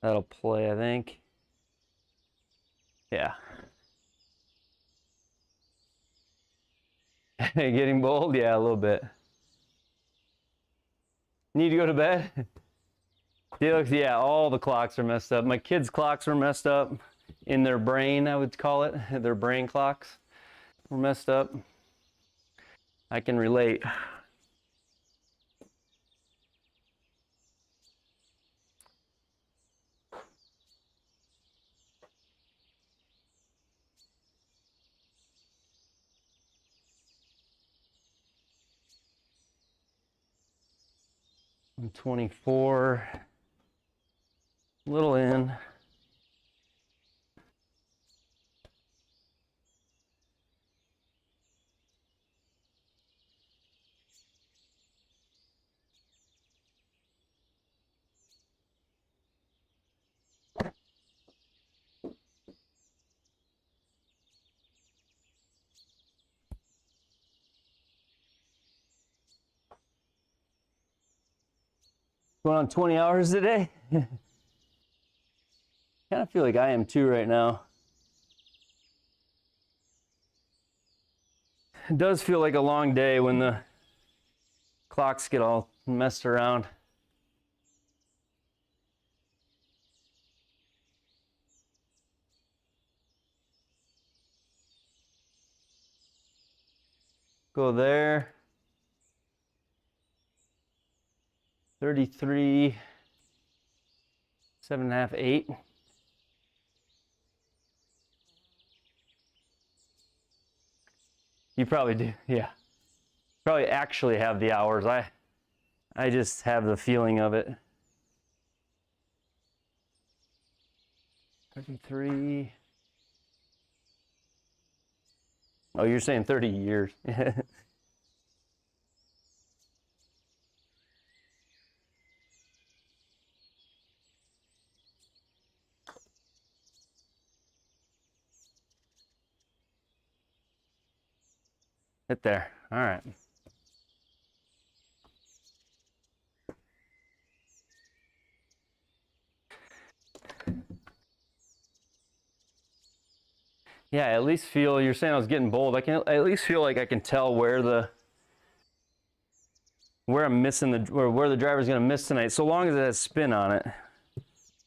That'll play, I think. Yeah. Getting bold? Yeah, a little bit. Need to go to bed? Yeah, all the clocks are messed up. My kids' clocks are messed up in their brain, I would call it. Their brain clocks were messed up. I can relate. I'm 24, little in. Going on 20 hours today? Kind of feel like I am too right now. It does feel like a long day when the clocks get all messed around. Go there. 33, 7.5, 8. You probably do, yeah. Probably actually have the hours. I just have the feeling of it. 33. Oh, you're saying 30 years. Hit there. All right. Yeah, at least feel, you're saying I was getting bold. I can at least feel like I can tell where I'm missing where the driver's gonna miss tonight, so long as it has spin on it.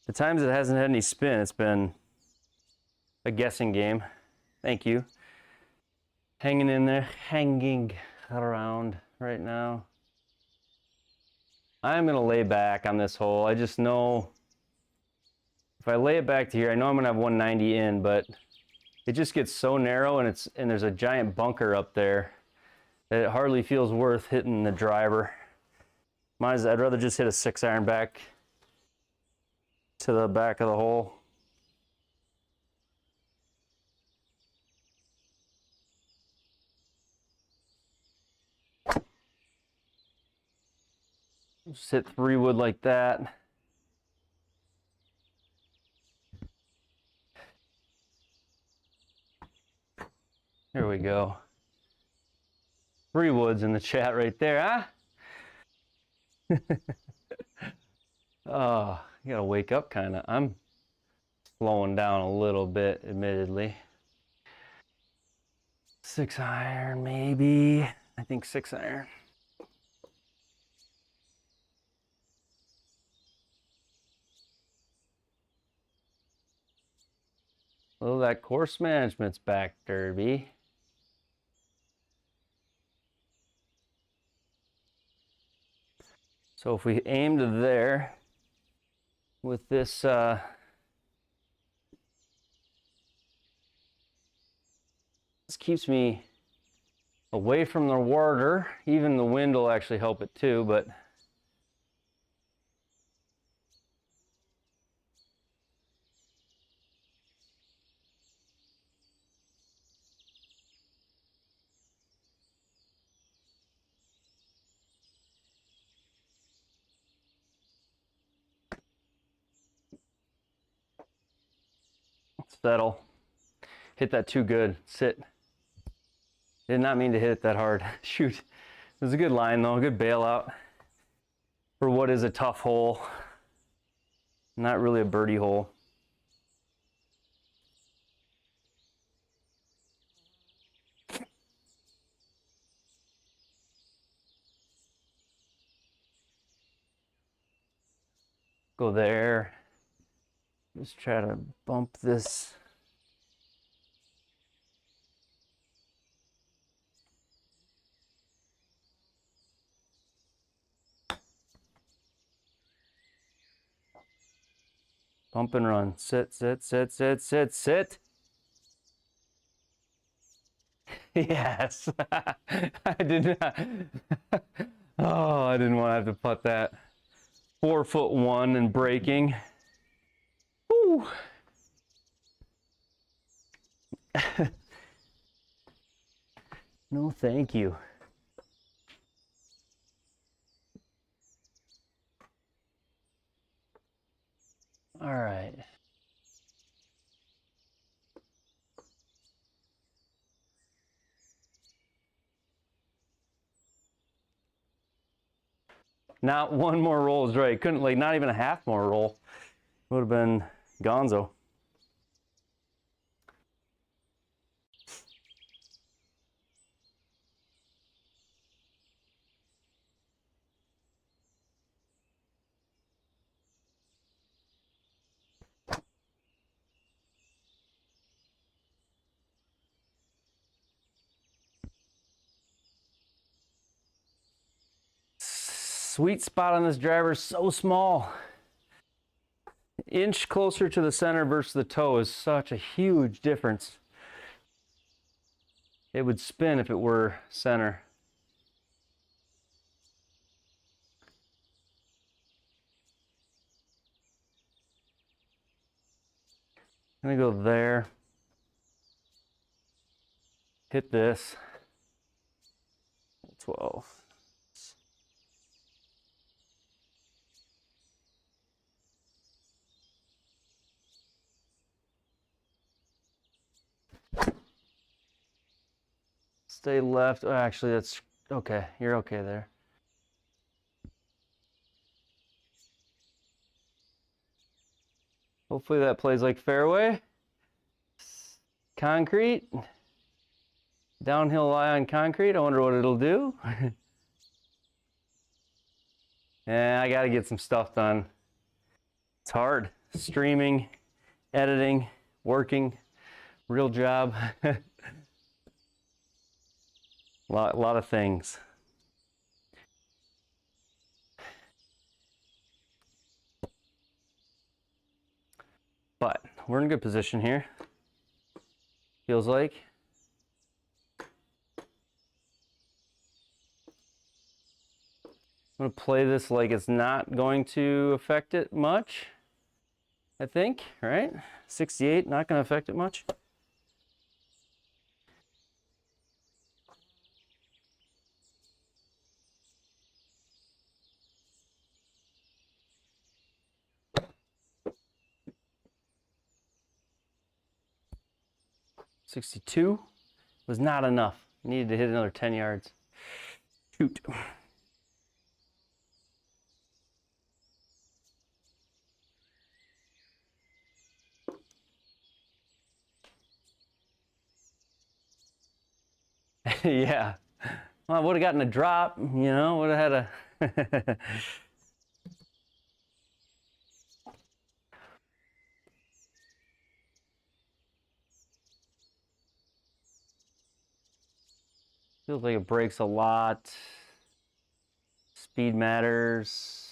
The times it hasn't had any spin, it's been a guessing game. Thank you. Hanging in there, hanging around right now. I'm gonna lay back on this hole. I just know if I lay it back to here, I know I'm gonna have 190 in, but it just gets so narrow, and there's a giant bunker up there that it hardly feels worth hitting the driver. I'd rather just hit a 6-iron back to the back of the hole. Just hit 3 wood like that. Here we go. 3 woods in the chat right there, huh? Oh, you gotta wake up kind of. I'm slowing down a little bit, admittedly. 6-iron, maybe. I think 6-iron. Oh, that course management's back, Derby. So if we aim to there with this, this keeps me away from the water. Even the wind will actually help it too, but settle. Hit that too good. Sit. Did not mean to hit it that hard. Shoot. It was a good line though, a good bailout for what is a tough hole. Not really a birdie hole. Go there. Just try to bump this. Bump and run. Sit, sit, sit, sit, sit, sit. Yes. I did not. Oh, I didn't want to have to putt that. 4'1" and breaking. Woo. No, thank you. All right. Not one more roll is right. Couldn't, like, not even a half more roll. Would have been gonzo. sweet spot on this driver is so small. Inch closer to the center versus the toe is such a huge difference. It would spin if it were center. I'm gonna go there. Hit this. 12. Stay left. Oh, actually, that's okay. You're okay there. Hopefully that plays like fairway. Concrete. Downhill lie on concrete. I wonder what it'll do. Yeah, I got to get some stuff done. It's hard. Streaming, editing, working, real job. lot of things. But we're in a good position here. Feels like. I'm going to play this like it's not going to affect it much. I think, right? 68, not going to affect it much. .62 was not enough. Needed to hit another 10 yards. Shoot. Yeah. Well, I would have gotten a drop, you know, would have had a... Feels like it breaks a lot. Speed matters.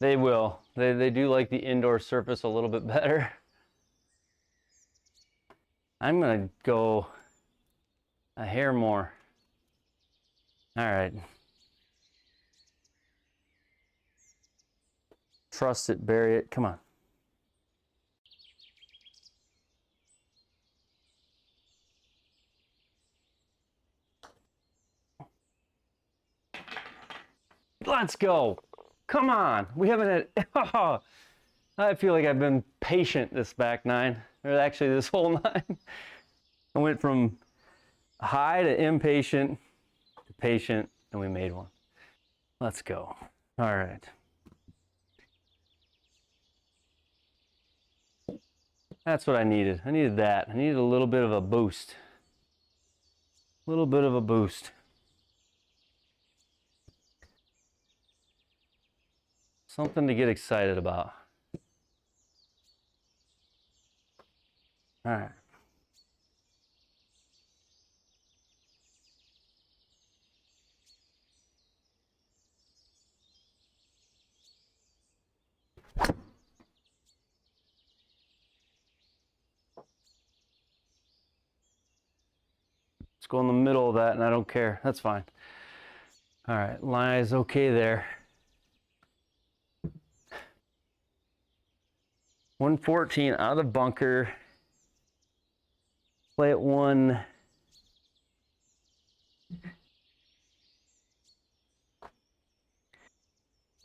They will. They do like the indoor surface a little bit better. I'm gonna go a hair more. All right. Trust it, bury it. Come on. Let's go. Come on. We haven't had... Oh, I feel like I've been patient this back nine. Or actually this whole nine. I went from high to impatient to patient, and we made one. Let's go. All right. That's what I needed. I needed that. I needed a little bit of a boost. A little bit of a boost. Something to get excited about. All right. Let's go in the middle of that, and I don't care. That's fine. All right, line is okay there. 114 out of the bunker. Play it one.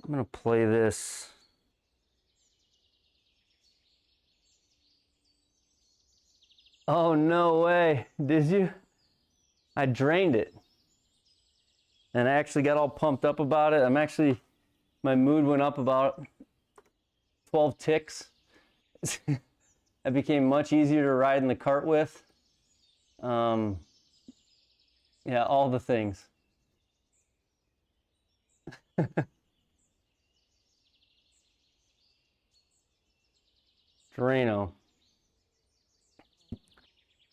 I'm gonna play this. Oh, no way. Did you? I drained it. And I actually got all pumped up about it. My mood went up about 12 ticks. I became much easier to ride in the cart with. Yeah, all the things. Drano.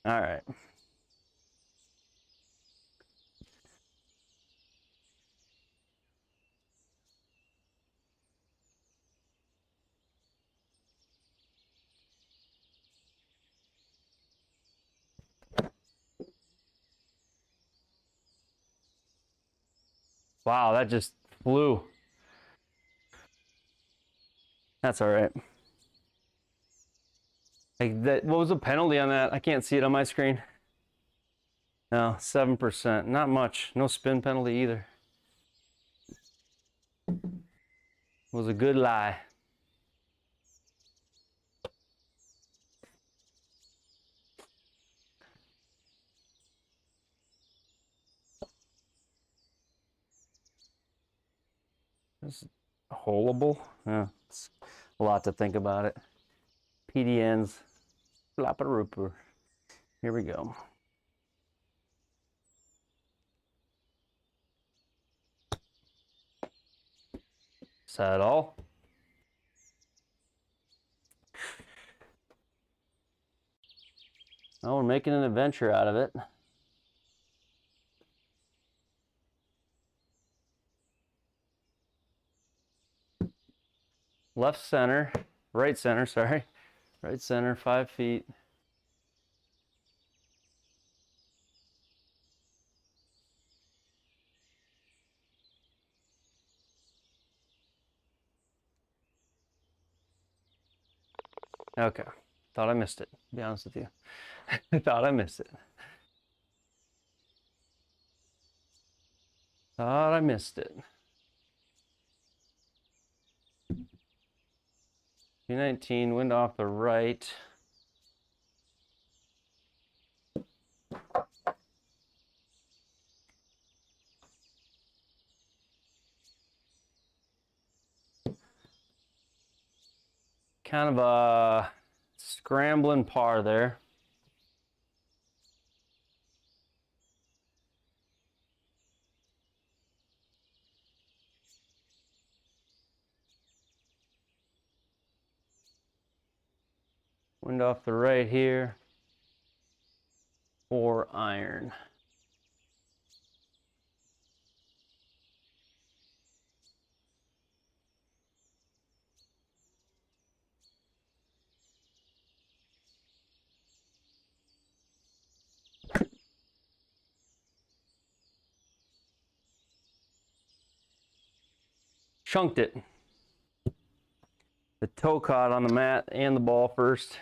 All right. Wow, that just flew. That's all right. Like that, what was the penalty on that? I can't see it on my screen. No, 7%. Not much. No spin penalty either. It was a good lie. This is holeable. Yeah, it's a lot to think about it. PDNs, flapper. Here we go. Is that all? Oh, we're making an adventure out of it. Left center, right center, sorry. Right center, 5 feet. Okay, thought I missed it, to be honest with you. I thought I missed it. Thought I missed it. 219, wind off the right. Kind of a scrambling par there. Wind off the right here. 4 iron. Chunked it. The toe caught on the mat and the ball first.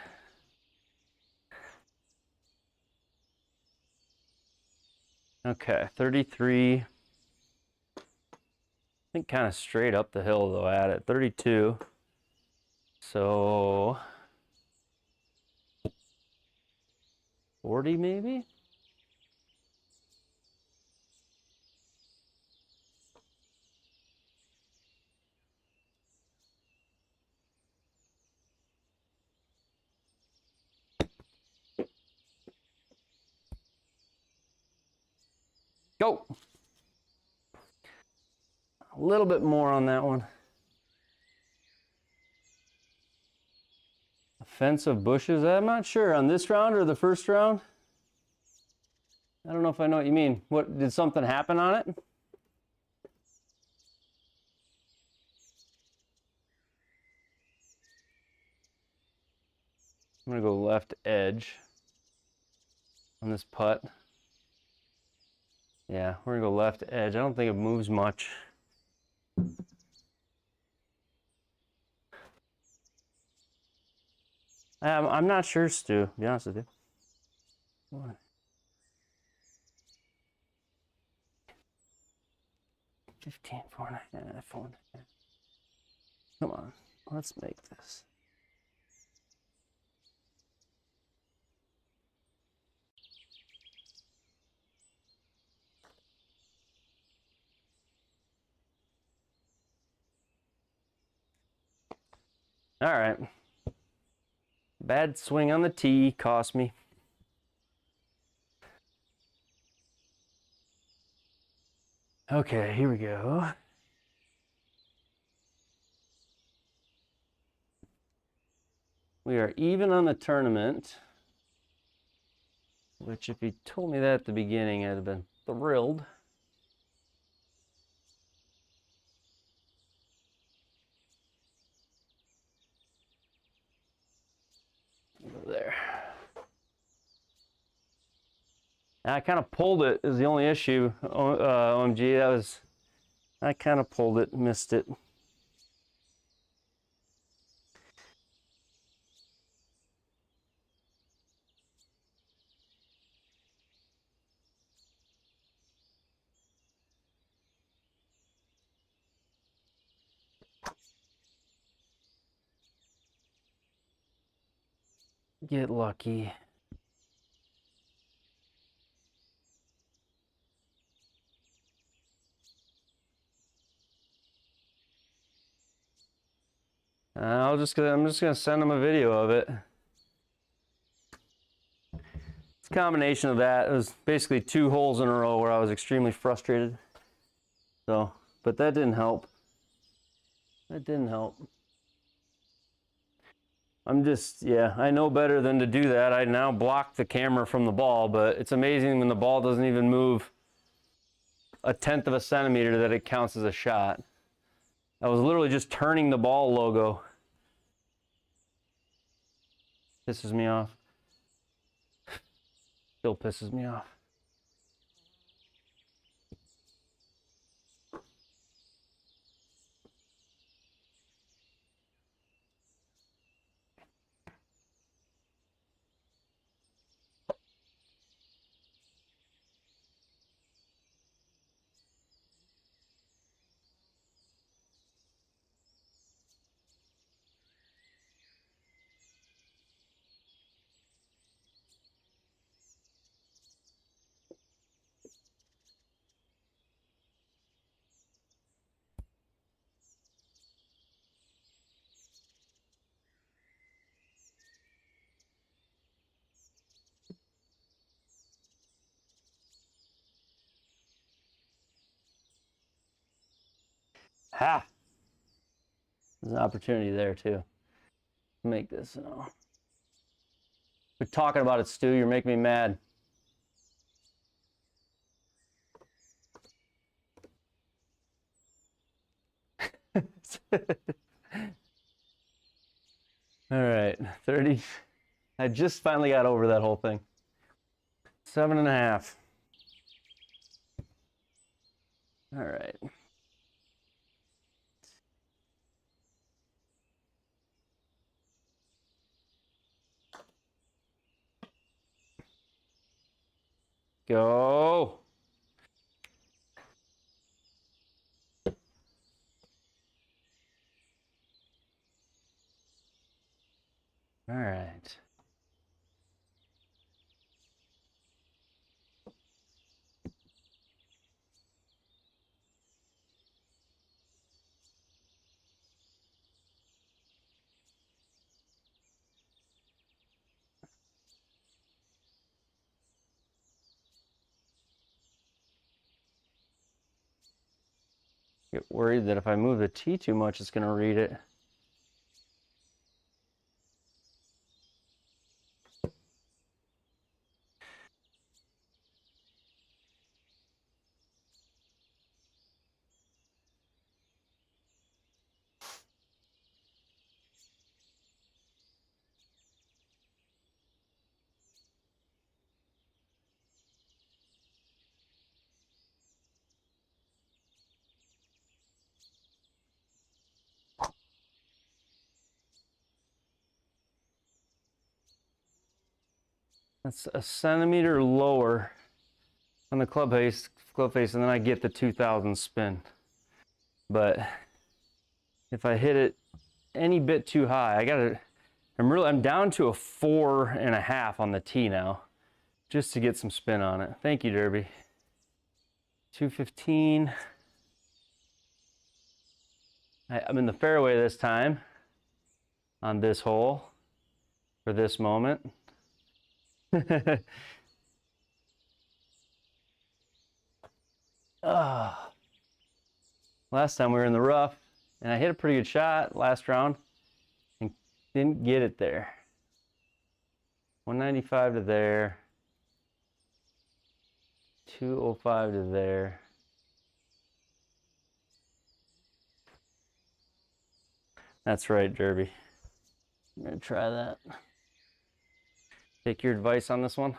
Okay, 33. I think kind of straight up the hill though at it. 32. So 40 maybe? Go. A little bit more on that one. Offensive bushes? I'm not sure on this round or the first round. I don't know if I know what you mean. What, did something happen on it? I'm gonna go left edge on this putt. Yeah, we're gonna go left edge. I don't think it moves much. I'm not sure, Stu, to be honest with you. What? 15, 4.5, 4.5. Come on, let's make this. All right. Bad swing on the tee cost me. Okay, here we go. We are even on the tournament, which if you told me that at the beginning, I'd have been thrilled. Go there. And I kind of pulled it is the only issue. OMG, that was I kind of pulled it, missed it. Get lucky. I'm just gonna send him a video of it. It's a combination of that. It was basically 2 holes in a row where I was extremely frustrated. So, but that didn't help. That didn't help. Yeah, I know better than to do that. I now block the camera from the ball, but it's amazing when the ball doesn't even move 1/10 of a centimeter that it counts as a shot. I was literally just turning the ball logo. Pisses me off. Still pisses me off. Ha! There's an opportunity there too. Make this. We're talking about it, Stu. You're making me mad. All right, 30. I just finally got over that whole thing. 7.5. All right. Go. All right. Get worried that if I move the tee too much, it's going to read it. That's a centimeter lower on the club face, and then I get the 2000 spin. But if I hit it any bit too high, I'm down to a 4.5 on the tee now, just to get some spin on it. Thank you, Derby. 215. I'm in the fairway this time on this hole for this moment. Last time we were in the rough and I hit a pretty good shot last round and didn't get it there. 195 to there, 205 to there. That's right, Derby. I'm gonna try that. Take your advice on this one.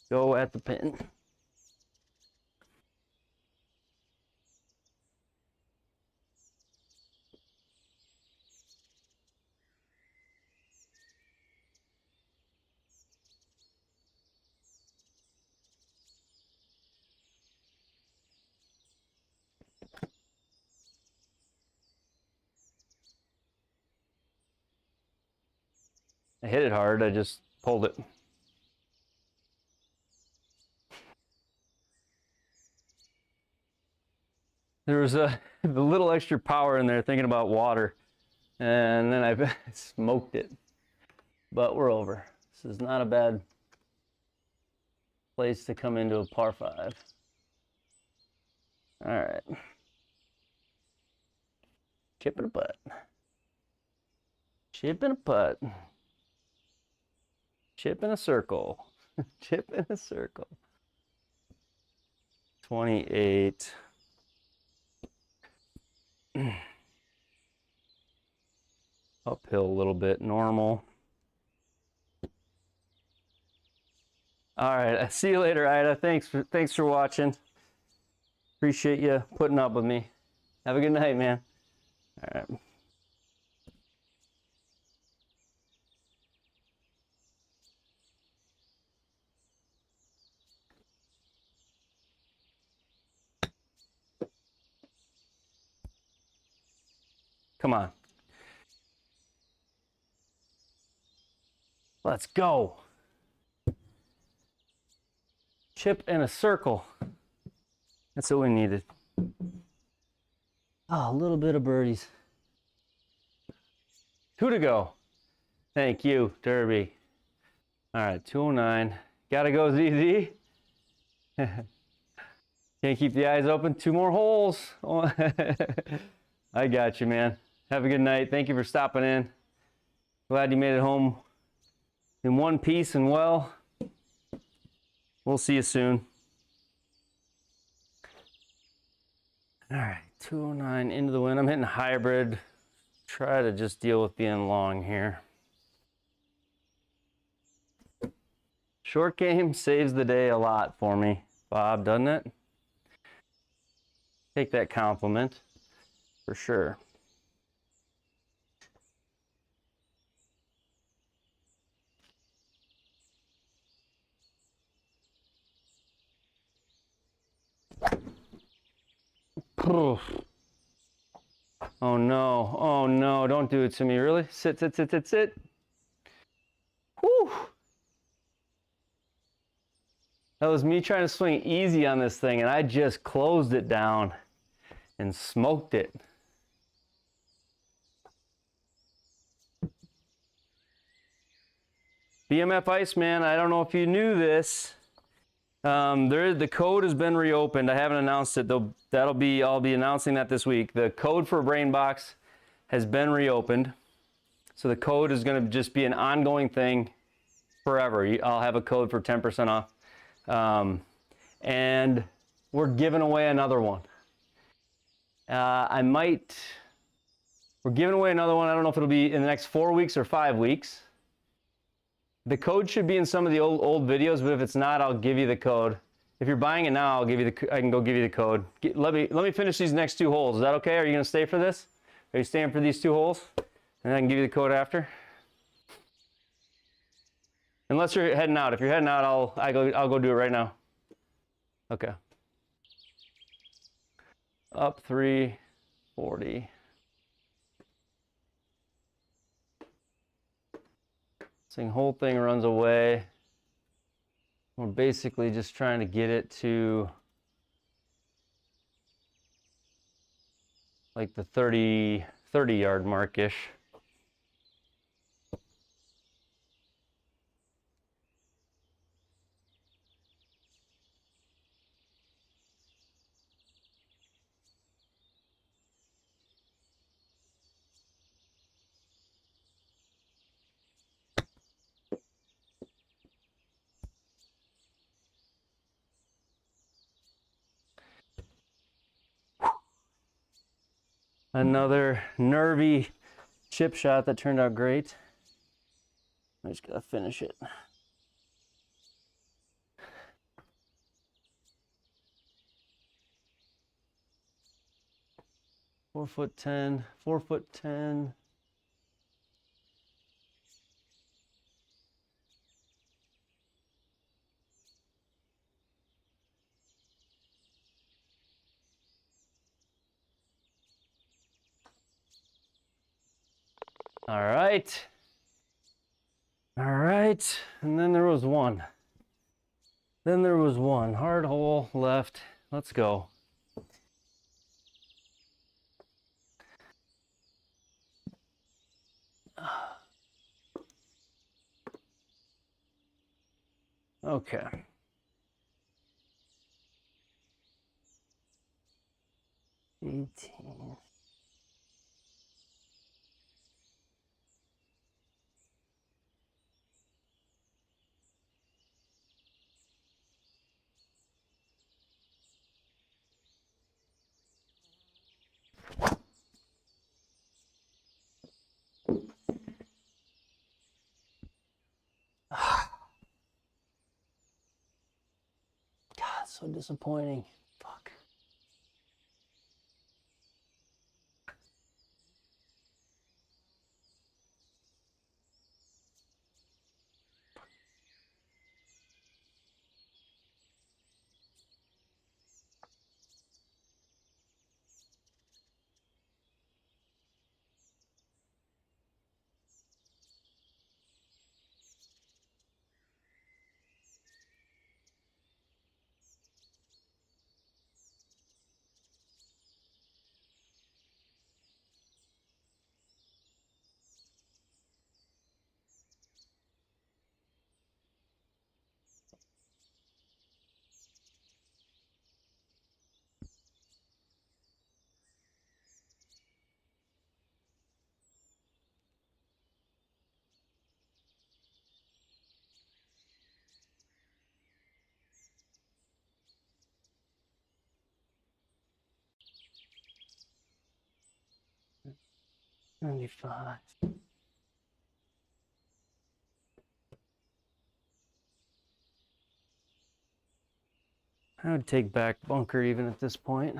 Go at the pin. I hit it hard, I just pulled it. There was a little extra power in there thinking about water, and then I smoked it. But we're over. This is not a bad place to come into a par 5. All right. Chip and a putt. Chip and a putt. Chip in a circle. Chip in a circle. 28. Uphill a little bit, normal. All right, I see you later, Ida. Thanks for watching. Appreciate you putting up with me. Have a good night, man. All right. Come on. Let's go. Chip in a circle. That's what we needed. Oh, a little bit of birdies. 2 to go. Thank you, Derby. All right, 209. Gotta go, ZZ. Can't keep the eyes open. 2 more holes. I got you, man. Have a good night. Thank you for stopping in. Glad you made it home in one piece and well. We'll see you soon. All right, 209 into the wind. I'm hitting hybrid. Try to just deal with being long here. Short game saves the day a lot for me, Bob, doesn't it? Take that compliment for sure. Oh no, oh no, don't do it to me, really? Sit, sit, sit, sit, sit. Whew. That was me trying to swing easy on this thing, and I just closed it down and smoked it. BMF Iceman, I don't know if you knew this. The code has been reopened. I haven't announced it. I'll be announcing that this week. The code for BrainBox has been reopened. So the code is going to just be an ongoing thing forever. I'll have a code for 10% off. And we're giving away another one. We're giving away another one. I don't know if it'll be in the next 4 weeks or 5 weeks. The code should be in some of the old videos, but if it's not, I'll give you the code. If you're buying it now, I can go give you the code. Let me finish these next 2 holes. Is that okay? Are you gonna stay for this? Are you staying for these 2 holes? And I can give you the code after. Unless you're heading out. If you're heading out, I'll go do it right now. Okay. Up 340. This whole thing runs away. We're basically just trying to get it to like the 30 yard mark-ish. Another nervy chip shot that turned out great. I just gotta finish it. Four foot 10. All right. All right, and then there was one. Then there was one. Hard hole left. Let's go. Okay. $18. God, so disappointing. Fuck. $95. I would take back bunker even at this point.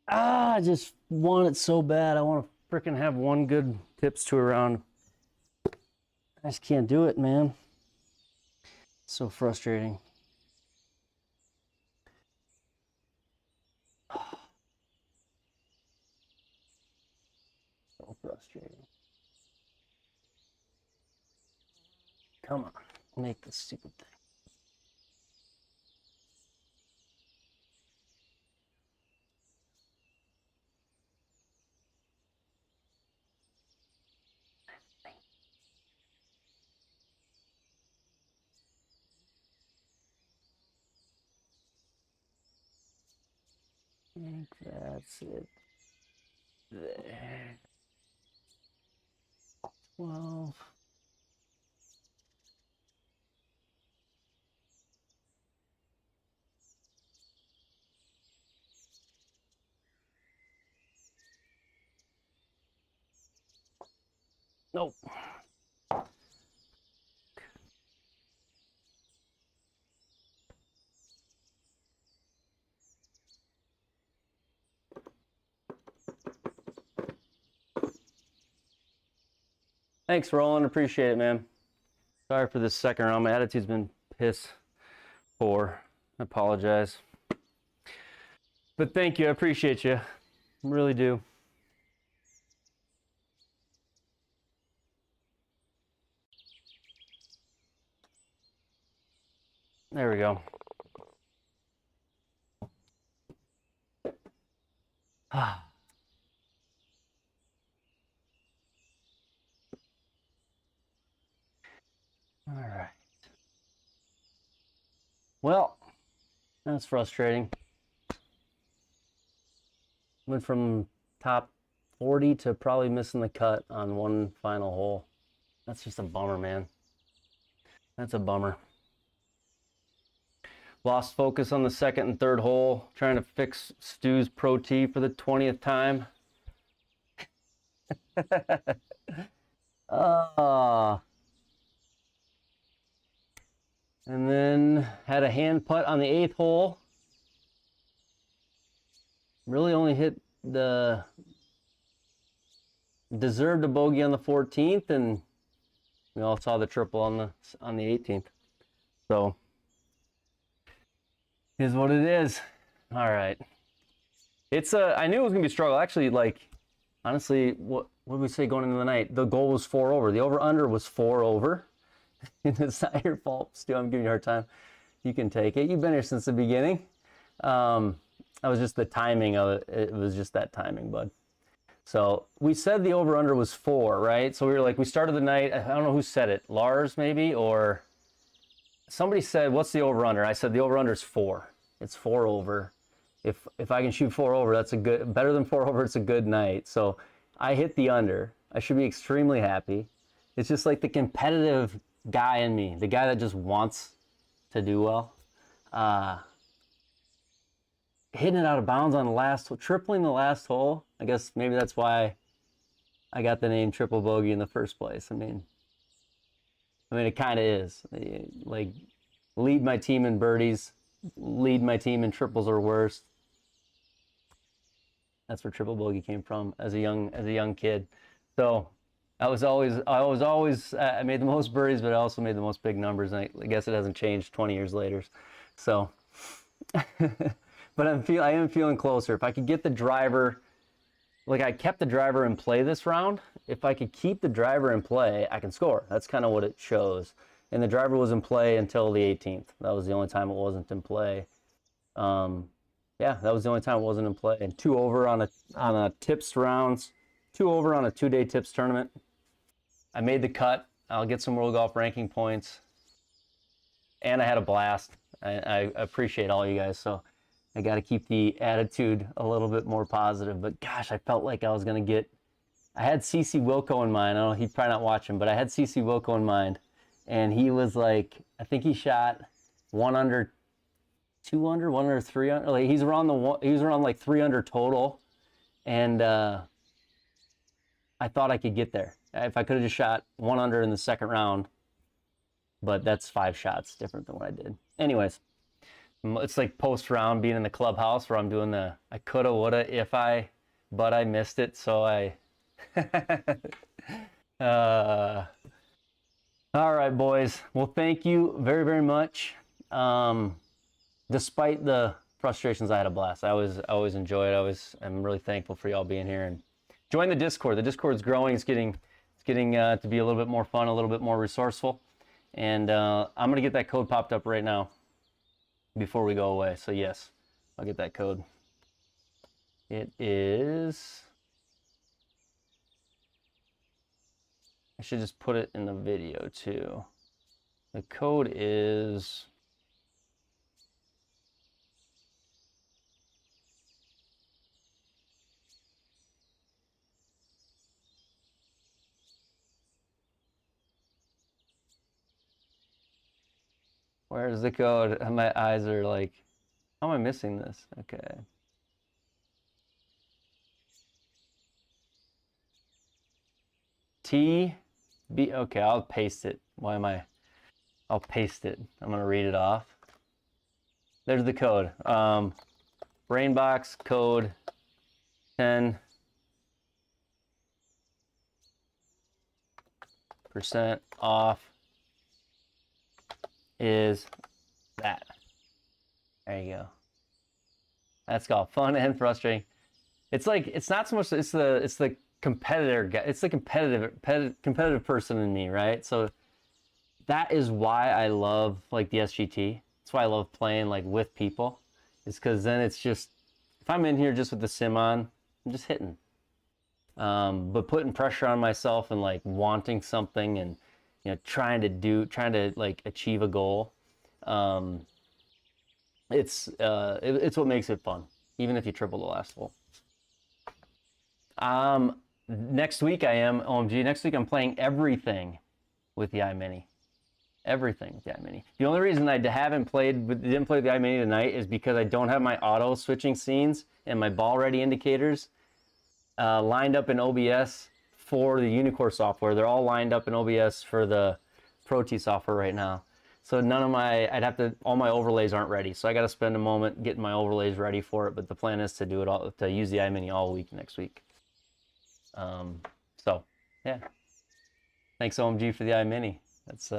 I just want it so bad. I want to freaking have one good tips to a round. I just can't do it, man. So frustrating. So frustrating. Come on, make this stupid thing. I think that's it. There. 12. Nope. Thanks, Roland. Appreciate it, man. Sorry for this second round. My attitude's been piss poor. I apologize. But thank you. I appreciate you. I really do. There we go. Ah. All right. Well, that's frustrating. Went from top 40 to probably missing the cut on one final hole. That's just a bummer, man. That's a bummer. Lost focus on the second and third hole, trying to fix Stu's Pro Tee for the 20th time. And then had a hand putt on the 8th hole. Really only hit the deserved a bogey on the 14th, and we all saw the triple on the 18th. So is what it is. All right. It's I knew it was gonna be a struggle. Actually, like honestly, what did we say going into the night? The goal was 4 over. The over under was 4 over. It's not your fault, Stu. I'm giving you a hard time. You can take it. You've been here since the beginning. That was just the timing of it. It was just that timing, bud. So we said the over under was 4, right? So we were like, we started the night. I don't know who said it, Lars maybe, or somebody said, what's the over under? I said the over under is 4. It's 4 over. If I can shoot 4 over, that's a good, better than 4 over. It's a good night. So I hit the under. I should be extremely happy. It's just like the competitive guy in me, the guy that just wants to do well. Hitting it out of bounds on the last hole, tripling the last hole. I guess maybe that's why I got the name Triple Bogey in the first place. I mean, it kind of is. Like, lead my team in birdies, lead my team in triples or worse. That's where Triple Bogey came from as a young kid. So I made the most birdies, but I also made the most big numbers. And I guess it hasn't changed 20 years later. So, but I am feeling closer. If I could get the driver, like I kept the driver in play this round. If I could keep the driver in play, I can score. That's kind of what it shows. And the driver was in play until the 18th. That was the only time it wasn't in play. Yeah, that was the only time it wasn't in play. And 2 over on a tips rounds, 2 over on a 2-day tips tournament. I made the cut. I'll get some World Golf Ranking points. And I had a blast. I appreciate all you guys. So I got to keep the attitude a little bit more positive. But gosh, I felt like I was going to get... I had CC Wilco in mind. I don't know, he's probably not watching, but I had CC Wilco in mind. And he was like, I think he shot 1 under, 2 under, 1 under, 3 under. Like he was around like 3 under total. And I thought I could get there. If I could have just shot 1 under in the second round. But that's 5 shots different than what I did. Anyways, it's like post round being in the clubhouse where I'm doing the I coulda, woulda, if I, but I missed it. So I, all right, boys. Well, thank you very, very much. Despite the frustrations, I had a blast. I always enjoy it. I'm really thankful for y'all being here and join the Discord. The Discord's growing. It's getting to be a little bit more fun, a little bit more resourceful. And I'm going to get that code popped up right now before we go away. So yes, I'll get that code. It is... I should just put it in the video too. The code is... Where's the code? My eyes are like, how am I missing this? Okay. TB, okay, I'll paste it. I'll paste it. I'm gonna read it off. There's the code. Brainbox code 10% off is that. There you go. That's called fun and frustrating. It's like, it's not so much, it's the competitor guy. It's the competitive person in me, right? So that is why I love like the SGT. That's why I love playing like with people. Is because then it's just, if I'm in here just with the sim on, I'm just hitting. But putting pressure on myself and like wanting something and, you know, trying to like achieve a goal. It's what makes it fun, even if you triple the last hole. Next week I am, OMG, next week I'm playing everything with the iMini. Everything with the iMini. The only reason I didn't play with the iMini tonight is because I don't have my auto switching scenes and my ball ready indicators lined up in OBS for the Unicore software. They're all lined up in OBS for the ProT software right now. So none of my, all my overlays aren't ready. So I got to spend a moment getting my overlays ready for it. But the plan is to do it all, to use the iMini all week next week. So yeah, thanks OMG for the iMini. That's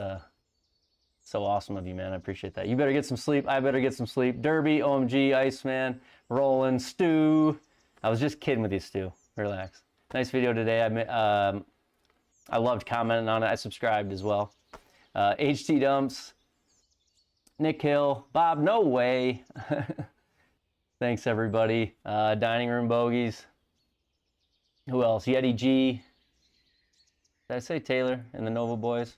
so awesome of you, man. I appreciate that. You better get some sleep. I better get some sleep. Derby, OMG, Iceman, Roland, Stu. I was just kidding with you, Stu. Relax. Nice video today. I loved commenting on it. I subscribed as well. HT Dumps, Nick Hill, Bob, no way. Thanks everybody. Dining Room Bogies. Who else? Yeti G. Did I say Taylor and the Nova Boys?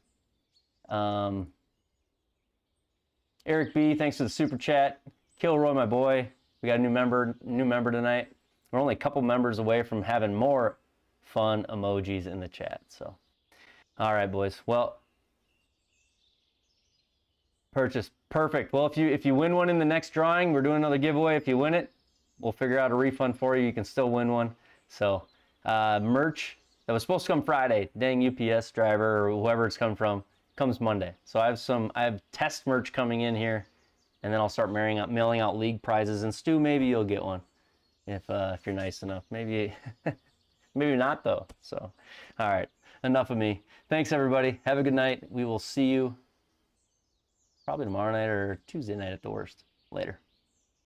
Eric B, thanks for the super chat. Kilroy, my boy. We got a new member tonight. We're only a couple members away from having more fun emojis in the chat. So, all right, boys. Well, purchase, perfect. Well, if you win one in the next drawing, we're doing another giveaway. If you win it, we'll figure out a refund for you. You can still win one. So, merch that was supposed to come Friday. Dang UPS driver or whoever it's come from. Comes Monday. So I have test merch coming in here, and then I'll start mailing out league prizes. And Stu, maybe you'll get one if you're nice enough. Maybe maybe not though. So all right, enough of me. Thanks everybody. Have a good night. We will see you probably tomorrow night or Tuesday night at the worst. Later.